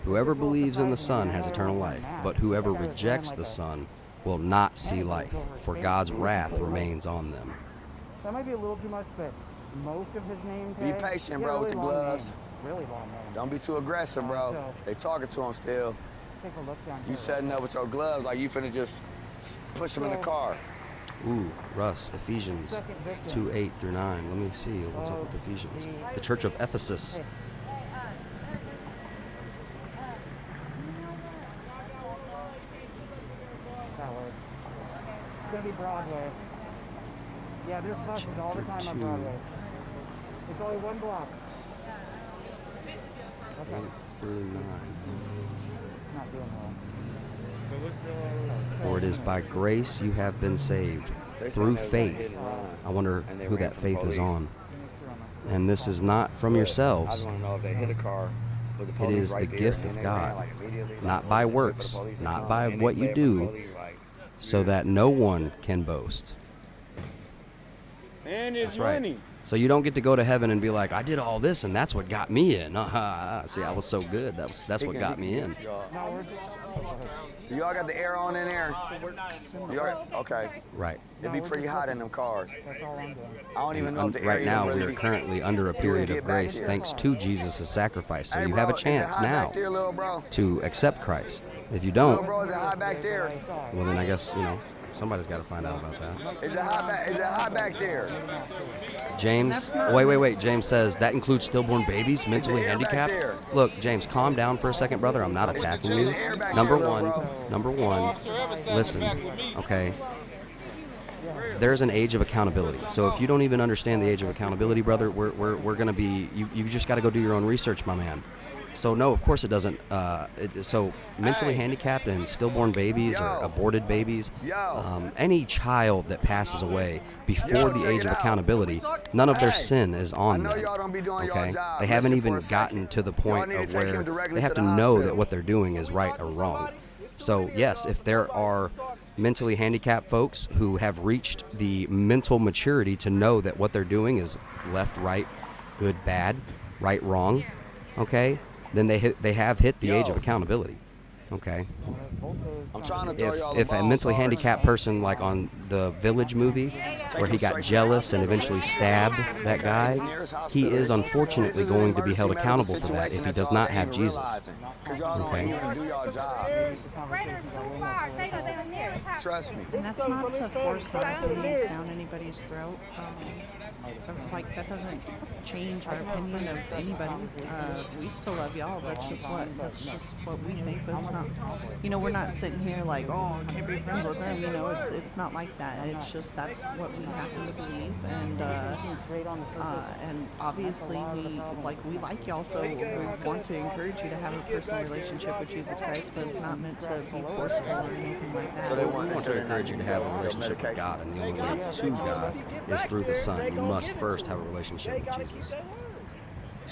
whoever believes in the Son has eternal life, but whoever rejects the Son will not see life, for God's wrath remains on them. That might be a little too much, but most of his name be patient, bro, with the gloves. Really long name. Don't be too aggressive, bro. They talking to him still. Take a look down You here. setting up with your gloves like you finna just push him in the car. Ooh, Russ, Ephesians 2:8 through 9. Let me see what's up with Ephesians. The Church of Ephesus. It's gonna be Broadway. Yeah, there's buses all the time on Broadway. It's only one block. 8 through 9. Not doing well. For it is by grace you have been saved, through faith. I wonder who that faith is on. And this is not from I yourselves. just want to know if they hit a car with the It police is the right there gift and of they God, ran, like, immediately, not like, by wait for the works, police to not come, by and they what you wait for the do, police, like, so that no one can boast. And it's That's right. money. So you don't get to go to heaven and be like, I did all this and that's what got me in. See, I was so good. That's what got me in. Y'all got the air on in there? Okay. Right. It'd be pretty hot in them cars. I don't even know if the air Right even now, really we are be- currently under a period get of back grace here. thanks to Jesus' sacrifice. So Hey, you bro, have a is it chance hot now back there, little bro? to accept Christ. If you Little don't, bro, is it hot back there? well, then I guess, somebody's got to find out about that. Is it hot back there? James, wait. James says that includes stillborn babies, mentally handicapped. Look, James, calm down for a second, brother. I'm not attacking you. Number one, listen, okay? There's an age of accountability. So if you don't even understand the age of accountability, brother, we're gonna be. You just got to go do your own research, my man. So no, of course it doesn't. So mentally handicapped and stillborn babies or aborted babies, any child that passes away before the age of accountability, none of their sin is on them. Okay, they haven't even gotten to the point of where they have to know that what they're doing is right or wrong. So yes, if there are mentally handicapped folks who have reached the mental maturity to know that what they're doing is left, right, good, bad, right, wrong, okay, then they have hit the age of accountability. Okay. I'm trying to throw y'all the If a ball, mentally sorry. handicapped person, like on the Village movie, where he got jealous and eventually stabbed that guy, he is unfortunately going to be held accountable for that if he does not have Jesus. Okay. Trust me. And that's not to force our opinions down anybody's throat. That doesn't change our opinion of anybody. We still love y'all. That's just what we think. But it's not, we're not sitting here like, oh, I can't be friends with them. It's not like that. It's just that's what we happen to believe. And obviously we like y'all, so we want to encourage you to have a personal relationship with Jesus Christ. But it's not meant to be forceful or anything like that. So we want to encourage you to have a relationship with God, and the only way to God is through the Son. You must first have a relationship with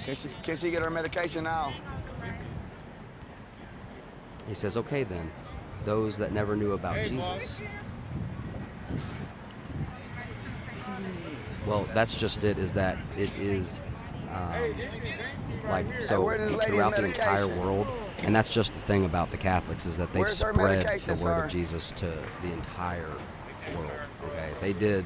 Jesus. Can she get her medication now? He says, okay then, those that never knew about Jesus. Well, that's just it, is that it is throughout the entire world. And that's just the thing about the Catholics, is that they've spread the word of Jesus to the entire world. Okay, they did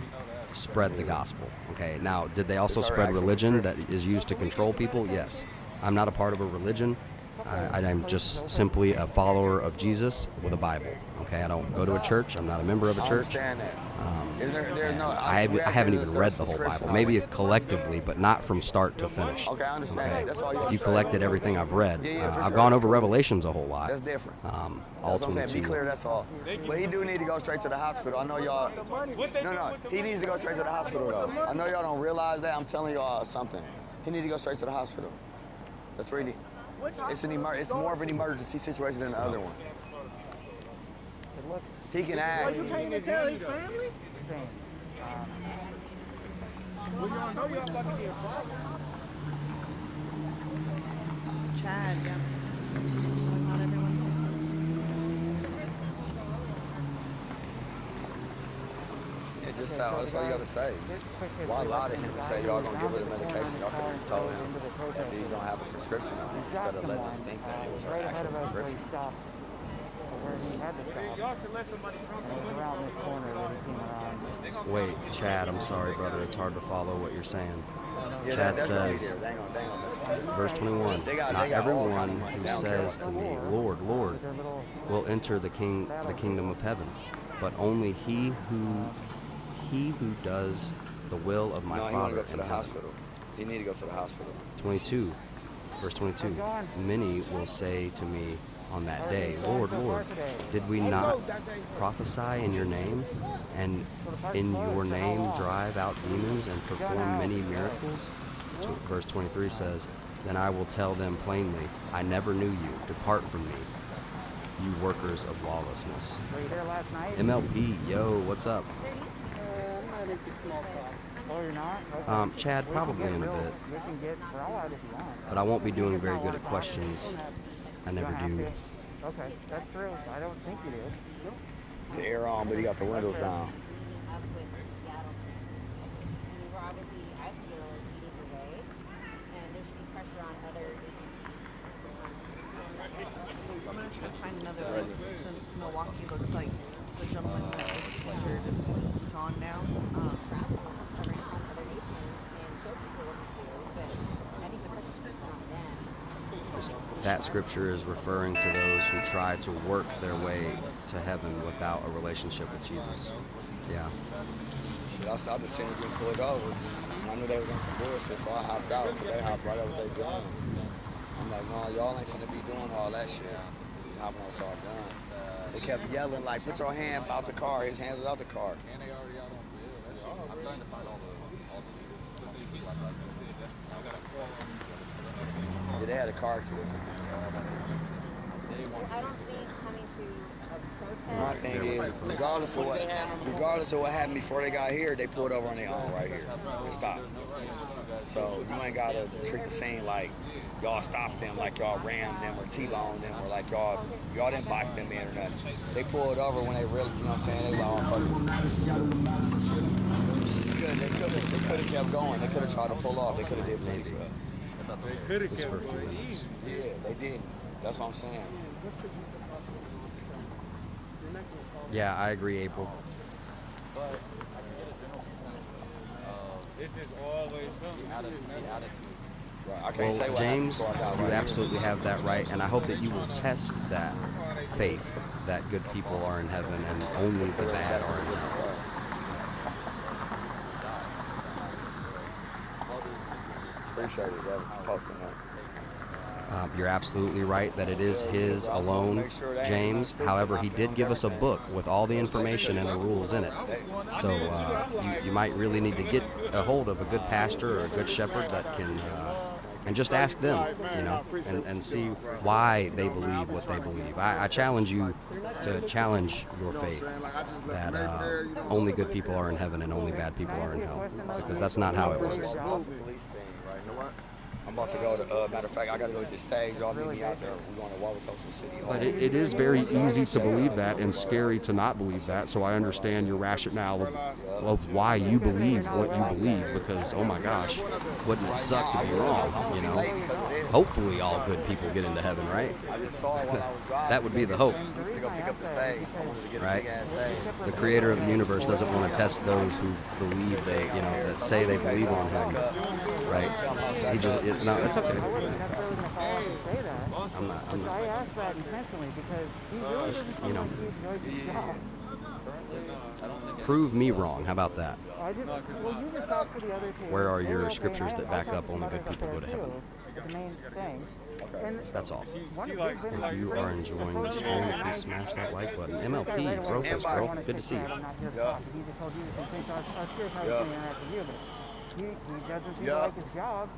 spread the gospel. Okay, now did they also spread religion that is used to control people? Yes. I'm not a part of a religion. I'm just simply a follower of Jesus with a Bible. Okay, I don't go to a church. I'm not a member of a church. I haven't even read the whole Bible. Maybe collectively, but not from start to finish. Okay, I understand that. That's all you If you collected everything I've read, I've gone over Revelations a whole lot. That's different. All That's what I'm saying. Be 22. clear, that's all. But he do need to go straight to the hospital. I know y'all. No. He needs to go straight to the hospital, though. I know y'all don't realize that. I'm telling y'all something. He needs to go straight to the hospital. That's really. It's more of an emergency situation than the other one. It looks. He can ask. You can't even tell his family? Same. Well, y'all know y'all about to get involved. Chad, yeah. Not everyone knows this. Yeah, just that's all you gotta say. Why lie to him and say y'all gonna give her the medication? Y'all could have just told him that he don't have a prescription on it instead of letting us think that it was her right ahead actual of us where he prescription. stopped, where he had to stop. Y'all should let somebody come. And it was around this corner that he came around. Wait, Chad, I'm sorry, brother. It's hard to follow what you're saying. Yeah, Chad that's what we says, hear. They ain't gonna verse 21, They got not all everyone kind of money. who They don't says care. to me, Lord, Lord, will enter the kingdom of heaven, but only he who does the will of my No, he want Father to go to in the heaven. hospital. He need to go to the hospital. 22, verse 22, many will say to me on that day, Lord, Lord, did we not prophesy in your name, and in your name drive out demons and perform many miracles? Verse 23 says, then I will tell them plainly, I never knew you. Depart from me, you workers of lawlessness. Were you there last night? MLP, yo, what's up? I'm not into small talk. Oh, you're not? Okay. Chad, probably in a bit. We can get for all out if you want. But I won't be doing very good at questions. I never do. Okay, that's true. I don't think you did. The air on, but he got the windows down. I'm gonna try to find another one since Milwaukee looks like the gentleman that was injured is gone now. That scripture is referring to those who try to work their way to heaven without a relationship with Jesus. Yeah. Shit, I just seen him getting pulled over. And I knew they was on some bullshit, so I hopped out because they hopped right over their guns. I'm like, no, y'all ain't finna be doing all that shit. He's hopping on our guns. They kept yelling like, put your hand out the car. His hands was out the car. Yeah, they had a car accident. I don't think coming to a protest. My thing is, regardless of what happened before they got here, they pulled over on their own right here and stopped. So you ain't gotta treat the scene like y'all stopped them, like y'all rammed them or T-boned them, or like y'all didn't box them in or nothing. They pulled over when they really, you know what I'm saying? They were all fucking. They could have kept going. They could have tried to pull off. They could have did plenty stuff. They could have kept going. Yeah, they didn't. That's what I'm saying. Yeah, I agree, April. It's just always something. Right. I can't say Well, what James, happened before I got you right. absolutely have that right, and I hope that you will test that faith that good people are in heaven and only the bad are in hell. Appreciate it, Devin, for posting that. You're absolutely right that it is his alone, James. However, he did give us a book with all the information and the rules in it. So you might really need to get a hold of a good pastor or a good shepherd that can, and just ask them, you know, and see why they believe what they believe. I challenge you to challenge your faith that only good people are in heaven and only bad people are in hell, because that's not how it works. I'm about to go to, matter of fact, I got to go to the stage. Y'all meet me out there. We're going to Wauwatosa City Hall. But it is very easy to believe that and scary to not believe that. So I understand your rationale of why you believe what you believe, because, oh my gosh, wouldn't it suck to be wrong, you know? Hopefully all good people get into heaven, right? That would be the hope, right? The creator of the universe doesn't want to test those who believe that say they believe on him, right? He just, no, it's okay. I'm not. I asked that intentionally because he really doesn't seem like he enjoys his job. Prove me wrong. How about that? Well, you just talked to the other two. Where are your scriptures that back up only good people go to heaven? The main thing. That's all. If you are enjoying the stream, please smash that like button. MLP, Brofist, bro. Good to see you. He doesn't seem to like his job.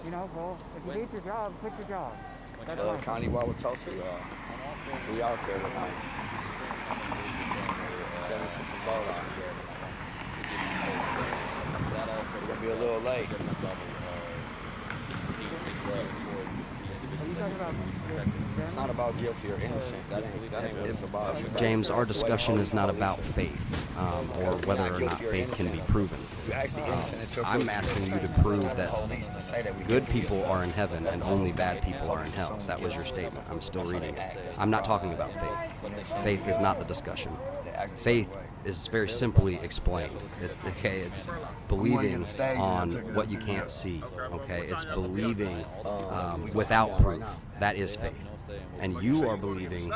You know, well, if you hate your job, quit your job. That's Connie Wauwatosa, we out there tonight. 76 and boat out here. We're gonna be a little late. It's not about guilty or innocent. That ain't what it's about. James, our discussion is not about faith or whether or not faith can be proven. I'm asking you to prove that good people are in heaven and only bad people are in hell. That was your statement. I'm still reading it. I'm not talking about faith. Faith is not the discussion. Faith is very simply explained. It's believing on what you can't see. Okay, it's believing without proof. That is faith. And you are believing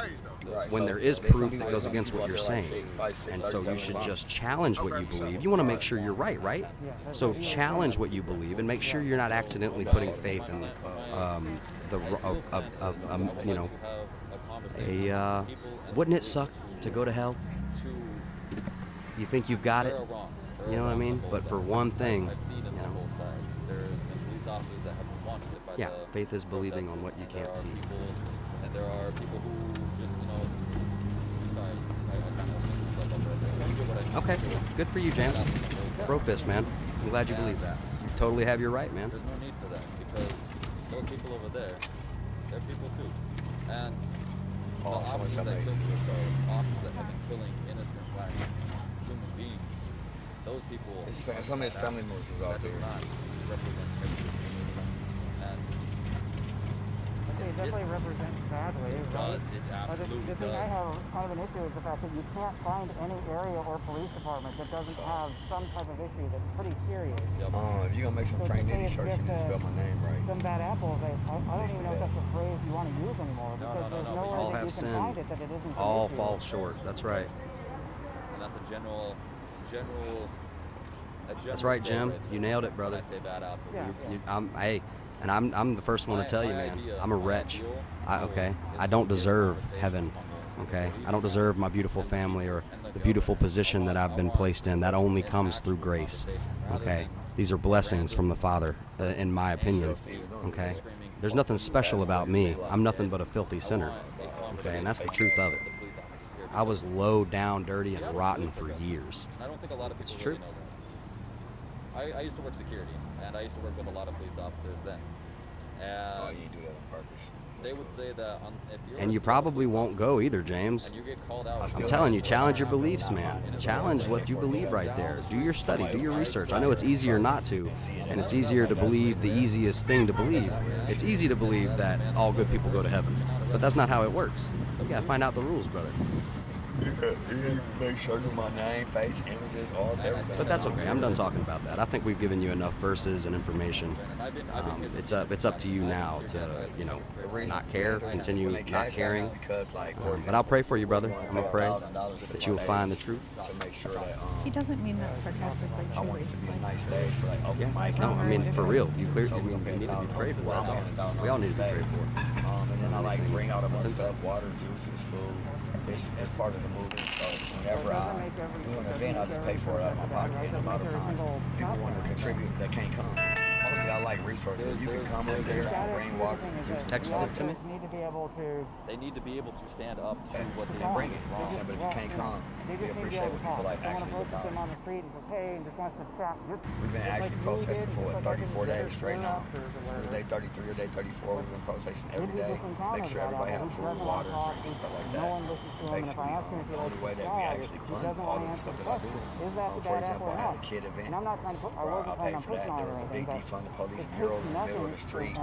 when there is proof that goes against what you're saying. And so you should just challenge what you believe. You want to make sure you're right, right? So challenge what you believe and make sure you're not accidentally putting faith in wouldn't it suck to go to hell? You think you've got it? You know what I mean? But for one thing, yeah, faith is believing on what you can't see. And there are people who just, Okay, good for you, James. Bro fist, man. I'm glad you believe that. You totally have your right, man. There's no need for that because those people over there, they're people too. And the officers that kill people, officers that have been killing innocent black human beings, those people. Some of his family members was out there. Not represent everything. And it definitely represents badly. It does. It absolutely the thing I have kind of an issue is the fact that you can't find any area or police department that doesn't have some type of issue that's pretty serious. If you're gonna make some Frank Nitty shirts, you need to spell my name right. Some bad apples. I don't even know if that's a phrase you want to use anymore because there's nowhere All that have you can find it that it isn't. All fall short. That's right. And that's a general. That's right, Jim. You nailed it, brother. I say bad apples. I'm the first one to tell you, man. I'm a wretch. I don't deserve heaven. Okay, I don't deserve my beautiful family or the beautiful position that I've been placed in. That only comes through grace. Okay, these are blessings from the Father, in my opinion. Okay, there's nothing special about me. I'm nothing but a filthy sinner. Okay, and that's the truth of it. I was low down, dirty, and rotten for years. I don't think a lot of people It's true. really know that. I used to work security, and I used to work with a lot of police officers then. And you do that on purpose. They would say that if you're And you probably won't go either, James. and you get called out, I'm telling you, challenge your beliefs, man. Challenge what you believe right there. Do your study, do your research. I know it's easier not to, and it's easier to believe the easiest thing to believe. It's easy to believe that all good people go to heaven, but that's not how it works. You gotta find out the rules, brother. You make sure to my name, face, images, all everything. But that's okay. I'm done talking about that. I think we've given you enough verses and information. It's up to you now to not care, continue not caring. But I'll pray for you, brother. I'm gonna pray that you will find the truth. To make sure that He doesn't mean that sarcastically. I want it to be a nice day for like open mic. No, I mean for real. You need to be prayed for. That's all. We all need to be prayed for. And then I like bring out a bunch of stuff, water, juices, food. It's part of the movie. So whenever I do an event, I just pay for it out of my pocket. And a lot of times people want to contribute that can't come. Mostly I like resources. You can come up there, bring water, juices. Text it to me. they need to be able to stand up to what they bring think it. is wrong. But if you can't come, we appreciate when people like actually look out. on the street and says, hey, and just wants to chat. We've been actually protesting for 34 days straight now. Day 33 or day 34, we've been protesting every day. Make sure everybody has food, water, drinks, and stuff like that. Basically, the only way that we actually fund all of the stuff that I do. For example, I had a kid event where I paid for that. There was a big defund the police bureau in the middle of the street.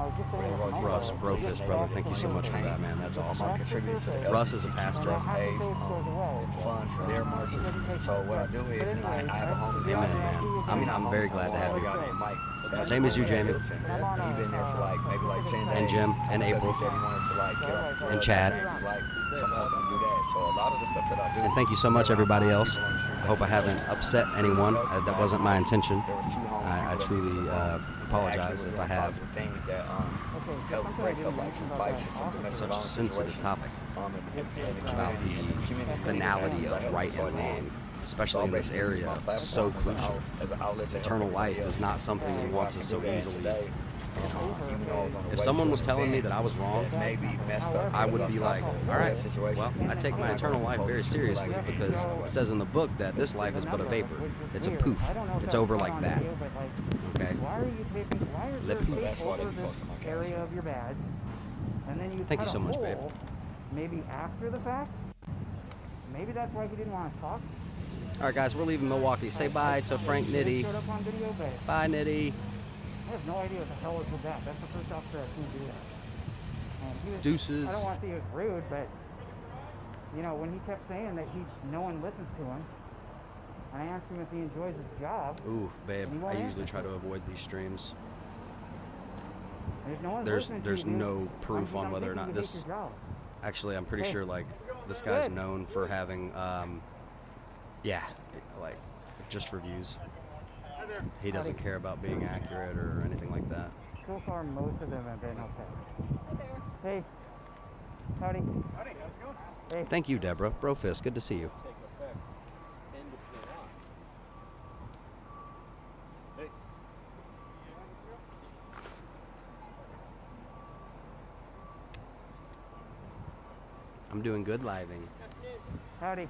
Russ, bro fist, brother. Thank you so much for that, man. That's awesome. Russ is a pastor. Fund for their marches. So what I do is, and I have a homies Amen, man. I'm very glad to have you. Same as you, Jamie. He's been there for maybe 10 days. And Jim, and April. He said he wanted to get off the And Chad. So I'm helping him do that. So a lot of the stuff that I do. And thank you so much, everybody else. I hope I haven't upset anyone. That wasn't my intention. I truly apologize if I have. Things that help break up some fights and some domestic Such a sensitive topic about the finality of right and wrong, especially in this area. It's so crucial. Eternal life is not something he wants us so easily even though I was on the If way someone to was an telling me event that I was wrong, that maybe messed up I because would I be stopped like, on all right, that situation. well, I take my eternal life very seriously because it says in the book that this life is but a vapor. It's a poof. It's over like that. Okay? Why are you taping? Why is Le there poof. tape over this area of your badge? And then you Thank cut you so a much, babe. hole, maybe after the fact. Maybe that's why he didn't want to talk. All right, guys, we're leaving Milwaukee. Say bye to Frank Nitty. Showed up on video, but Bye, Nitty. I have no idea what the hell was with that. That's the first officer I've seen do that. And he was, Deuces. I don't want to say he was rude, but you know, when he kept saying that no one listens to him, and I asked him if he enjoys his job. Ooh, babe, and he I won't usually answer. try to avoid these streams. And if no one's There's listening to you, dude, no proof I'm on whether or thinking not you hate this. your job. Actually, I'm pretty Hey. sure like this guy's Good. known for having, yeah, like just reviews. He doesn't care about being accurate or anything like that. So far, most of them have been okay. Hey. Howdy. Howdy, how's it going? Hey. Thank you, Deborah. Brofist, good to see you. Take effect end of July. Hey. I'm doing good living. Howdy.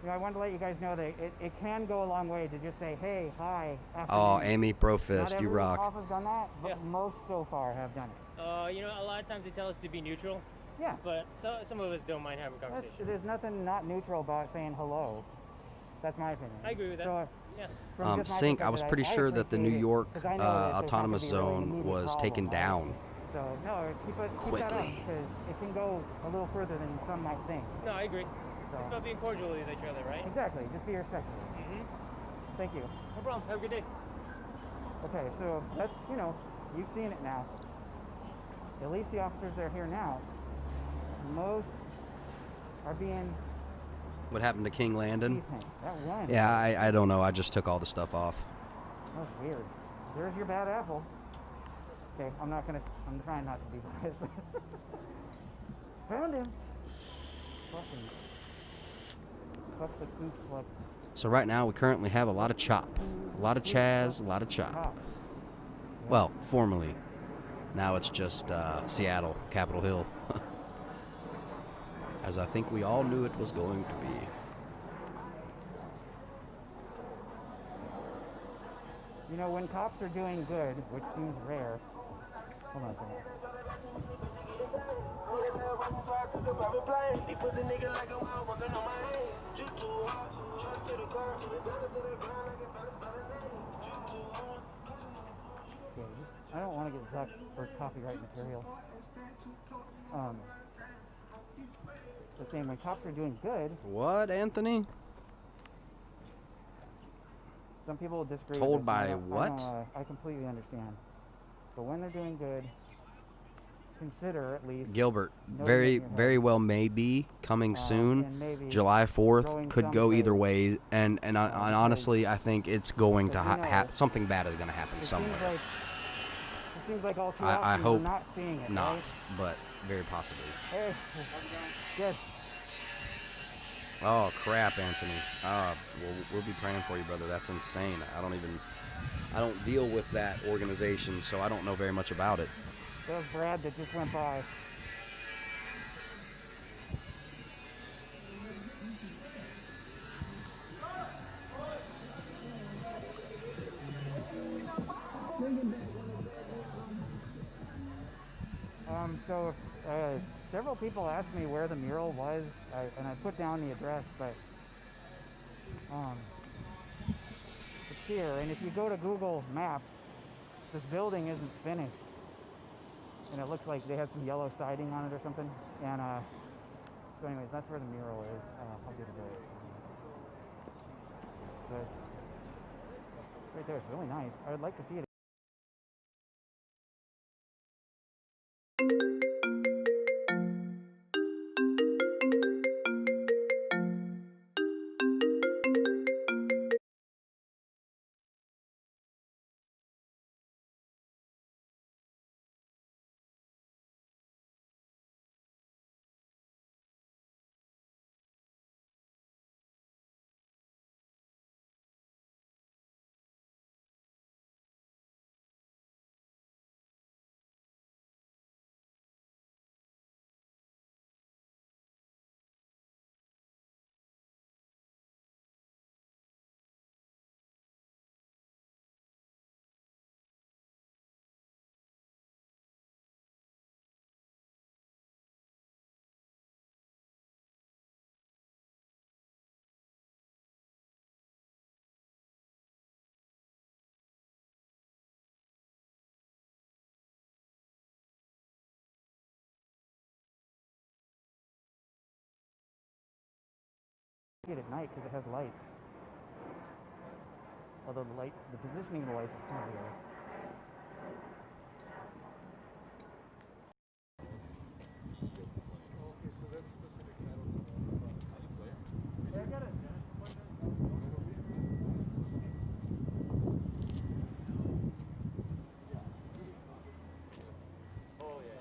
You know, I wanted to let you guys know that it can go a long way to just say, hey, hi, Oh, afternoon. Amy, Not Brofist, you every rock. office done that, but most so far have done it. You know, a lot of times they tell us to be neutral. Yeah. But some of us don't mind having a conversation. There's nothing not neutral about saying hello. That's my opinion. I agree with that. So, yeah. from just my Sync, I was perspective, pretty sure that the New appreciate it, York 'cause I know that there's not autonomous gonna be a really zone immediate was problem, taken right? down. So, no, keep that up, Quickly. because it can go a little further than some might think. No, I agree. So- It's about being cordial with each other, right? Exactly, just be respectful. Thank you. No problem. Have a good day. Okay, so that's, you know, you've seen it now. At least the officers that are here now, most are being What happened to King Landon? decent. That one. Yeah, I don't know. I just took all the stuff off. That was weird. There's your bad apple. Okay, I'm trying not to be biased. Found him. Fucking. Fuck the goose fuck. So right now we currently have a lot of chop. A lot of Chaz, a lot of chop. Well, formerly. Now it's just Seattle, Capitol Hill. As I think we all knew it was going to be. You know, when cops are doing good, which seems rare. Hold on a second. I don't want to get zucked for copyright material. The same when cops are doing good. What, Anthony? Some people will disagree. Told with this, and by what? I completely understand. But when they're doing good, consider at least. Gilbert, noting very, in your head. very well may be coming soon. and maybe July 4th throwing could some go shade. either way, and honestly, I think it's going to Because, you know, something bad is going to happen It somewhere. seems like all too I often hope we're not seeing it. not, Right? but very possibly. Hey, good. Oh crap, Anthony. We'll be praying for you, brother. That's insane. I don't deal with that organization, so I don't know very much about it. That was Brad that just went by. So several people asked me where the mural was, and I put down the address, but it's here. And if you go to Google Maps, this building isn't finished, and it looks like they have some yellow siding on it or something. And so, anyways, that's where the mural is. I'll get it there. But right there, it's really nice. I would like to see it. it at night because it has lights. Although the positioning of the lights is kind of weird. Okay, so that's specific metals. I got it. Oh yeah.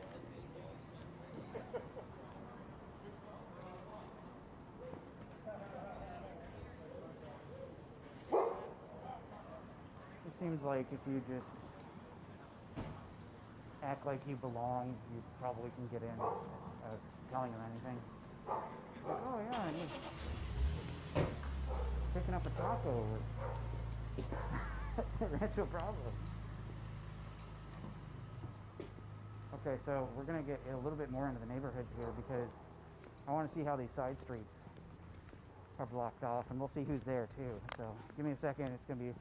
It seems like if you just act like you belong, you probably can get in without telling them anything. Like, oh yeah, and you're picking up a taco at Rancho Bravo. Okay, so we're going to get a little bit more into the neighborhoods here because I want to see how these side streets are blocked off, and we'll see who's there too. So give me a second, it's going to be a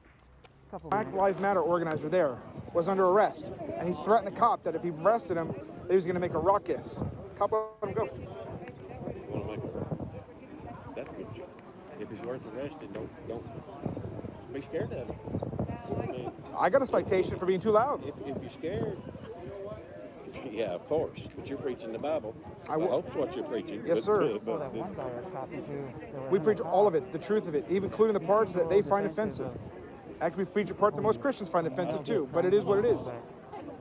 couple Black minutes. Lives Matter organizer there was under arrest, and he threatened the cop that if he arrested him, that he was going to make a ruckus. Cop let him go. That's good shit. If he's worth arresting, don't be scared of him. I mean, I got a citation for being too loud. if you're scared, yeah, of course. But you're preaching the Bible. I I hope it's what you're preaching. Yes, sir. Well, that one guy I was talking to, We preach all of it, the truth of it, even including the parts that they find offensive. Actually, we preach the parts that most Christians find offensive too, but it is what it is.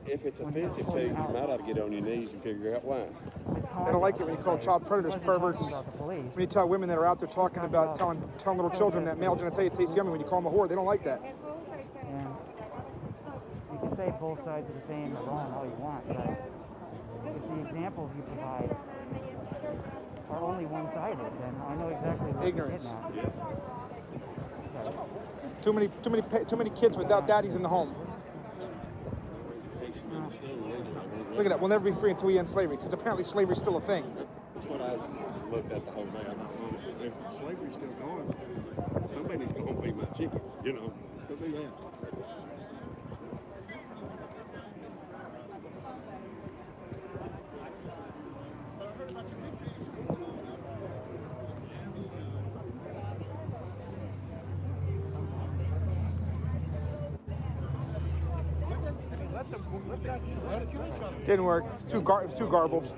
If it's offensive to you, you might ought to get on your knees and figure out why. They don't like it when you call child predators perverts. When you tell women that are out there talking about telling little children that male genitalia tastes yummy, when you call them a whore, they don't like that. And you can say both sides are the same or wrong all you want, but if the examples you provide are only one-sided, then I know exactly what Ignorance. you're getting at. Too many kids without daddies in the home. Look at that. We'll never be free until we end slavery, because apparently slavery is still a thing. That's what I looked at the whole day. I thought, well, if slavery's still going, somebody's going to feed my chickens, you know. Go do that. Didn't work. It's too garbled.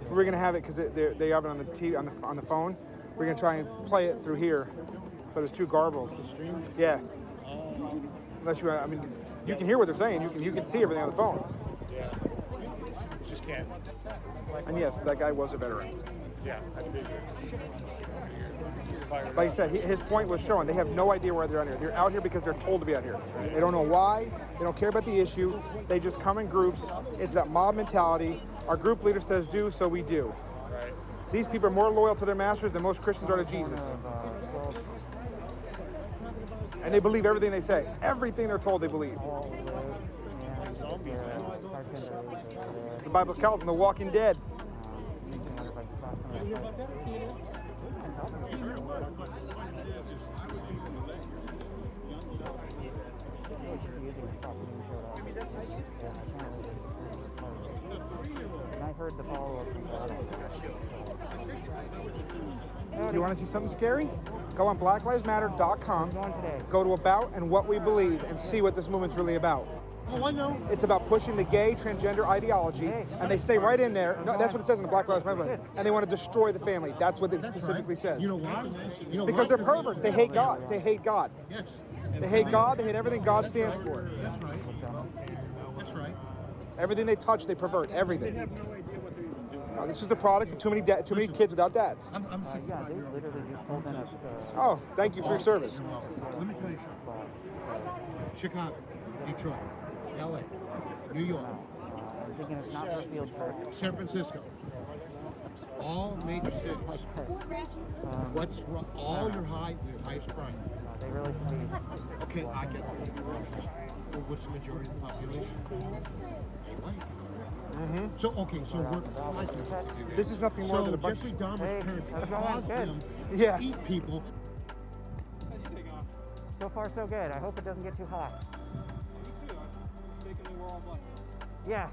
We're gonna have it because they have it on the TV on the phone. We're gonna try and play it through here, but it's too garbled. Yeah. Unless you, I mean, you can hear what they're saying. You can see everything on the phone. Yeah. Just can't. And yes, that guy was a veteran. Yeah, I figured. Like I said, his point was showing they have no idea why they're out here. They're out here because they're told to be out here. They don't know why. They don't care about the issue. They just come in groups. It's that mob mentality. Our group leader says do, so we do. Right. These people are more loyal to their masters than most Christians are to Jesus. And they believe everything they say. Everything they're told they believe. The Bible calls them the walking dead. And I heard the follow-up from If you want to see something scary, go on blacklivesmatter.com, go to About and What We Believe, and see what this movement's really about. Oh, I know. It's about pushing the gay transgender ideology, and they say right in there, no, that's what it says in the Black Lives Matter, and they want to destroy the family. That's what it specifically says. You know why? You know Because why? they're perverts. They hate God. They hate God. Yes. They hate God. They hate everything God stands for. That's right. That's right. Everything they touch, they pervert. Everything. This is the product of too many kids without dads. I'm 65 years old. Oh, thank you for your service. Let me tell you something. Chicago, Detroit, LA, New York, San Francisco, all major cities. What's wrong? All your highest crime. They really should be. Okay, I guess what's the majority of the population? White. So we're this is nothing more than a bunch. Jeffrey Dahmer's parents caused him to eat people. So far, so good. I hope it doesn't get too hot. Me too. Mistakenly, we're all black. Yeah.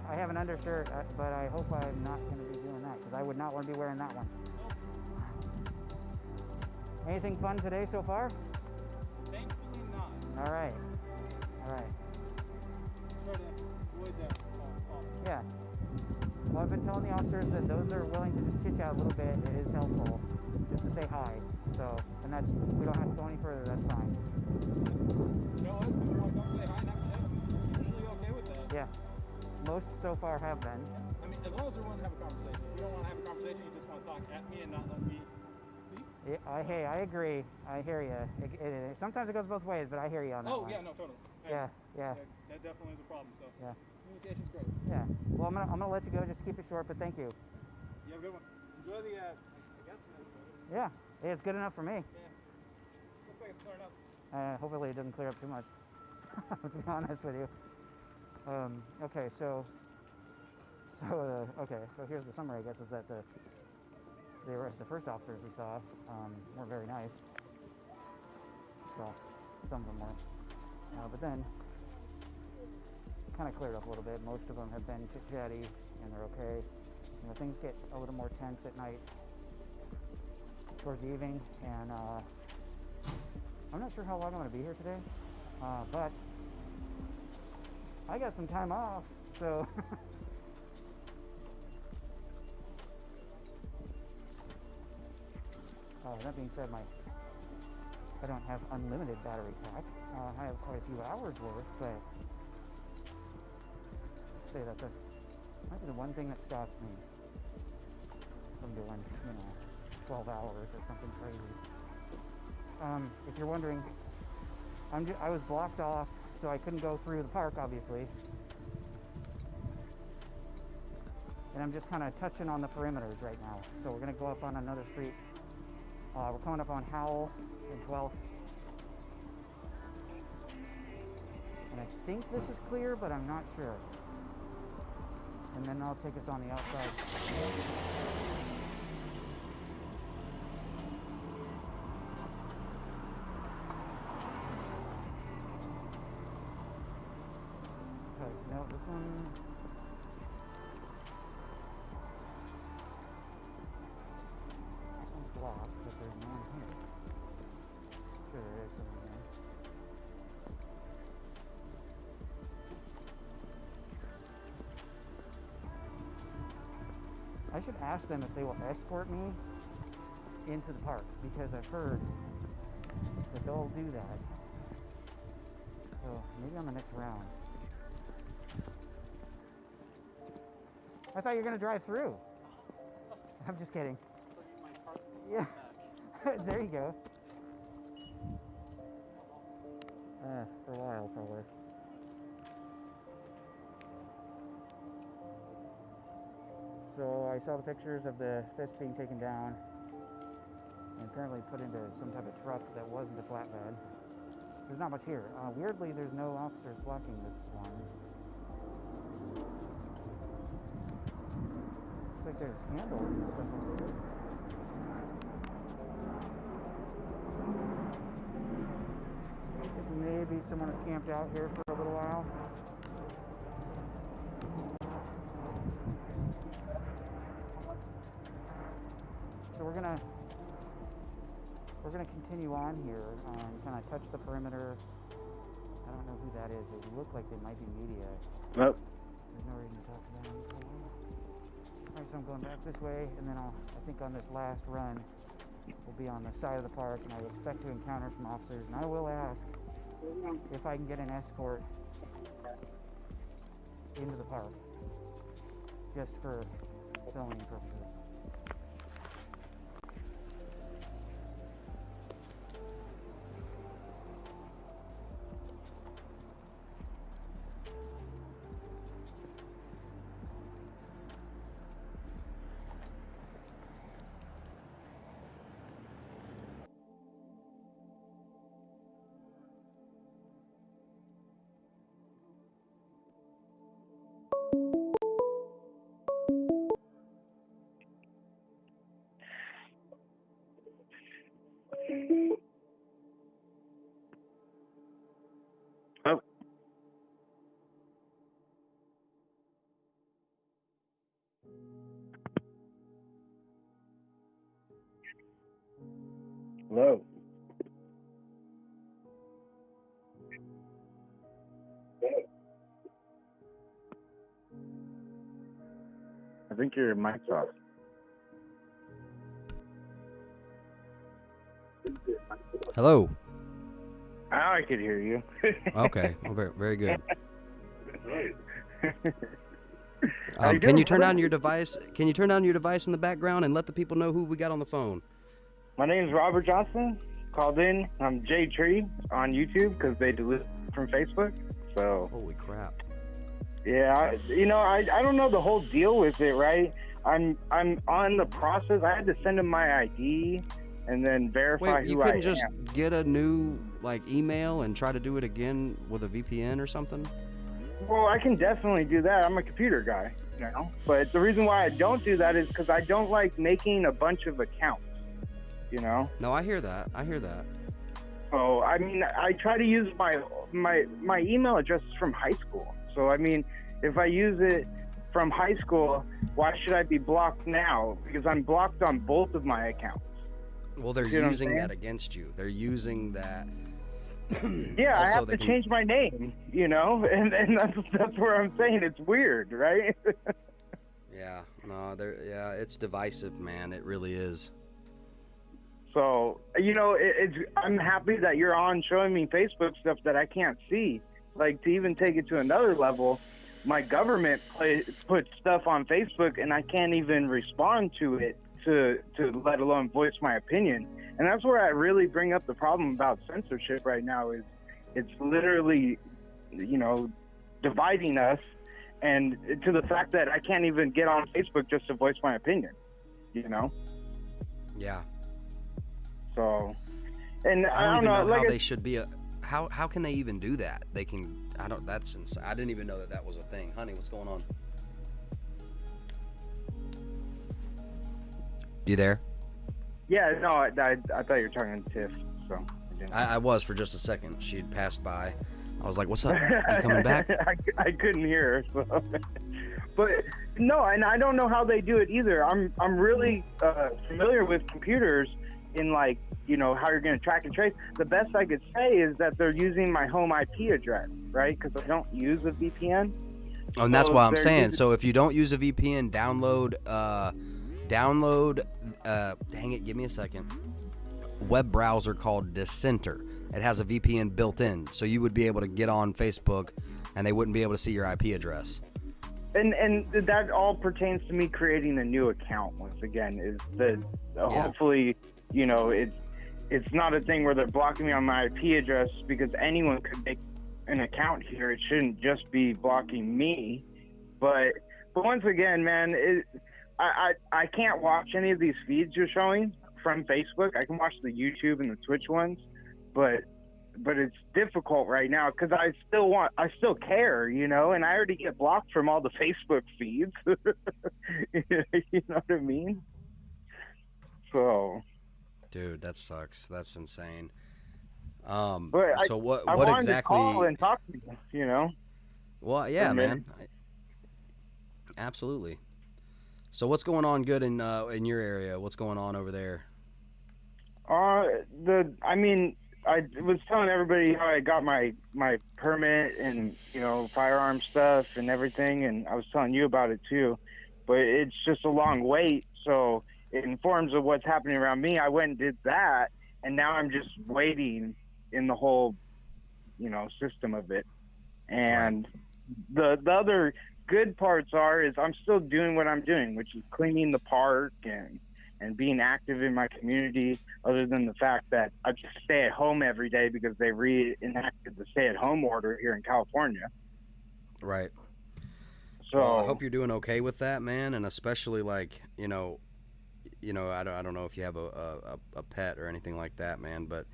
I have an undershirt, but I hope I'm not going to be doing that because I would not want to be wearing that one. Anything fun today so far? Thankfully not. All right. All right. Try to avoid that. Yeah. Well, I've been telling the officers that those that are willing to just chit chat a little bit, it is helpful just to say hi. So, and that's, we don't have to go any further, that's fine. You know what? People want to come say hi and have a chat. I'm usually okay with that. Yeah. Most so far have been. I mean, as long as they're willing to have a conversation. If you don't want to have a conversation, you just want to talk at me and not let me speak. Yeah, hey, I agree. I hear you. Sometimes it goes both ways, but I hear you on that one. Yeah, no, totally. Yeah. That definitely is a problem. So Yeah. communication's great. Yeah. Well, I'm gonna let you go. Just keep it short, but thank you. You have a good one. Enjoy the, I guess, Yeah. It's good enough for me. looks like it's clearing up. Hopefully it doesn't clear up too much. To be honest with you. Okay, so here's the summary. I guess is that the first officers we saw weren't very nice. Well, some of them were, but then it kind of cleared up a little bit. Most of them have been chit-chatty and they're okay. You know, things get a little more tense at night towards the evening, and I'm not sure how long I'm going to be here today, but I got some time off, so that being said, I don't have unlimited battery pack. I have quite a few hours worth, but say that might be the one thing that stops me from doing, 12 hours or something crazy. If you're wondering, I was blocked off, so I couldn't go through the park, obviously. And I'm just kind of touching on the perimeters right now. So we're going to go up on another street. We're coming up on Howell and 12th. And I think this is clear, but I'm not sure. And then I'll take us on the outside. Okay, no, this one. This one's blocked, but there's no one here. Sure, there is someone here. I should ask them if they will escort me into the park, because I've heard that they'll do that. So maybe on the next round. I thought you were going to drive through. I'm just kidding. Yeah. There you go. For a while, probably. So I saw the pictures of the fist being taken down and apparently put into some type of truck that wasn't a flatbed. There's not much here. Weirdly, there's no officers blocking this one. Looks like there's candles and stuff over here. Maybe someone has camped out here for a little while. So we're gonna continue on here, kind of touch the perimeter. I don't know who that is. They look like they might be media. Nope. There's no reason to talk to them. Alright, so I'm going back this way, and then I think on this last run, we'll be on the side of the park, and I expect to encounter some officers, and I will ask if I can get an escort into the park, just for filming purposes. Hello. I think your mic's off. Hello. Now I could hear you. Okay. Well, very, very good. How you Can you doing, turn brother? down your device? Can you turn down your device in the background and let the people know who we got on the phone? My name's Robert Johnson. Called in. I'm Jay Tree on YouTube because they deleted from Facebook. So. Holy crap. Yeah, I don't know the whole deal with it, right? I'm on the process. I had to send them my ID and then verify Wait, you who I couldn't just am. get a new email and try to do it again with a VPN or something? Well, I can definitely do that. I'm a computer guy, But the reason why I don't do that is because I don't like making a bunch of accounts, No, I hear that. So, I mean, I try to use my email address is from high school. So, I mean, if I use it from high school, why should I be blocked now? Because I'm blocked on both of my accounts. Well, they're You know what I'm using saying? that against you. They're using that. Yeah, I Also, have they to can- change my name, and that's where I'm saying it's weird, right? Yeah, no, yeah, it's divisive, man. It really is. So, I'm happy that you're on showing me Facebook stuff that I can't see. Like, to even take it to another level, my government puts stuff on Facebook and I can't even respond to it to let alone voice my opinion. And that's where I really bring up the problem about censorship right now is it's literally, dividing us, and to the fact that I can't even get on Facebook just to voice my opinion, Yeah. So, and I don't even know like how they should be. How can they even do that? They can. That's insane. I didn't even know that was a thing. Honey, what's going on? You there? Yeah, no, I thought you were talking to Tiff, so I didn't. I was for just a second. She'd passed by. I was like, "What's up? You coming back?" I couldn't hear her, so. But no, and I don't know how they do it either. I'm really familiar with computers in how you're going to track and trace. The best I could say is that they're using my home IP address, right? Because I don't use a VPN. Oh, and that's why I'm they're saying. using- So if you don't use a VPN, download. Dang it, give me a second. Web browser called Dissenter. It has a VPN built in, so you would be able to get on Facebook, and they wouldn't be able to see your IP address. And that all pertains to me creating a new account. Once again, is that hopefully it's not a thing where they're blocking me on my IP address because anyone could make an account here. It shouldn't just be blocking me. But once again, man, I can't watch any of these feeds you're showing from Facebook. I can watch the YouTube and the Twitch ones, but it's difficult right now because I still care, and I already get blocked from all the Facebook feeds. You know what I mean? So, Dude, that sucks. That's insane. but so what wanted exactly? to call and talk to you, Well, yeah, for a man. minute. Absolutely. So what's going on good in your area? What's going on over there? I was telling everybody how I got my permit and firearm stuff and everything, and I was telling you about it too. But it's just a long wait, so it informs of what's happening around me. I went and did that, and now I'm just waiting in the whole system of it. And the other good parts is I'm still doing what I'm doing, which is cleaning the park and being active in my community, other than the fact that I just stay at home every day because they reenacted the stay-at-home order here in California. Right. So well, I hope you're doing okay with that, man, and especially I don't know if you have a pet or anything like that, man, but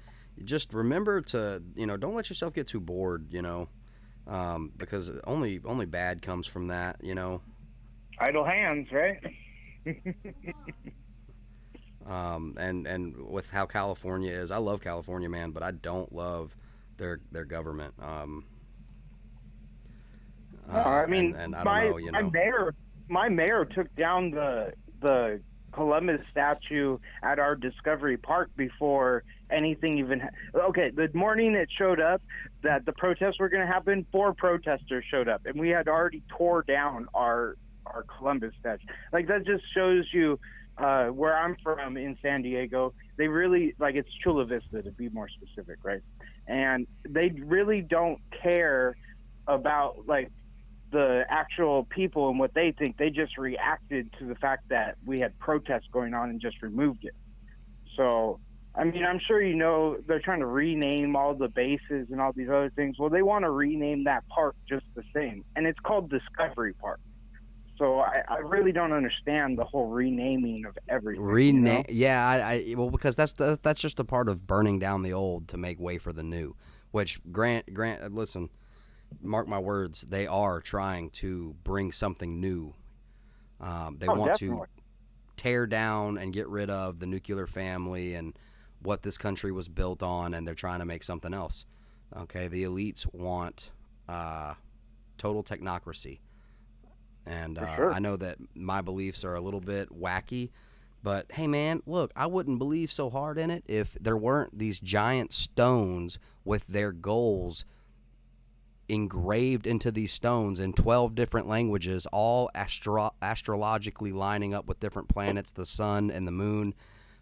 just remember to don't let yourself get too bored, because only bad comes from that, Idle hands, right? And with how California is, I love California, man, but I don't love their government. I mean, and I don't know, my mayor took down the Columbus statue at our Discovery Park before anything even okay, the morning it showed up that the protests were going to happen, 4 protesters showed up, and we had already tore down our Columbus statue. Like, that just shows you where I'm from in San Diego, they really, like, it's Chula Vista to be more specific, right? And they really don't care about, like, the actual people and what they think. They just reacted to the fact that we had protests going on and just removed it. So, I mean, I'm sure you know they're trying to rename all the bases and all these other things. Well, they want to rename that park just the same, and it's called Discovery Park. So I really don't understand the whole renaming of everything. You know? Yeah, well, because that's just a part of burning down the old to make way for the new. Which Grant, listen, mark my words, they are trying to bring something new. They want definitely to tear down and get rid of the nuclear family and what this country was built on, and they're trying to make something else. Okay, the elites want total technocracy. And I know that my beliefs are a little bit wacky, but hey, man, look, I wouldn't believe so hard in it if there weren't these giant stones with their goals engraved into these stones in 12 different languages, all astrologically lining up with different planets, the sun and the moon.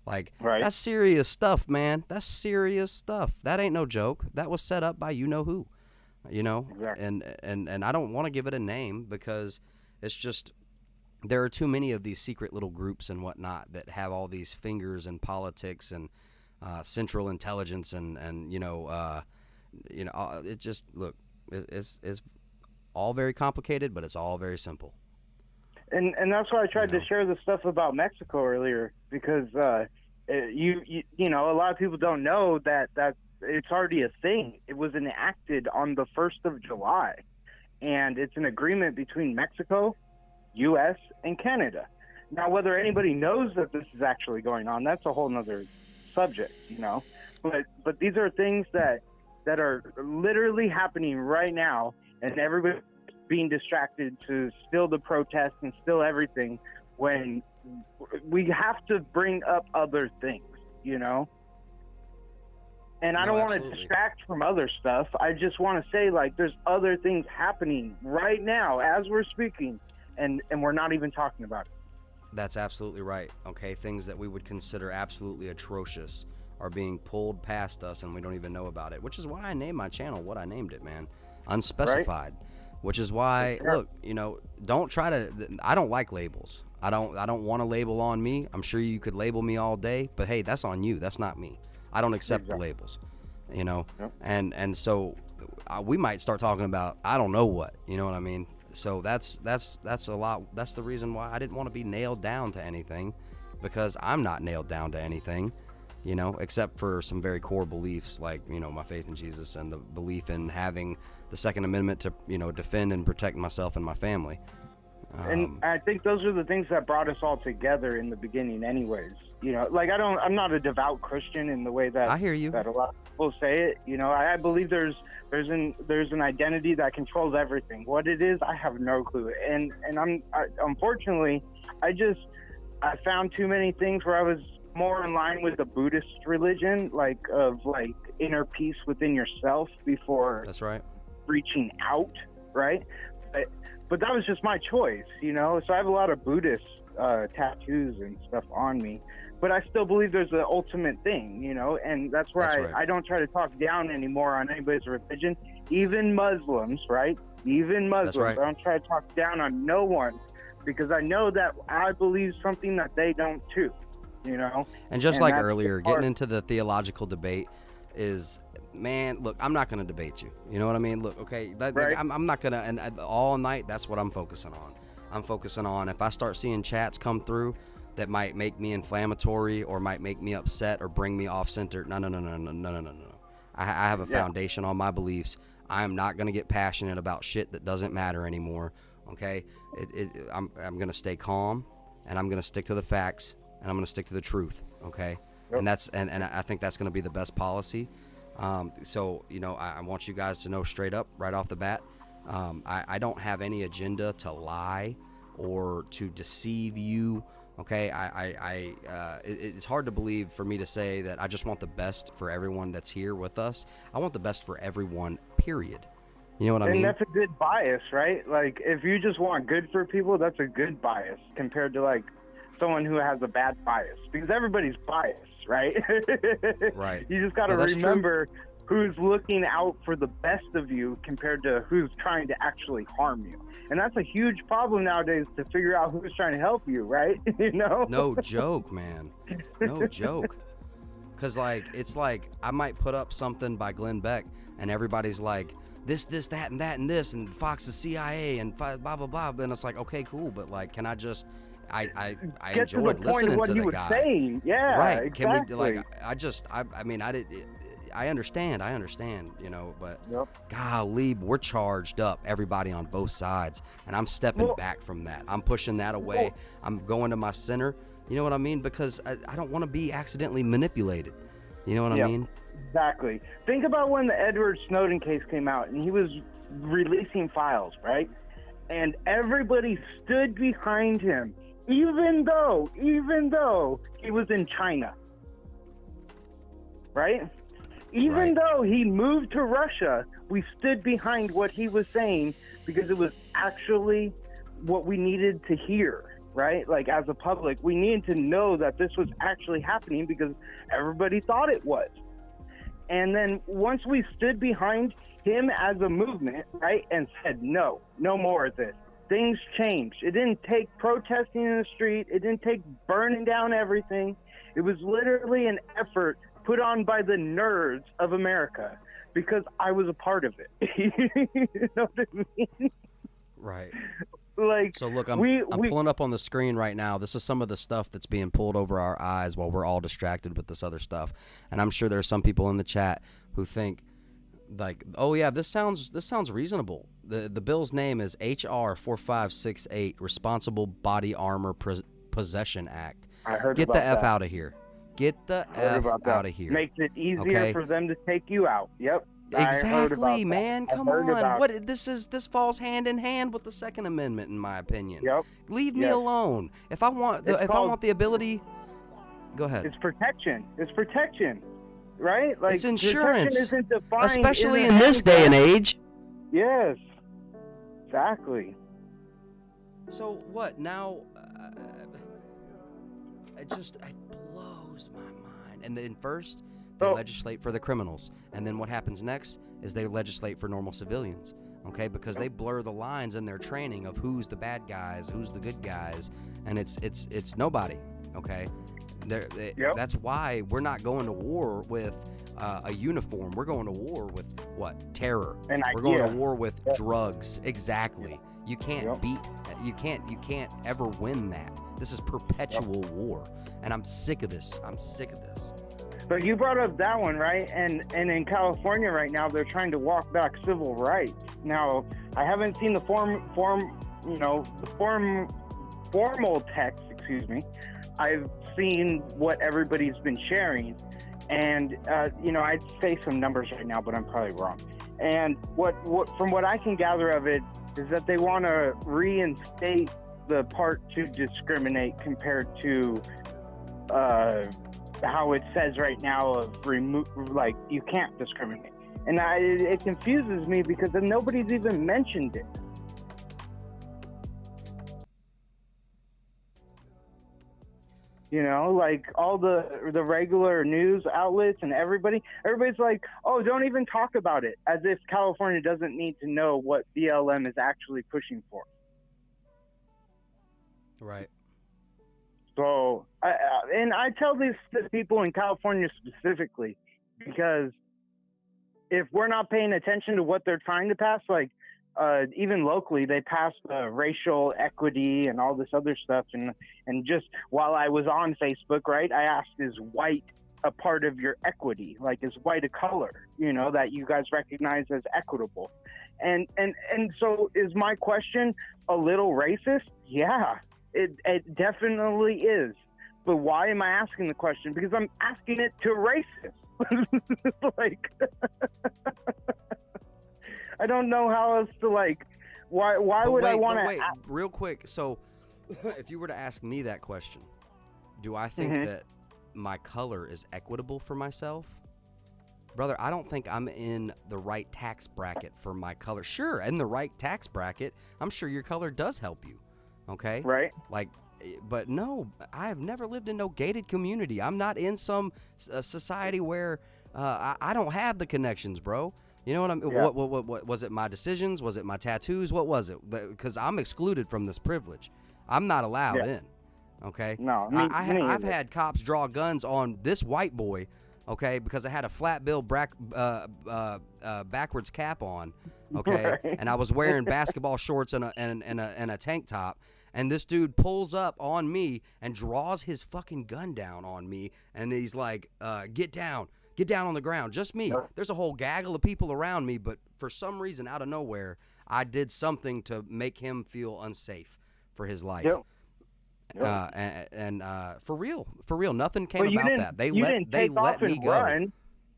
Like, That's serious stuff, man. That's serious stuff. That ain't no joke. That was set up by you-know-who, you know? Exactly. And I don't want to give it a name because it's just there are too many of these secret little groups and whatnot that have all these fingers in politics and central intelligence and it just, look, it's all very complicated, but it's all very simple. And that's why I tried to share the stuff about Mexico earlier, because you know, a lot of people don't know that it's already a thing. It was enacted on the 1st of July, and it's an agreement between Mexico, U.S., and Canada. Now, whether anybody knows that this is actually going on, that's a whole nother subject, you know. But these are things that are literally happening right now, and everybody's being distracted to still the protests and still everything, when we have to bring up other things, you know. And I don't want to distract from other stuff. I just want to say, like, there's other things happening right now as we're speaking, and we're not even talking about it. That's absolutely right. Okay, things that we would consider absolutely atrocious are being pulled past us, and we don't even know about it, which is why I named my channel what I named it, man. Unspecified. Right? Which is why, look, you know, don't try to, I don't like labels. I don't want a label on me. I'm sure you could label me all day, but hey, that's on you. That's not me. I don't accept the labels, you know? Yep. And so we might start talking about, I don't know what, you know what I mean? So that's a lot. That's the reason why I didn't want to be nailed down to anything, because I'm not nailed down to anything, you know, except for some very core beliefs, like, you know, my faith in Jesus and the belief in having the Second Amendment to, you know, defend and protect myself and my family. And I think those are the things that brought us all together in the beginning anyways. You know, like, I'm not a devout Christian in the way that I hear you, that a lot of people say it. You know, I believe there's an identity that controls everything. What it is, I have no clue. And unfortunately, I found too many things where I was more in line with the Buddhist religion, like inner peace within yourself before reaching out, right? But that was just my choice, you know. So I have a lot of Buddhist tattoos and stuff on me, but I still believe there's an ultimate thing, you know. And that's where I don't try to talk down anymore on anybody's religion, even Muslims, right? Even Muslims. I don't try to talk down on no one, because I know that I believe something that they don't too, you know. And just like earlier, getting into the theological debate is, man, look, I'm not going to debate you. You know what I mean? Look, okay, I'm not going to, and all night, that's what I'm focusing on. I'm focusing on, if I start seeing chats come through that might make me inflammatory or might make me upset or bring me off center, no. I have a foundation on my beliefs. I'm not going to get passionate about shit that doesn't matter anymore, okay? I'm going to stay calm, and I'm going to stick to the facts, and I'm going to stick to the truth, okay? Yep. And I think that's going to be the best policy. So, you know, I want you guys to know straight up right off the bat, I don't have any agenda to lie or to deceive you Okay, it's hard to believe for me to say that I just want the best for everyone that's here with us. I want the best for everyone, period. You know what I mean? And that's a good bias, right? Like, if you just want good for people, that's a good bias compared to, like, someone who has a bad bias. Because everybody's biased, right? Right. You just got to Well, that's remember who's looking out for the best of you compared to who's trying to actually harm you. And that's a huge problem nowadays, to figure out who's trying to help you, right? You know? No joke, man. No joke. Because, like, it's like I might put up something by Glenn Beck, and everybody's like, this, that, and that, and this, and Fox is CIA, and blah, blah, blah. And it's like, okay, cool, but, like, can I just... I Get to the enjoyed point listening of what to he the was guy. saying. Yeah, right. exactly. Can we, like, I mean, I understand, you know, but golly, we're charged up, everybody on both sides, and I'm stepping back from that. I'm pushing that away. I'm going to my center, you know what I mean? Because I don't want to be accidentally manipulated. You know what I mean? Exactly. Think about when the Edward Snowden case came out, and he was releasing files, right? And everybody stood behind him, even though he was in China, right? Even though he moved to Russia, we stood behind what he was saying because it was actually what we needed to hear, right? Like, as a public, we needed to know that this was actually happening because everybody thought it was. And then once we stood behind him as a movement, right, and said, no more of this, things changed. It didn't take protesting in the street. It didn't take burning down everything. It was literally an effort put on by the nerds of America, because I was a part of it. You know what I mean? Right. Like, so look, I'm pulling up on the screen right now. This is some of the stuff that's being pulled over our eyes while we're all distracted with this other stuff. And I'm sure there are some people in the chat who think, like, oh yeah, this sounds reasonable. The bill's name is HR 4568, Responsible Body Armor Possession Act. I heard Get about the F that. out of here. Get the F out of here. Makes it easier for them to take you out. Yep. Exactly, man. Come on. What? This falls hand in hand with the Second Amendment, in my opinion. Yep. Leave me alone. If I want the ability, go ahead. It's protection. Right? Like, it's insurance, isn't defined especially in this day and age. Yes. Exactly. So what now? It blows my mind. And then first they legislate for the criminals, and then what happens next is they legislate for normal civilians. Okay, because they blur the lines in their training of who's the bad guys, who's the good guys, and it's nobody. Okay, that's why we're not going to war with a uniform. We're going to war with what? Terror. We're going to war with drugs. Exactly. You can't beat. You can't ever win that. This is perpetual war, and I'm sick of this. But you brought up that one, right? And in California right now, they're trying to walk back civil rights. Now, I haven't seen the formal text, excuse me. I've seen what everybody's been sharing, and I'd say some numbers right now, but I'm probably wrong. And what from what I can gather of it is that they want to reinstate the part to discriminate compared to how it says right now of like you can't discriminate. And it confuses me because then nobody's even mentioned it. You know, like all the regular news outlets and everybody's like, oh, don't even talk about it, as if California doesn't need to know what BLM is actually pushing for. Right. So, I tell this to people in California specifically, because if we're not paying attention to what they're trying to pass, like even locally, they passed racial equity and all this other stuff. And just while I was on Facebook, right, I asked, is white a part of your equity? Like, is white a color, that you guys recognize as equitable? And so is my question a little racist? Yeah, it definitely is. But why am I asking the question? Because I'm asking it to racists. Like, I don't know how else to, like, why would I want to... Wait, real quick. So if you were to ask me that question, do I think that my color is equitable for myself? Brother, I don't think I'm in the right tax bracket for my color. Sure, in the right tax bracket, I'm sure your color does help you. Okay? Right. Like, but no, I have never lived in no gated community. I'm not in some society where I don't have the connections, bro. You know what I mean? Yeah. What was it? My decisions? Was it my tattoos? What was it? Because I'm excluded from this privilege. I'm not allowed in. Okay. No, I've had cops draw guns on this white boy. Okay, because I had a flat bill backwards cap on. Okay, Right. and I was wearing basketball shorts and a tank top. And this dude pulls up on me and draws his fucking gun down on me. And he's like, get down on the ground. Just me. There's a whole gaggle of people around me. But for some reason, out of nowhere, I did something to make him feel unsafe for his life. Yep. And for real, nothing came But you about didn't- that. They you let didn't take off me and go. run.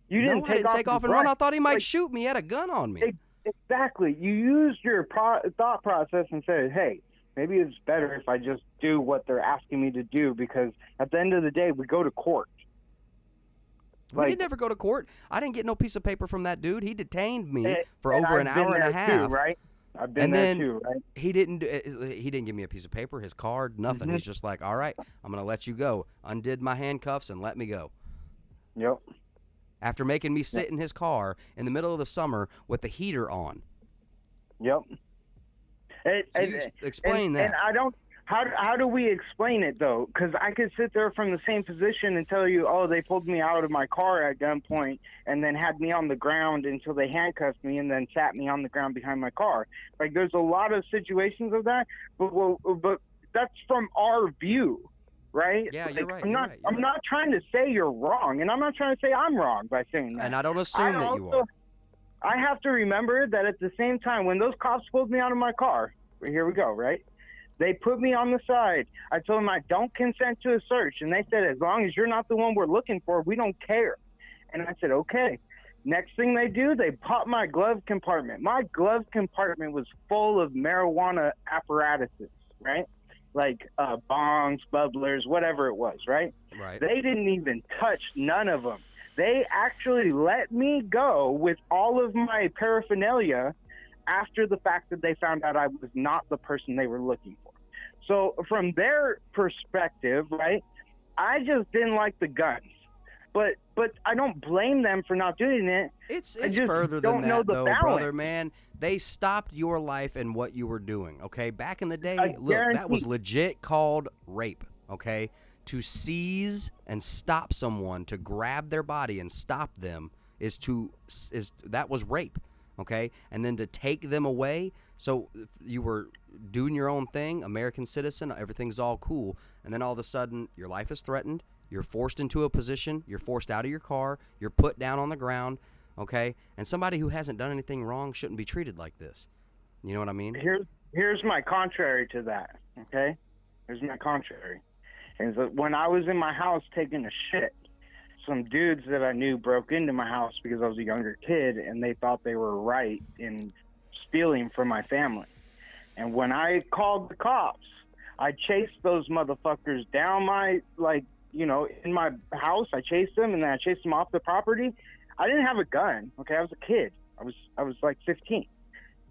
You didn't No, I didn't take off and run. I thought he might Like, shoot me. He had a gun on me. Exactly. You used your thought process and said, hey, maybe it's better if I just do what they're asking me to do, because at the end of the day, we go to court. We didn't ever go to court. I didn't get no piece of paper from that dude. He detained me for and over an I've been hour and a there half. too, right? I've been And there then too, right? he didn't give me a piece of paper, his card, nothing. Mhm. He's just like, all right, I'm going to let you go. Undid my handcuffs and let me go. Yep. After making me sit in his car in the middle of the summer with the heater on. Yep. So you explain that. And I don't. How do we explain it though? Because I could sit there from the same position and tell you, oh, they pulled me out of my car at gunpoint and then had me on the ground until they handcuffed me and then sat me on the ground behind my car. Like, there's a lot of situations of that, but that's from our view, right? Yeah, Like, you're right. I'm not trying to say you're wrong, and I'm not trying to say I'm wrong by saying that. And I don't assume that you are. I have to remember that at the same time, when those cops pulled me out of my car, here we go, right? They put me on the side. I told them I don't consent to a search. And they said, as long as you're not the one we're looking for, we don't care. And I said, okay. Next thing they do, they pop my glove compartment. My glove compartment was full of marijuana apparatuses, right? Like bongs, bubblers, whatever it was, right? Right. They didn't even touch none of them. They actually let me go with all of my paraphernalia after the fact that they found out I was not the person they were looking for. So from their perspective, right, I just didn't like the guns. But I don't blame them for not doing it. It's I just further don't than know that, the though, balance. brother, man. They stopped your life and what you were doing, okay? Back in the day, I look, that was guarantee- legit called rape, okay? To seize and stop someone, to grab their body and stop them that was rape, okay? And then to take them away, so you were doing your own thing, American citizen, everything's all cool, and then all of a sudden your life is threatened, you're forced into a position, you're forced out of your car, you're put down on the ground, okay? And somebody who hasn't done anything wrong shouldn't be treated like this. You know what I mean? Here's my contrary to that, okay? Here's my contrary. Is that when I was in my house taking a shit, some dudes that I knew broke into my house because I was a younger kid, and they thought they were right in stealing from my family. And when I called the cops, I chased those motherfuckers down in my house. I chased them, and then I chased them off the property. I didn't have a gun, okay? I was a kid. I was like 15.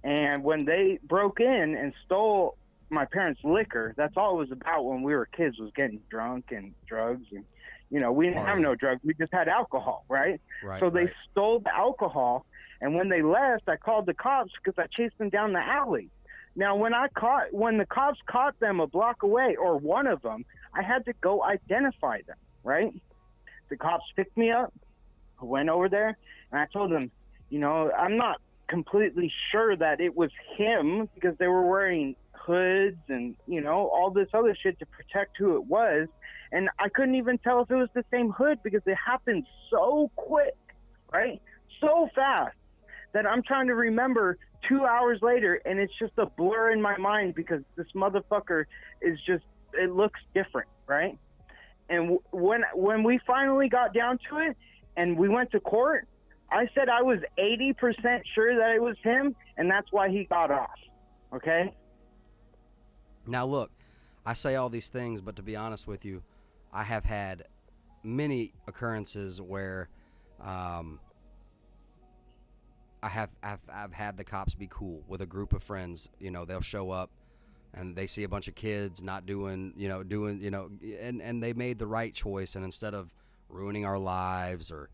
And when they broke in and stole my parents' liquor, that's all it was about when we were kids, was getting drunk and drugs. And, we didn't have no drugs. We just had alcohol, right? So they stole the alcohol. And when they left, I called the cops because I chased them down the alley. Now, when the cops caught them a block away, or one of them, I had to go identify them, right? The cops picked me up. I went over there, and I told them, I'm not completely sure that it was him, because they were wearing hoods and, all this other shit to protect who it was. And I couldn't even tell if it was the same hood, because it happened so quick, right? So fast that I'm trying to remember 2 hours later, and it's just a blur in my mind, because this motherfucker is just, it looks different, right? And when we finally got down to it and we went to court, I said I was 80% sure that it was him, and that's why he got off, okay? Now, look, I say all these things, but to be honest with you, I have had many occurrences where I've had the cops be cool with a group of friends. You know, they'll show up and they see a bunch of kids not doing, and they made the right choice. And instead of ruining our lives or,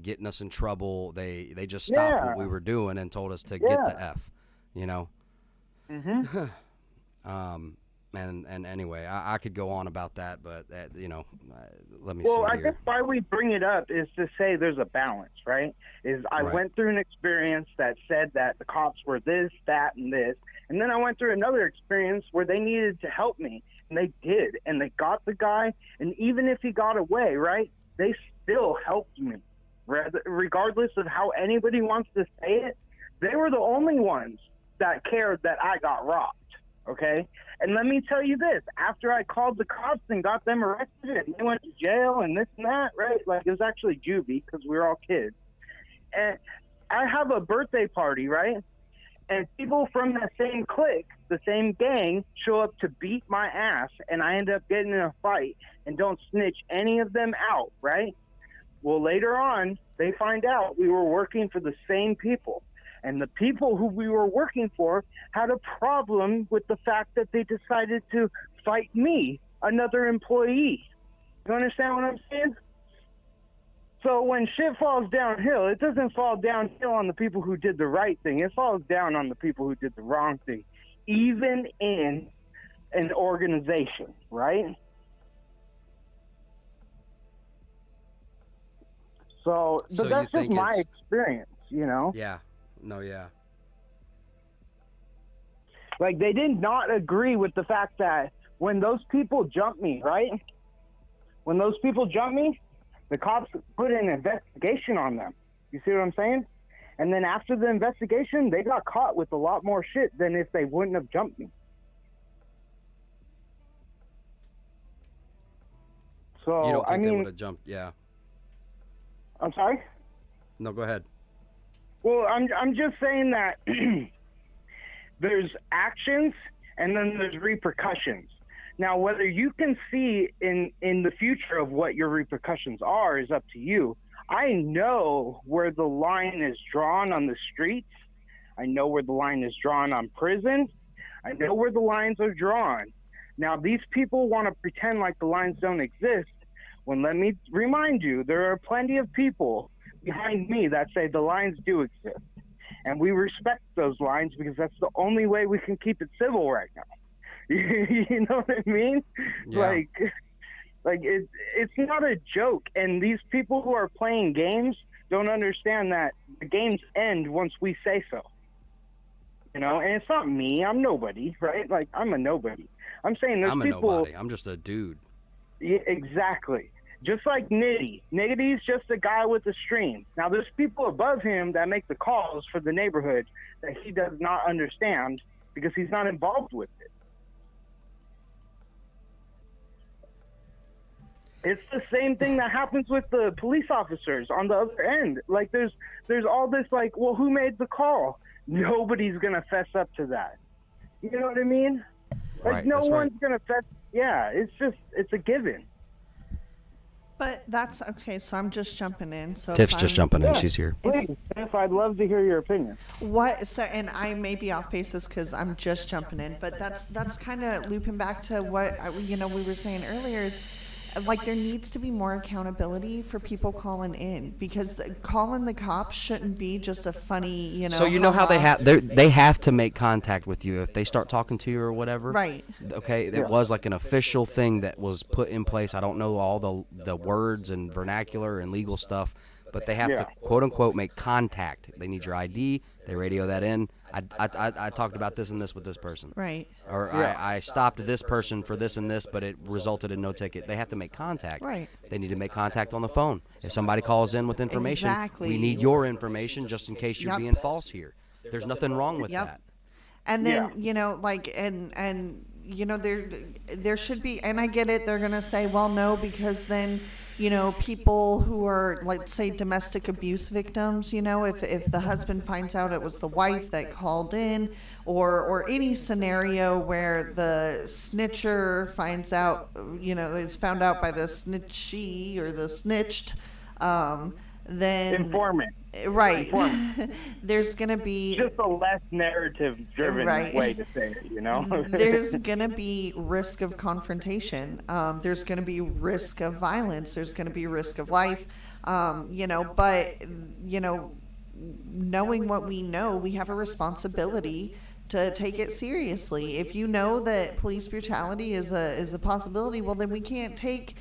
getting us in trouble, they just stopped what we were doing and told us to get the F, Mm-hmm. And anyway, I could go on about that, but let me see Well, I here. guess why we bring it up is to say there's a balance, right? I Right. went through an experience that said that the cops were this, that, and this, and then I went through another experience where they needed to help me, and they did, and they got the guy, and even if he got away, right, they still helped me, regardless of how anybody wants to say it. They were the only ones that cared that I got robbed. Okay? And let me tell you this, after I called the cops and got them arrested and they went to jail and this and that, right? Like, it was actually juvie because we were all kids. And I have a birthday party, right? And people from that same clique, the same gang, show up to beat my ass, and I end up getting in a fight and don't snitch any of them out, right? Well, later on, they find out we were working for the same people. And the people who we were working for had a problem with the fact that they decided to fight me, another employee. You understand what I'm saying? So when shit falls downhill, it doesn't fall downhill on the people who did the right thing. It falls down on the people who did the wrong thing, even in an organization, right? So So that's you just think my it's- experience, Yeah. No, yeah. Like, they did not agree with the fact that when those people jumped me, right? When those people jumped me, the cops put an investigation on them. You see what I'm saying? And then after the investigation, they got caught with a lot more shit than if they wouldn't have jumped me. So, You don't think I they mean, would have jumped? Yeah. I'm sorry? No, go ahead. Well, I'm just saying that there's actions and then there's repercussions. Now, whether you can see in the future of what your repercussions are is up to you. I know where the line is drawn on the streets. I know where the line is drawn on prison. I know where the lines are drawn. Now, these people want to pretend like the lines don't exist. When let me remind you, there are plenty of people behind me that say the lines do exist. And we respect those lines because that's the only way we can keep it civil right now. You know what I mean? Yeah. Like it's not a joke. And these people who are playing games don't understand that the games end once we say so. And it's not me. I'm nobody, right? Like, I'm a nobody. I'm saying there's I'm a people. nobody. I'm just a dude. Yeah, exactly. Just like Nitty. Nitty's just a guy with a stream. Now, there's people above him that make the calls for the neighborhood that he does not understand because he's not involved with it. It's the same thing that happens with the police officers on the other end. Like, there's all this, like, well, who made the call? Nobody's going to fess up to that. You know what I mean? Like, Right, no that's one's right. going to fess. Yeah, it's a given. But that's okay. So I'm just jumping in. So Tiff's if just I'm- jumping in. She's here. Please, Tiff, I'd love to hear your opinion. What? So, and I may be off basis because I'm just jumping in, but that's kind of looping back to what we were saying earlier is. Like, there needs to be more accountability for people calling in because calling the cops shouldn't be just a funny, So you know how they have to make contact with you if they start talking to you or whatever. Right. Okay. It Yeah. was like an official thing that was put in place. I don't know all the words and vernacular and legal stuff, but they have to quote unquote make contact. They need your ID. They radio that in. I talked about this and this with this person. Right. Or I stopped this person for this and this, but it resulted in no ticket. They have to make contact. Right. They need to make contact on the phone. If somebody calls in with information, Exactly. we need your information just in case you're Yep. being false here. There's nothing wrong with Yep. that. And then there should be, and I get it, they're gonna say, well, no, because then people who are, let's say, domestic abuse victims, if the husband finds out it was the wife that called in, or any scenario where the snitcher finds out, is found out by the snitchee or the snitched, then Informant. Right. Informant. There's going to be Just a less narrative-driven Right. way to say it, There's going to be risk of confrontation. There's going to be risk of violence. There's going to be risk of life. Knowing what we know, we have a responsibility to take it seriously. If you know that police brutality is a possibility, well, then we can't take,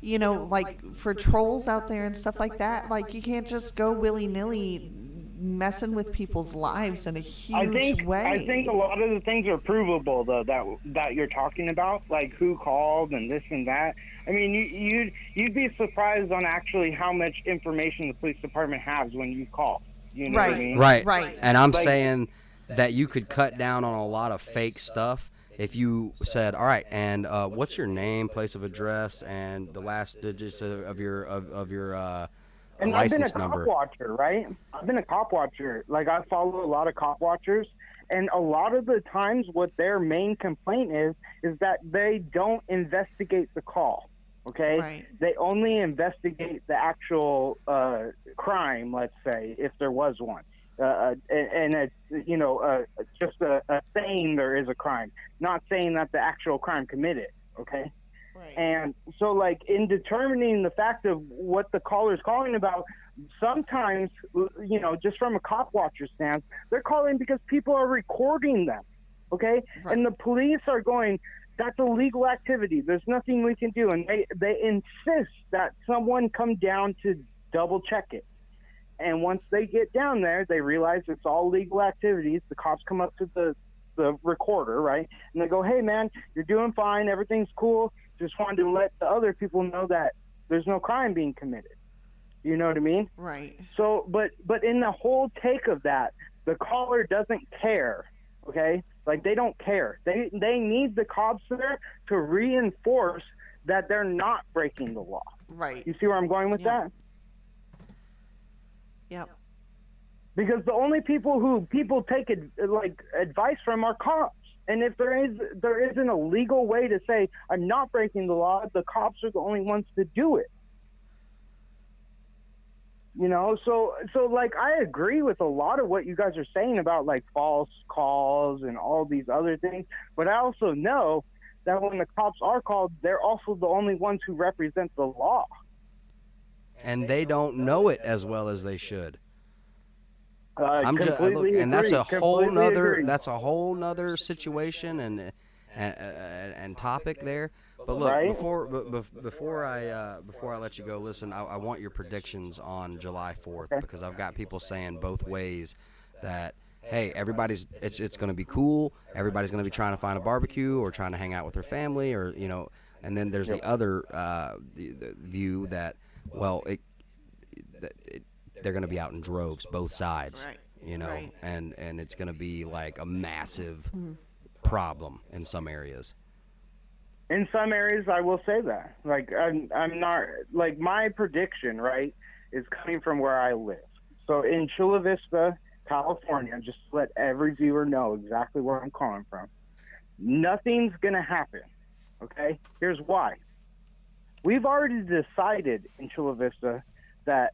like for trolls out there and stuff like that, like you can't just go willy-nilly messing with people's lives in a huge way. I think a lot of the things are provable, though, that you're talking about, like who called and this and that. I mean, you'd be surprised on actually how much information the police department has when you call. You know what I mean? Right. And I'm saying that you could cut down on a lot of fake stuff if you said, all right, and what's your name, place of address, and the last digits of your and I've been a license cop number. watcher, right? I've been a cop watcher. Like, I follow a lot of cop watchers, and a lot of the times what their main complaint is that they don't investigate the call, okay? Right. They only investigate the actual crime, let's say, if there was one. And it's, just a saying there is a crime, not saying that the actual crime committed, okay? Right. And so, like, in determining the fact of what the caller's calling about, sometimes, just from a cop watcher stance, they're calling because people are recording them, okay? Right. And the police are going, that's illegal activity. There's nothing we can do. And they insist that someone come down to double check it. And once they get down there, they realize it's all legal activities. The cops come up to the recorder, right? And they go, hey, man, you're doing fine. Everything's cool. Just wanted to let the other people know that there's no crime being committed. You know what I mean? Right. So, but in the whole take of that, the caller doesn't care, okay? Like, they don't care. They need the cops there to reinforce that they're not breaking the law. Right. You see where I'm going with that? Yep. Because the only people who people take advice from are cops. And if there isn't a legal way to say, I'm not breaking the law, the cops are the only ones to do it. So like, I agree with a lot of what you guys are saying about, like, false calls and all these other things. But I also know that when the cops are called, they're also the only ones who represent the law. And they don't know it as well as they should. Completely and that's agree. a whole Completely nother agree. that's a whole nother situation and topic there. But look, Right. before I let you go, listen, I want your predictions on July 4th, because I've got people saying both ways that, hey, it's going to be cool. Everybody's going to be trying to find a barbecue or trying to hang out with their family, or and then there's the other the view that, well, they're going to be out in droves, both sides, Right. Right. and it's going to be like a massive problem in some areas. In some areas, I will say that. Like, I'm not, like, my prediction, right, is coming from where I live. So in Chula Vista, California, just to let every viewer know exactly where I'm calling from, nothing's going to happen, okay? Here's why. We've already decided in Chula Vista that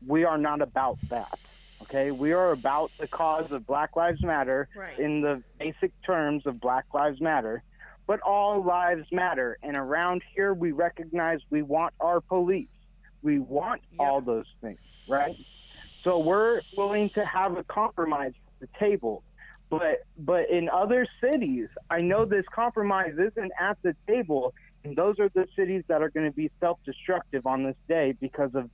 we are not about that, okay? We are about the cause of Black Lives Matter in the basic terms of Black Lives Matter, but all lives matter. And around here, we recognize we want our police. We want all those things, right? So we're willing to have a compromise at the table. But in other cities, I know this compromise isn't at the table, and those are the cities that are going to be self-destructive on this day because of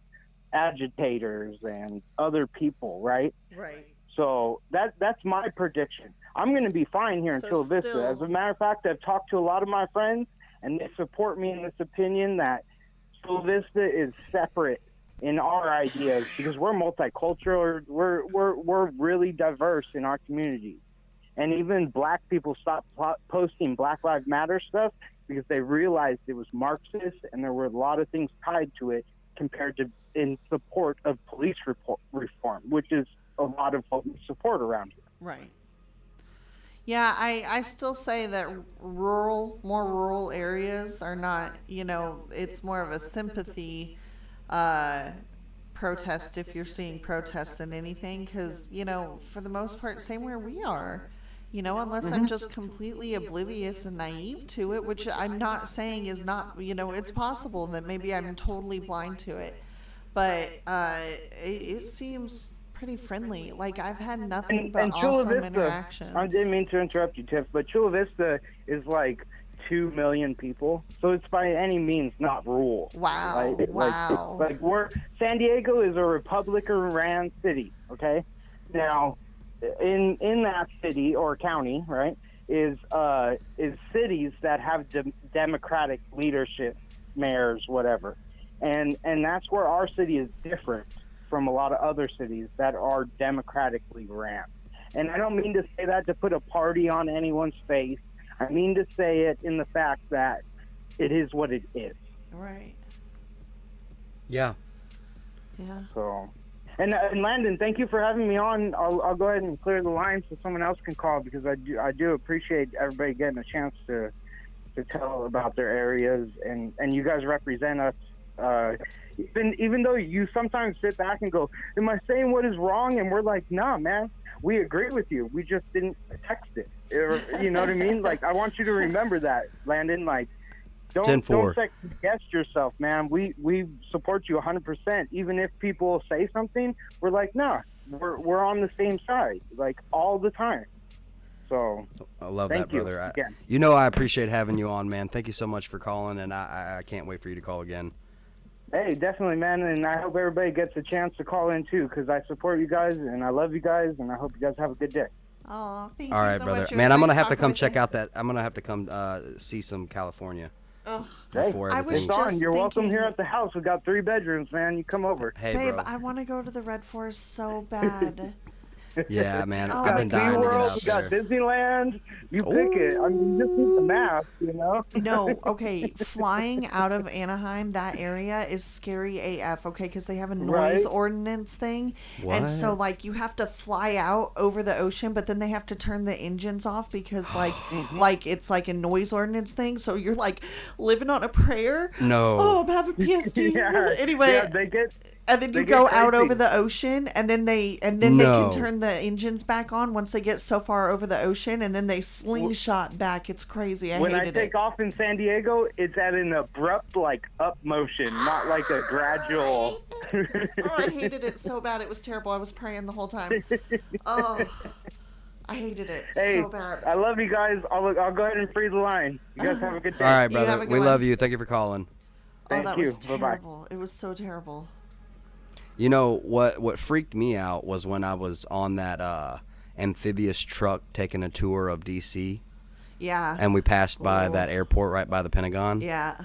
agitators and other people, right? Right. So that's my prediction. I'm going to be fine here in Chula Vista. As a matter of fact, I've talked to a lot of my friends, and they support me in this opinion that Chula Vista is separate in our ideas because we're multicultural. We're really diverse in our community. And even black people stopped posting Black Lives Matter stuff because they realized it was Marxist, and there were a lot of things tied to it compared to in support of police reform, which is a lot of what we support around here. Right. Yeah, I still say that more rural areas are not, it's more of a sympathy protest if you're seeing protests than anything, because, for the most part, same where we are. Unless I'm just completely oblivious and naive to it, which I'm not saying is not, it's possible that maybe I'm totally blind to it. But it seems pretty friendly. Like, I've had nothing but and Chula awesome Vista, interactions. I didn't mean to interrupt you, Tiff, but Chula Vista is like 2 million people, so it's by any means not rural. Wow. Wow. Like San Diego is a Republican-ran city, okay? Now, in that city or county, right, is cities that have Democratic leadership, mayors, whatever. And that's where our city is different from a lot of other cities that are democratically ran. And I don't mean to say that to put a party on anyone's face. I mean to say it in the fact that it is what it is. Right. Yeah. Yeah. So, and Landon, thank you for having me on. I'll go ahead and clear the line so someone else can call, because I do appreciate everybody getting a chance to tell about their areas, and you guys represent us. Even though you sometimes sit back and go, am I saying what is wrong? And we're like, nah, man, we agree with you. We just didn't text it. You know what I mean? Like, I want you to remember that, Landon. Like, don't second guess yourself, man. We support you 100%. Even if people say something, we're like, nah, we're on the same side, like, all the time. So I love thank that, brother. you. I appreciate having you on, man. Thank you so much for calling, and I can't wait for you to call again. Hey, definitely, man, and I hope everybody gets a chance to call in too, because I support you guys and I love you guys, and I hope you guys have a good day. Oh, thank All you right, so brother. much. It Man, was I'm nice gonna have to talking come with check you. out that. I'm gonna have to come see some California. Ugh. Before Hey, everything. it's on. You're welcome here at the house. We got 3 bedrooms, man. You come over. Hey, Babe, bro. I want to go to the Red Forest so bad. Yeah, man. Oh, I've been dying to get out We there. got Disneyland. You pick it. I mean, you just need the map, you know? No, okay. Flying out of Anaheim, that area is scary AF, okay? Because they have a noise Right. ordinance thing. And so, What? like, you have to fly out over the ocean, but then they have to turn the engines off because, like, it's like a noise ordinance thing. So you're, like, living on a prayer. No. Oh, I'm having PSD. Yeah. Anyway. Yeah, they get. And then you They go get out crazy. over the ocean, and then they can No. turn the engines back on once they get so far over the ocean, and then they slingshot back. It's crazy. I When I hated take it. off in San Diego, it's at an abrupt, like, up motion, not like a gradual. Oh, I hated it so bad. It was terrible. I was praying the whole time. Oh, I hated it Hey, so bad. I love you guys. I'll go ahead and free the line. You guys have a good day. All right, You have brother. a good We one. love you. Thank you for calling. Thank Oh, that you. was Bye-bye. terrible. It was so terrible. You know what freaked me out was when I was on that amphibious truck taking a tour of DC, Yeah. and we passed by Oh. that airport right by the Pentagon. Yeah.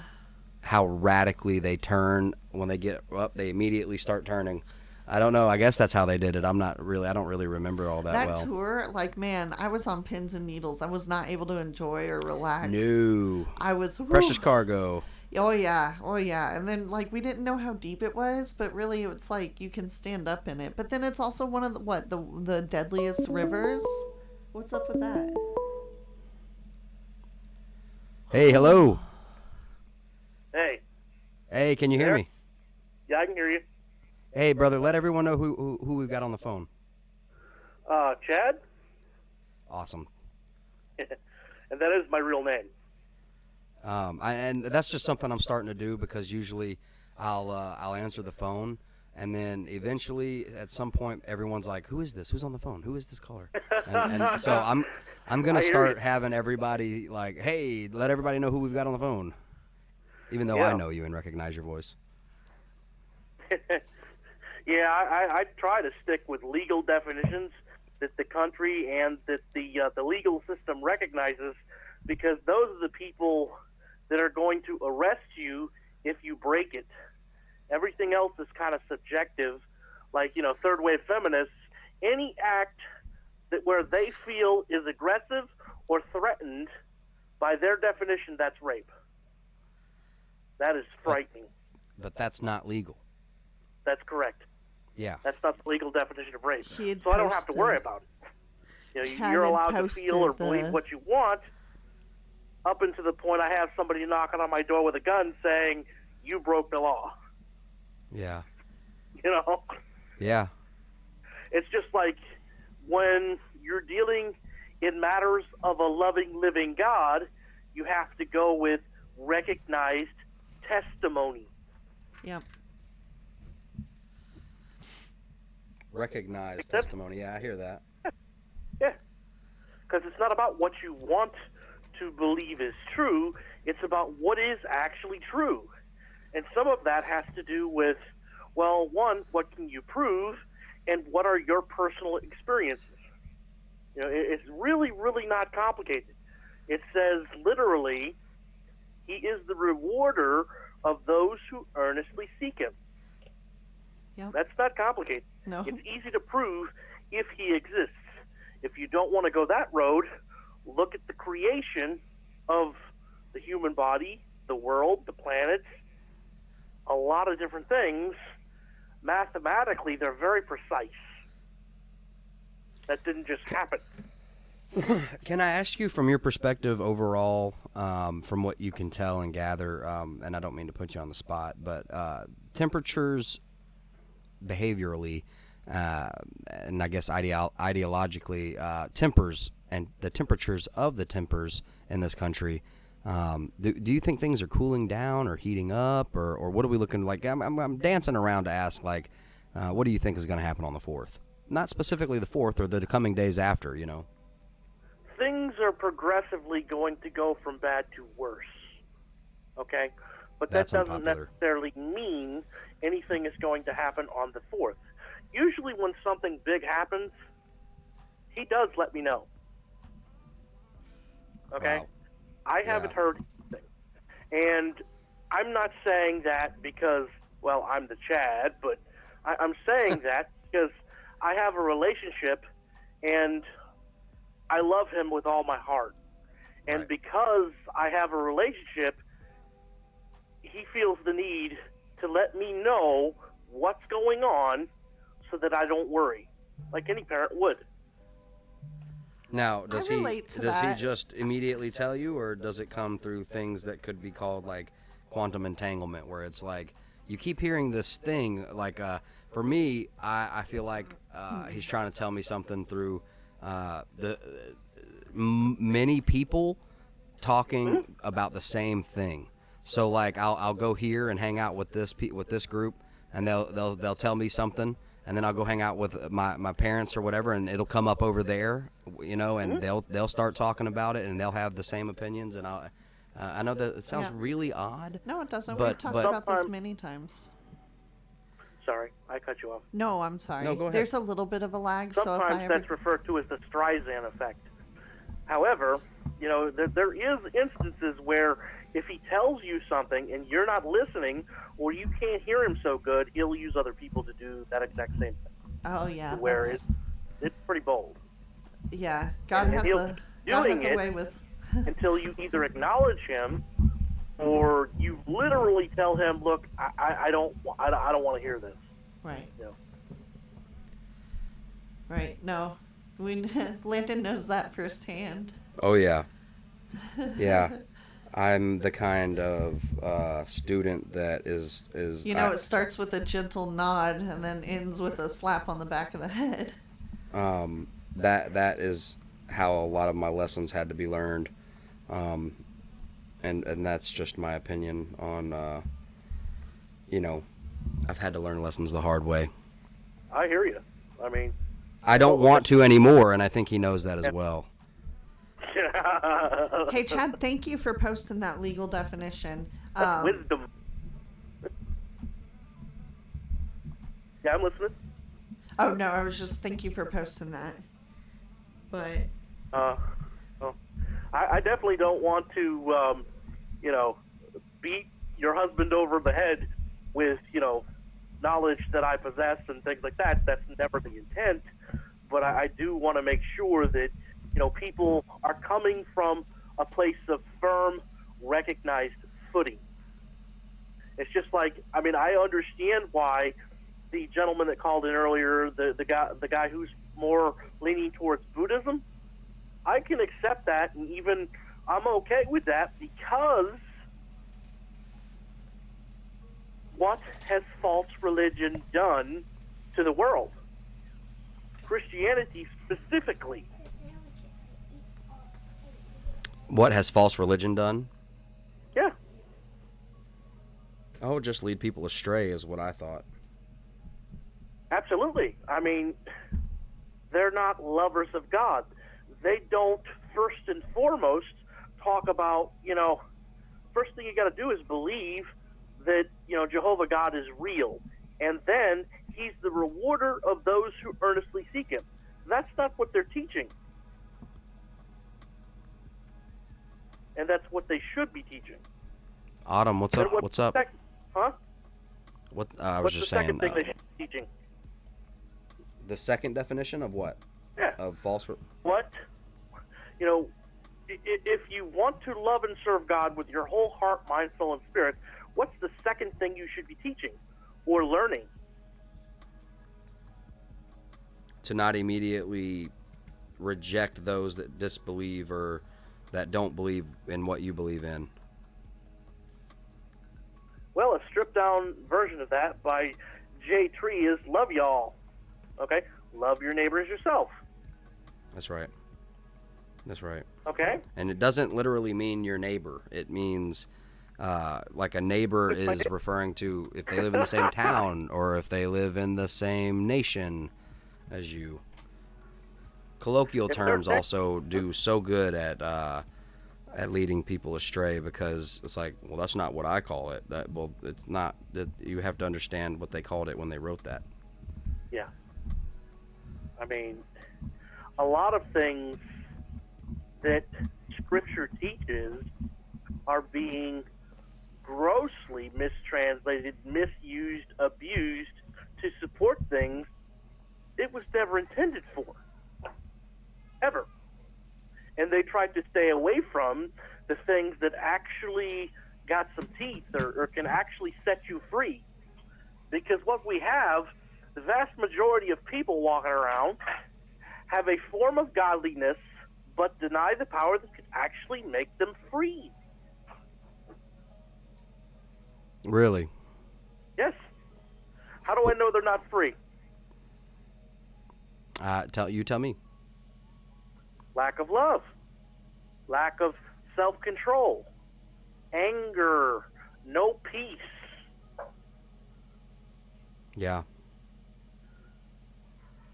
How radically they turn when they get up, they immediately start turning. I don't know. I guess that's how they did it. I don't really remember all that, That well. tour, like, man, I was on pins and needles. I was not able to enjoy or relax. No. I was Precious whew. cargo. Oh yeah, oh yeah. And then, like, we didn't know how deep it was, but really it's like you can stand up in it. But then it's also one of the deadliest rivers. What's up with that? Hey, hello. Hey. Hey, can you hear me? Yeah, I can hear you. Hey, brother, let everyone know who we've got on the phone. Chad? Awesome. And that is my real name. And that's just something I'm starting to do because usually I'll answer the phone, and then eventually at some point everyone's like, "Who is this? Who's on the phone? Who is this caller?" And so I'm gonna I hear start you. having everybody like, "Hey, let everybody know who we've got on the phone," even though I Yeah. know you and recognize your voice. Yeah, I try to stick with legal definitions that the country and that the legal system recognizes, because those are the people that are going to arrest you if you break it. Everything else is kind of subjective, like, third wave feminists. Any act that where they feel is aggressive or threatened, by their definition, that's rape. That is frightening. But that's not legal. That's correct. Yeah. That's not the legal definition of rape. He had So I don't have to posted- worry about it. You know, Chad you're had allowed to posted feel or believe the- what you want, up until the point I have somebody knocking on my door with a gun saying, "You broke the law." Yeah. You know, Yeah. it's just like when you're dealing in matters of a loving, living God, you have to go with recognized testimony. Yep. Recognized testimony. Yeah, I hear that. Yeah, because it's not about what you want to believe is true. It's about what is actually true. And some of that has to do with, well, one, what can you prove, and what are your personal experiences? You know, it's really, really not complicated. It says literally, he is the rewarder of those who earnestly seek him. Yep. That's not complicated. No. It's easy to prove if he exists. If you don't want to go that road, look at the creation of the human body, the world, the planets, a lot of different things. Mathematically, they're very precise. That didn't just happen. Can I ask you, from your perspective overall, from what you can tell and gather, and I don't mean to put you on the spot, but temperatures behaviorally, and I guess ideologically, tempers and the temperatures of the tempers in this country, do you think things are cooling down or heating up, or what are we looking like? I'm dancing around to ask, like, what do you think is going to happen on the 4th? Not specifically the 4th or the coming days after, you know. Things are progressively going to go from bad to worse. Okay? But that That's doesn't unpopular. necessarily mean anything is going to happen on the 4th. Usually when something big happens, he does let me know. Okay? Wow. I haven't heard anything. And I'm not saying that because, well, I'm the Chad, but I'm saying that because I have a relationship and I love him with all my heart. And because I have a relationship, he feels the need to let me know what's going on so that I don't worry, like any parent would. Now, does he relate to does he that. just immediately tell you, or does it come through things that could be called like quantum entanglement, where it's like you keep hearing this thing? Like for me, I feel like he's trying to tell me something through many people talking about the same thing. So like I'll go here and hang out with this group, and they'll tell me something, and then I'll go hang out with my parents or whatever, and it'll come up over there, you know, and they'll start talking about it, and they'll have the same opinions, and I know that it sounds really odd. No, it doesn't. But, We've talked about this many times. Sorry, I cut you off. No, I'm sorry. No, go ahead. There's a little bit of a lag, so if Sometimes I ever... that's referred to as the Streisand effect. However, you know, there is instances where if he tells you something and you're not listening, or you can't hear him so good, he'll use other people to do that exact same thing. Oh, yeah. Where that's- it's pretty bold. Yeah, God And has he'll a keep God doing has a it way with... until you either acknowledge him or you literally tell him, "Look, I don't want to hear this." Right. You know? Right. No, Landon knows that firsthand. Oh yeah, yeah. I'm the kind of student that is. You know, it starts with a gentle nod and then ends with a slap on the back of the head. That is how a lot of my lessons had to be learned, and that's just my opinion on. You know, I've had to learn lessons the hard way. I hear you. I mean, I don't want to anymore, and I think he knows that as well. Hey, Chad, thank you for posting that legal definition. That's wisdom. Yeah, I'm listening. Oh, no, I was just thank you for posting that. But... Well, I definitely don't want to, you know, beat your husband over the head with, you know, knowledge that I possess and things like that. That's never the intent. But I do want to make sure that, you know, people are coming from a place of firm, recognized footing. It's just like, I mean, I understand why the gentleman that called in earlier, the guy whose more leaning towards Buddhism, I can accept that, and even I'm okay with that, because what has false religion done to the world? Christianity specifically. What has false religion done? Yeah. Oh, just lead people astray is what I thought. Absolutely. I mean, they're not lovers of God. They don't, first and foremost, talk about, first thing you got to do is believe that, Jehovah God is real. And then he's the rewarder of those who earnestly seek him. That's not what they're teaching. And that's what they should be teaching. Autumn, what's up? What's up? Huh? What I was What's just the second saying. thing they should be teaching? The second definition of what? Yeah. Of false. What? If you want to love and serve God with your whole heart, mind, soul, and spirit, what's the second thing you should be teaching or learning? To not immediately reject those that disbelieve or that don't believe in what you believe in. Well, a stripped-down version of that by J. Tree is love y'all. Okay? Love your neighbor as yourself. That's right. That's right. Okay? And it doesn't literally mean your neighbor. It means like a neighbor is referring to if they live in the same town or if they live in the same nation as you. Colloquial terms also do so good at leading people astray, because it's like, well, that's not what I call it. Well, it's not. You have to understand what they called it when they wrote that. Yeah. I mean, a lot of things that Scripture teaches are being grossly mistranslated, misused, abused to support things it was never intended for. Ever. And they tried to stay away from the things that actually got some teeth or can actually set you free. Because what we have, the vast majority of people walking around have a form of godliness but deny the power that could actually make them free. Really? Yes. How do I know they're not free? Tell me. Lack of love, lack of self-control, anger, no peace. Yeah.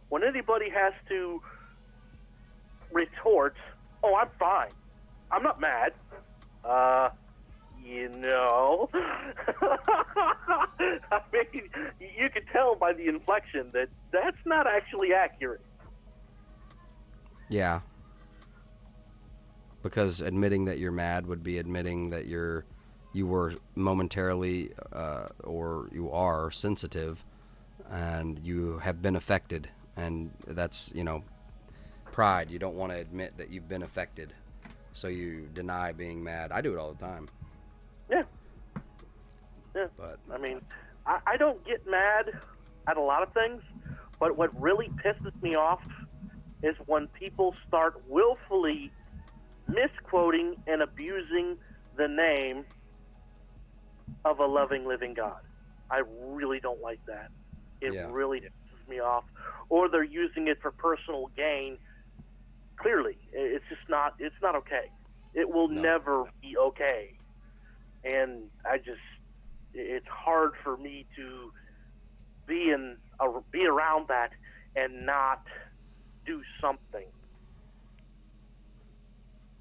When anybody has to retort, oh, I'm fine, I'm not mad, I mean, you can tell by the inflection that that's not actually accurate. Yeah. Because admitting that you're mad would be admitting that you were momentarily or you are sensitive and you have been affected, and that's pride. You don't want to admit that you've been affected, so you deny being mad. I do it all the time. Yeah. But I mean, I don't get mad at a lot of things, but what really pisses me off is when people start willfully misquoting and abusing the name of a loving, living God. I really don't like that. It really pisses me off. Or they're using it for personal gain. Clearly, it's not okay. It will never be okay. And it's hard for me to be around that and not do something.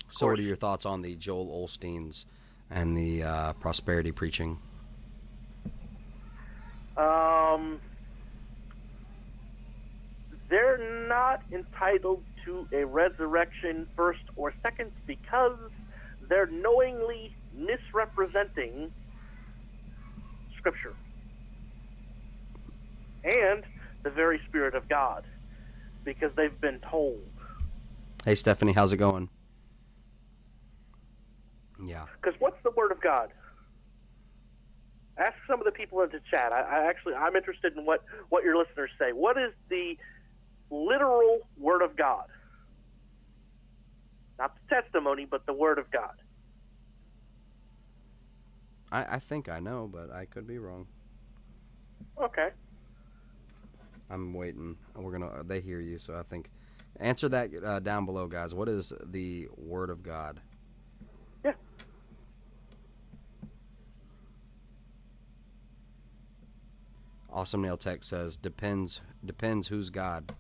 So what are your thoughts on the Joel Osteens and the prosperity preaching? They're not entitled to a resurrection first or second because they're knowingly misrepresenting Scripture and the very Spirit of God, because they've been told. Hey, Stephanie, how's it going? Yeah. Because what's the Word of God? Ask some of the people in the chat. I'm interested in what your listeners say. What is the literal Word of God. Not the testimony, but the Word of God. I think I know, but I could be wrong. Okay. I'm waiting. They hear you, so I think. Answer that down below, guys. What is the Word of God? Yeah. Awesome Nail Tech says, depends who's God.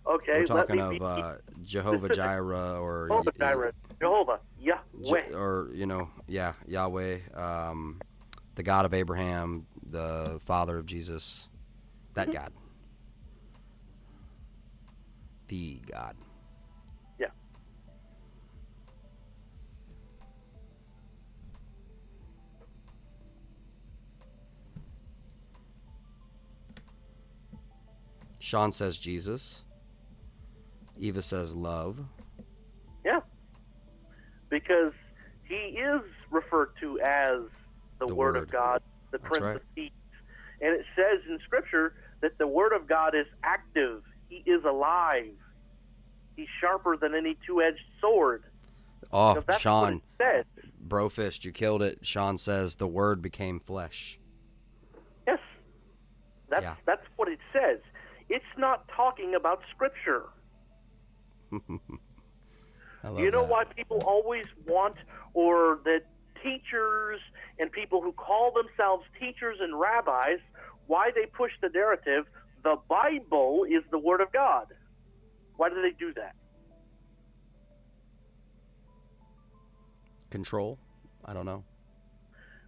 Okay, We're talking let me of Jehovah specific. Jireh or Jehovah Jireh, Jehovah, Yahweh. or Yahweh, the God of Abraham, the Father of Jesus, that God, the God. Yeah. Sean says Jesus. Eva says love. Yeah. Because he is referred to as the Word of God, the That's Prince right. of Peace. And it says in Scripture that the Word of God is active. He is alive. He's sharper than any two-edged sword. Oh, Now, that's Sean, what it says. Brofist, you killed it. Sean says the Word became flesh. Yes. That's what it says. It's not talking about Scripture. I love You know that. why people always want, or that teachers and people who call themselves teachers and rabbis, why they push the narrative, the Bible is the Word of God. Why do they do that? Control? I don't know.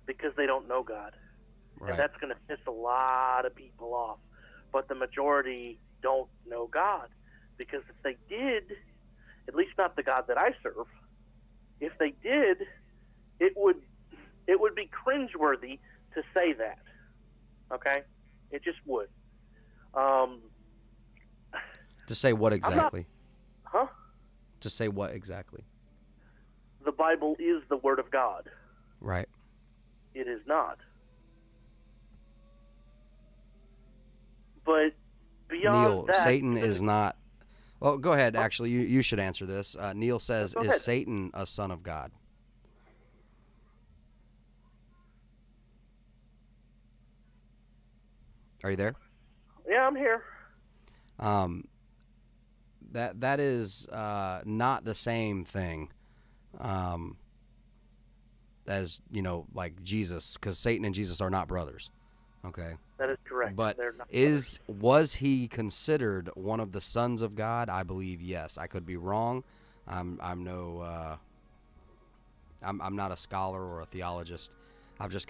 Because they don't know God. Right. And that's going to piss a lot of people off. But the majority don't know God. Because if they did, at least not the God that I serve, if they did, it would be cringeworthy to say that. Okay? It just would. To say what exactly? Huh? To say what exactly? The Bible is the Word of God. Right. It is not. But beyond Neil, that, Satan is not. Well, go ahead. Actually, you should answer this. Neil says, Go is ahead. Satan a son of God? Are you there? Yeah, I'm here. That is not the same thing as, like Jesus, because Satan and Jesus are not brothers. Okay. That is correct. But They're not was he considered one of the sons of God? I believe yes. I could be wrong. I'm not a scholar or a theologist. I'm just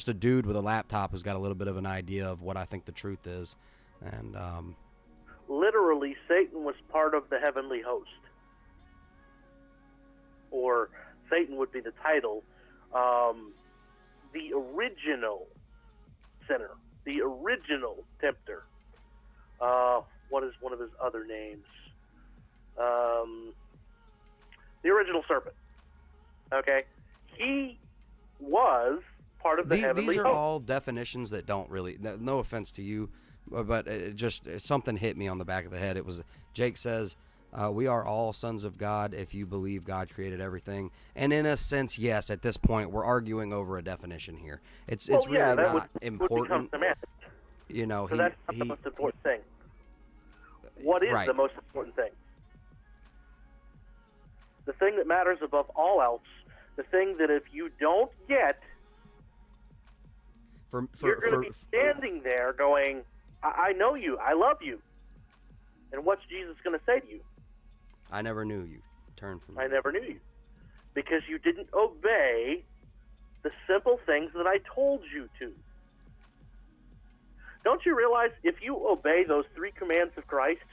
a dude with a laptop who's got a little bit of an idea of what I think the truth is, and literally, Satan was part of the heavenly host. Or Satan would be the title. The original sinner. The original tempter. What is one of his other names? The original serpent. Okay? He was part of the heavenly these are host. all definitions that don't really. No offense to you, but something hit me on the back of the head. It was Jake says, "We are all sons of God if you believe God created everything." And in a sense, yes. At this point, we're arguing over a definition here. It's really that not would important. become semantics. So that's not the most important thing. What is right. the most important thing? The thing that matters above all else, the thing that if you don't get, you're going to be standing there going, I know you, I love you. And what's Jesus going to say to you? I never knew you. Turn from me. I never knew you. Because you didn't obey the simple things that I told you to. Don't you realize if you obey those 3 commands of Christ,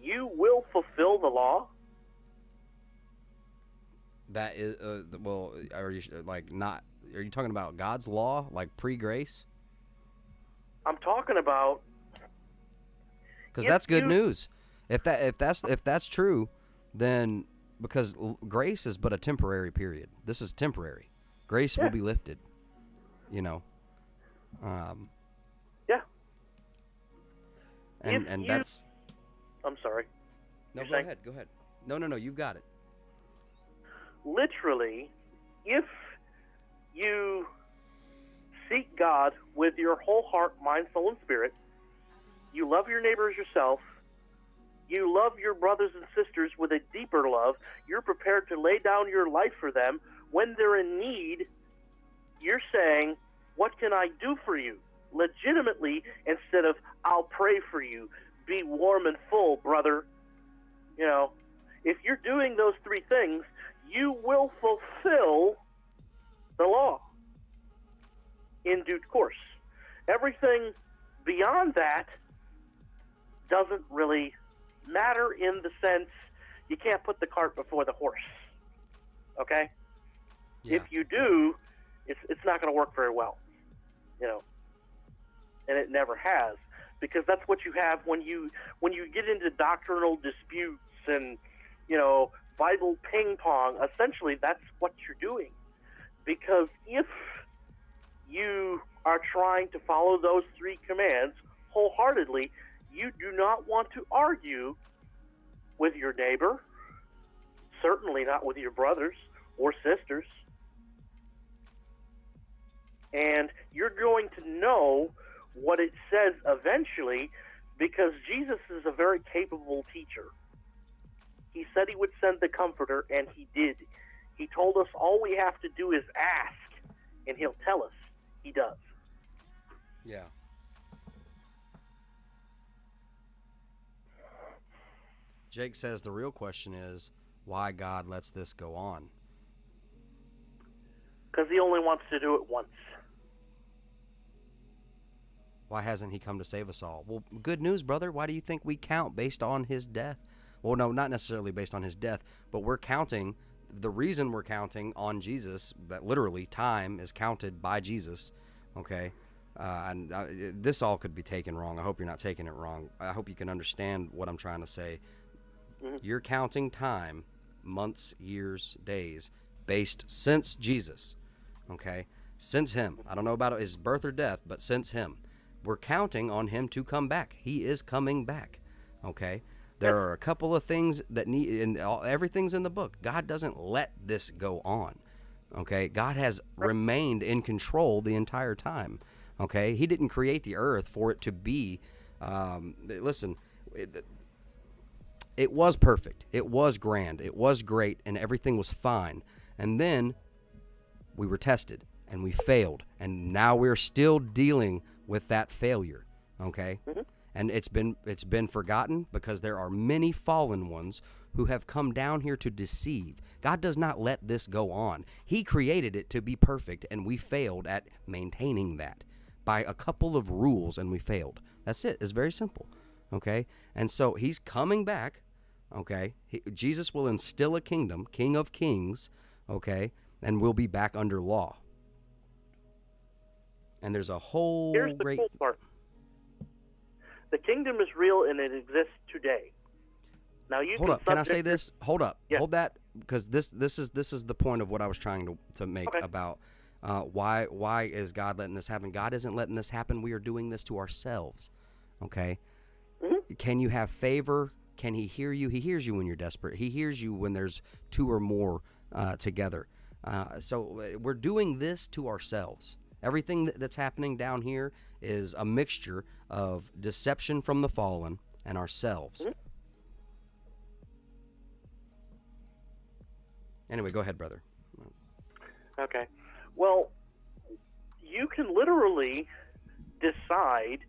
you will fulfill the law? That is, well, are you Are you talking about God's law, like pre-grace? I'm talking about. Because that's good news. If that's true, then because grace is but a temporary period. This is temporary. Grace will be lifted. Yeah. And that's. I'm sorry. No, go ahead. Go ahead. No, you've got it. Literally, if you seek God with your whole heart, mind, soul, and spirit, you love your neighbor as yourself, you love your brothers and sisters with a deeper love, you're prepared to lay down your life for them. When they're in need, you're saying, what can I do for you? Legitimately, instead of, I'll pray for you. Be warm and full, brother. You know, if you're doing those three things, you will fulfill the law in due course. Everything beyond that doesn't really matter, in the sense you can't put the cart before the horse. Okay? Yeah. If you do, it's not going to work very well. You know, and it never has, because that's what you have when you get into doctrinal disputes and, you know, Bible ping pong. Essentially, that's what you're doing, because if you are trying to follow those three commands wholeheartedly, you do not want to argue with your neighbor, certainly not with your brothers or sisters, and you're going to know what it says eventually, because Jesus is a very capable teacher. He said he would send the Comforter, and he did. He told us all we have to do is ask, and he'll tell us. He does. Yeah. Jake says the real question is why God lets this go on. Because he only wants to do it once. Why hasn't he come to save us all? Well, good news, brother. Why do you think we count based on his death? Well, no, not necessarily based on his death, but we're counting. The reason we're counting on Jesus, that literally time is counted by Jesus, okay? This all could be taken wrong. I hope you're not taking it wrong. I hope you can understand what I'm trying to say. Mm-hmm. You're counting time, months, years, days, based since Jesus, okay? Since him. I don't know about his birth or death, but since him. We're counting on him to come back. He is coming back, okay? There are a couple of things that need, and everything's in the book. God doesn't let this go on, okay? God has remained in control the entire time, okay? He didn't create the earth for it to be, listen, it was perfect. It was grand. It was great, and everything was fine. And then we were tested, and we failed, and now we're still dealing with that failure, okay? Mm-hmm. And it's been forgotten because there are many fallen ones who have come down here to deceive. God does not let this go on. He created it to be perfect, and we failed at maintaining that by a couple of rules, and we failed. That's it. It's very simple, okay? And so he's coming back, okay? Jesus will instill a kingdom, King of Kings, okay? And we'll be back under law. And there's a whole Here's the cool part. The kingdom is real, and it exists today. Now you hold up. Can I say this? Hold up. Yeah. Hold that, because this is the point of what I was trying to make about why is God letting this happen? God isn't letting this happen. We are doing this to ourselves. Okay. Mm-hmm. Can you have favor? Can he hear you? He hears you when you're desperate. He hears you when there's two or more together. So we're doing this to ourselves. Everything that's happening down here is a mixture of deception from the fallen and ourselves. Mm-hmm. Anyway, go ahead, brother. Okay. Well, you can literally decide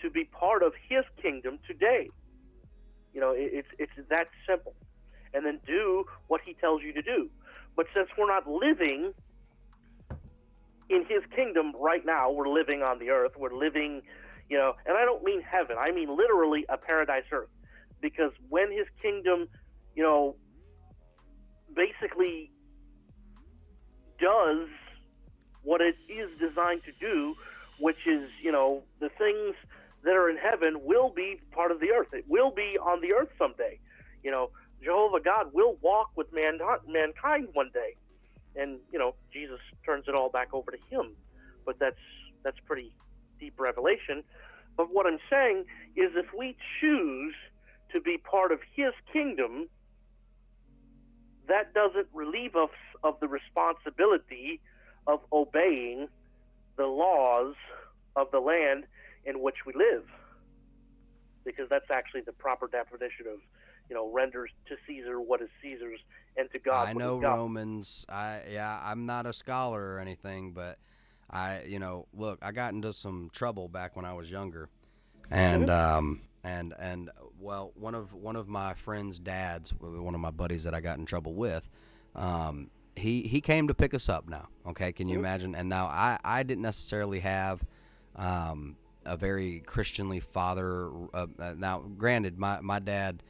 to be part of his kingdom today. You know, it's that simple. And then do what he tells you to do. But since we're not living in his kingdom right now, we're living on the earth. We're living, you know, and I don't mean heaven. I mean literally a paradise earth. Because when his kingdom, you know, basically does what it is designed to do, which is, you know, the things that are in heaven will be part of the earth. It will be on the earth someday. You know, Jehovah God will walk with mankind one day. And, you know, Jesus turns it all back over to him. But that's pretty deep revelation. But what I'm saying is if we choose to be part of his kingdom, that doesn't relieve us of the responsibility of obeying the laws of the land in which we live. Because that's actually the proper definition of, renders to Caesar what is Caesar's and to God I what know is God's. Romans. I'm not a scholar or anything, but look, I got into some trouble back when I was younger, and well, one of my friend's dads, one of my buddies that I got in trouble with, he came to pick us up now. Okay, can you imagine? And now I didn't necessarily have a very Christianly father. Now, granted, my dad,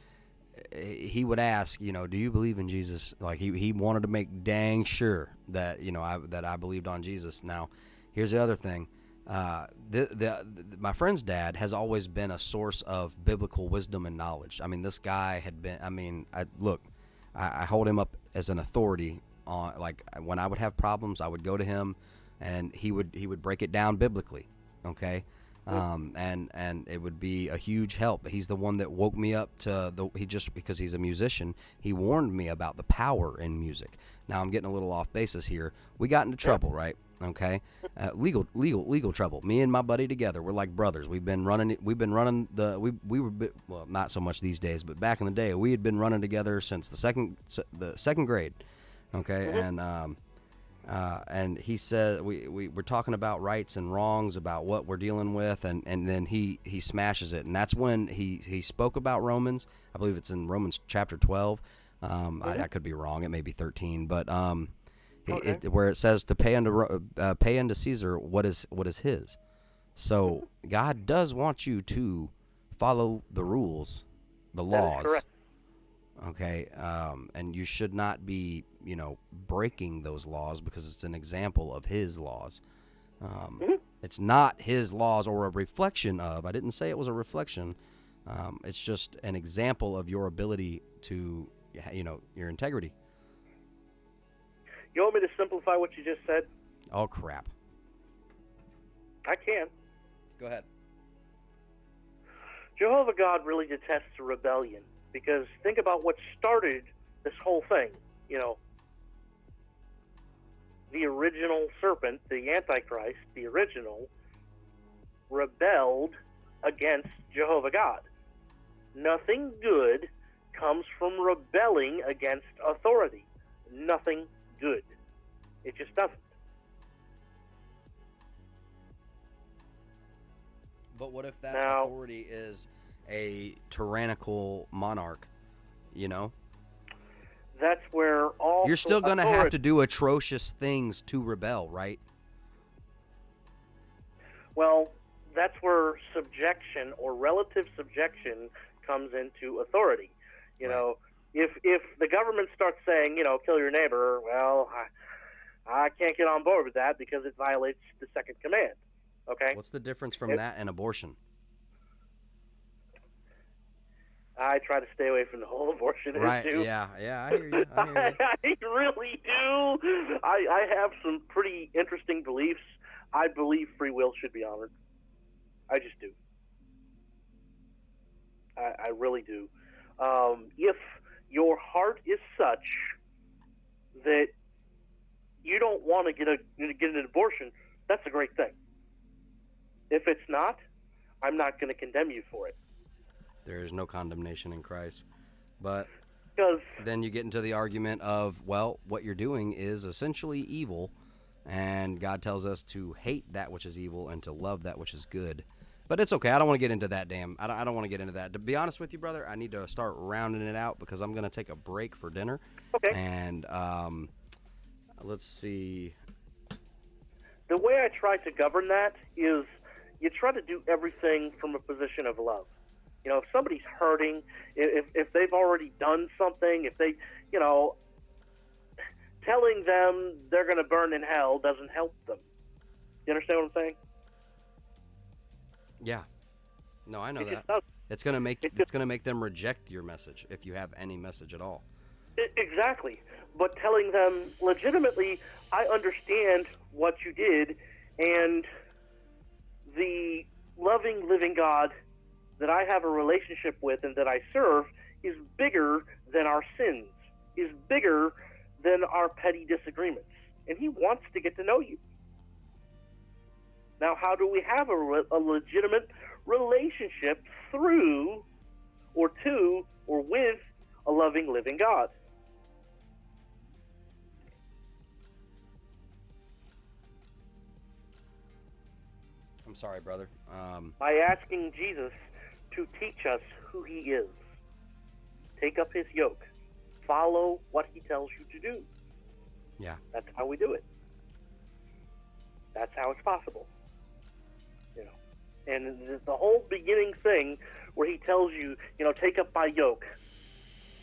he would ask, do you believe in Jesus? Like he wanted to make dang sure that that I believed on Jesus. Now, here's the other thing. My friend's dad has always been a source of biblical wisdom and knowledge. I mean, this guy had been. I mean, I hold him up as an authority on. Like when I would have problems, I would go to him, and he would break it down biblically. Okay. And it would be a huge help. He's the one that woke me up to because he's a musician, he warned me about the power in music. Now I'm getting a little off basis here. We got into trouble, right? Okay. Legal trouble. Me and my buddy together, we're like brothers. We were well, not so much these days, but back in the day, we had been running together since the second grade. Okay. And he said we were talking about rights and wrongs, about what we're dealing with, and then he smashes it, and that's when he spoke about Romans. I believe it's in Romans chapter 12. I could be wrong; it may be 13, but where it says to pay unto Caesar what is his. So God does want you to follow the rules, the laws. That is correct. Okay, and you should not be, breaking those laws because it's an example of his laws. It's not his laws or a reflection of. I didn't say it was a reflection. It's just an example of your ability to, your integrity. You want me to simplify what you just said? Oh, crap. I can. Go ahead. Jehovah God really detests rebellion. Because think about what started this whole thing. The original serpent, the Antichrist, the original, rebelled against Jehovah God. Nothing good comes from rebelling against authority. Nothing good. It just doesn't. But what if that authority is a tyrannical monarch, That's where all... You're still going to have to do atrocious things to rebel, right? Well, that's where subjection or relative subjection comes into authority. If the government starts saying, kill your neighbor, well, I can't get on board with that because it violates the second command. Okay? What's the difference from that and abortion? I try to stay away from the whole abortion issue. Yeah, I hear you. I really do. I have some pretty interesting beliefs. I believe free will should be honored. I just do. I really do. If your heart is such that you don't want to get an abortion, that's a great thing. If it's not, I'm not going to condemn you for it. There is no condemnation in Christ. But then you get into the argument of, well, what you're doing is essentially evil, and God tells us to hate that which is evil and to love that which is good. But it's okay. I don't want to get into that, I don't want to get into that. To be honest with you, brother, I need to start rounding it out because I'm going to take a break for dinner. Okay. And let's see. The way I try to govern that is you try to do everything from a position of love. If somebody's hurting, if they've already done something, if they, telling them they're going to burn in hell doesn't help them. You understand what I'm saying? Yeah. No, I know It that. just doesn't. It's going to make them reject your message if you have any message at all. Exactly. But telling them legitimately, I understand what you did, and the loving, living God that I have a relationship with and that I serve is bigger than our sins, is bigger than our petty disagreements. And he wants to get to know you. Now, how do we have a legitimate relationship through or to or with a loving, living God? I'm sorry, brother. By asking Jesus to teach us who he is. Take up his yoke. Follow what he tells you to do. Yeah. That's how we do it. That's how it's possible. You know, and the whole beginning thing where he tells you, you know, take up my yoke.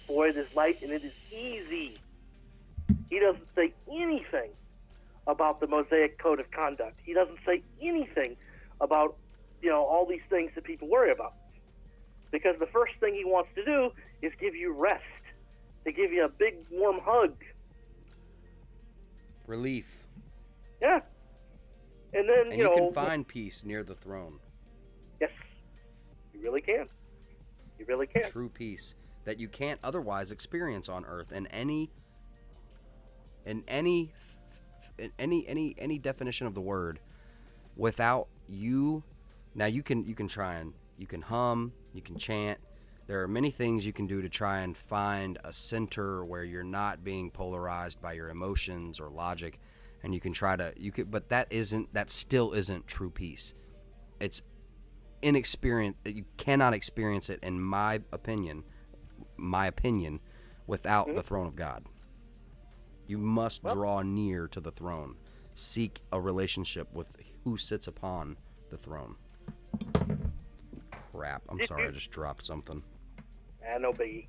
For it is light and it is easy. He doesn't say anything about the Mosaic code of conduct. He doesn't say anything about, you know, all these things that people worry about. Because the first thing he wants to do is give you rest, to give you a big warm hug. Relief. Yeah. And then, And you know, can find peace near the throne. Yes. You really can. You really can. True peace that you can't otherwise experience on earth in any definition of the word without you. Now you can try and you can hum, you can chant. There are many things you can do to try and find a center where you're not being polarized by your emotions or logic, and you can try to but that still isn't true peace. It's inexperience. You cannot experience it, in my opinion, without the throne of God. You must draw near to the throne. Seek a relationship with who sits upon the throne. Crap. I'm sorry, I just dropped something. No biggie.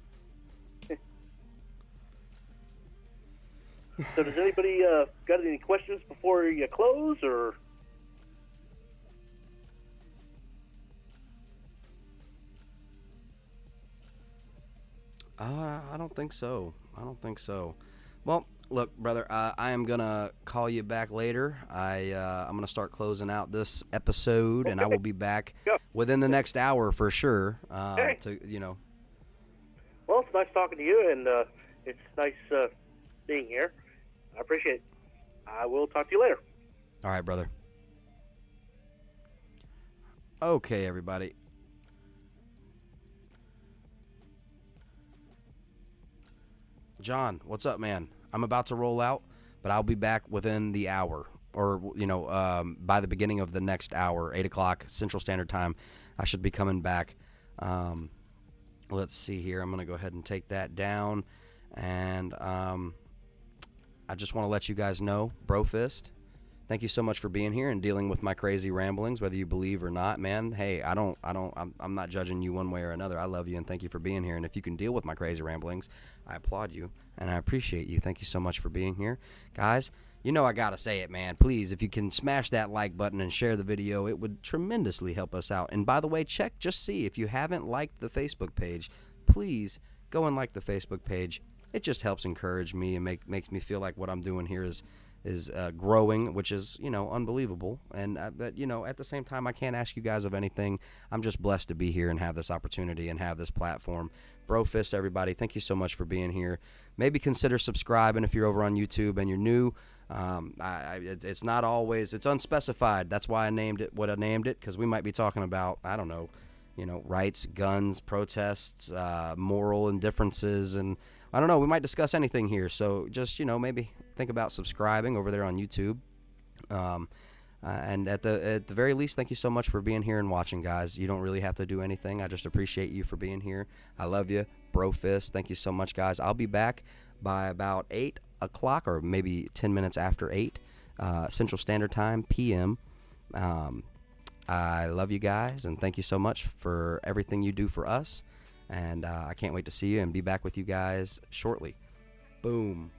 So does anybody got any questions before you close, or? I don't think so. Well, look, brother, I am gonna call you back later. I'm gonna start closing out this episode, and I will be back within the next hour for sure. To Well, it's nice talking to you, and it's nice being here. I appreciate it. I will talk to you later. All right, brother. Okay, everybody. John, what's up, man? I'm about to roll out, but I'll be back within the hour, or by the beginning of the next hour, 8 o'clock Central Standard Time. I should be coming back. Let's see here. I'm gonna go ahead and take that down, and I just want to let you guys know, Brofist, thank you so much for being here and dealing with my crazy ramblings, whether you believe or not, man. Hey, I'm not judging you one way or another. I love you and thank you for being here. And if you can deal with my crazy ramblings, I applaud you and I appreciate you. Thank you so much for being here. Guys, you know I gotta say it, man. Please, if you can smash that like button and share the video, it would tremendously help us out. And by the way, just see if you haven't liked the Facebook page, please go and like the Facebook page. It just helps encourage me and makes me feel like what I'm doing here is growing, which is, unbelievable. And but at the same time, I can't ask you guys of anything. I'm just blessed to be here and have this opportunity and have this platform. Brofist, everybody, thank you so much for being here. Maybe consider subscribing if you're over on YouTube and you're new. It's not always, it's unspecified. That's why I named it what I named it, because we might be talking about, I don't know, rights, guns, protests, moral indifferences, and I don't know, we might discuss anything here. So just, maybe think about subscribing over there on YouTube. And at the very least, thank you so much for being here and watching, guys. You don't really have to do anything. I just appreciate you for being here. I love you. Brofist, thank you so much, guys. I'll be back by about 8 o'clock or maybe 10 minutes after 8 Central Standard Time, p.m. I love you guys, and thank you so much for everything you do for us. And I can't wait to see you and be back with you guys shortly. Boom.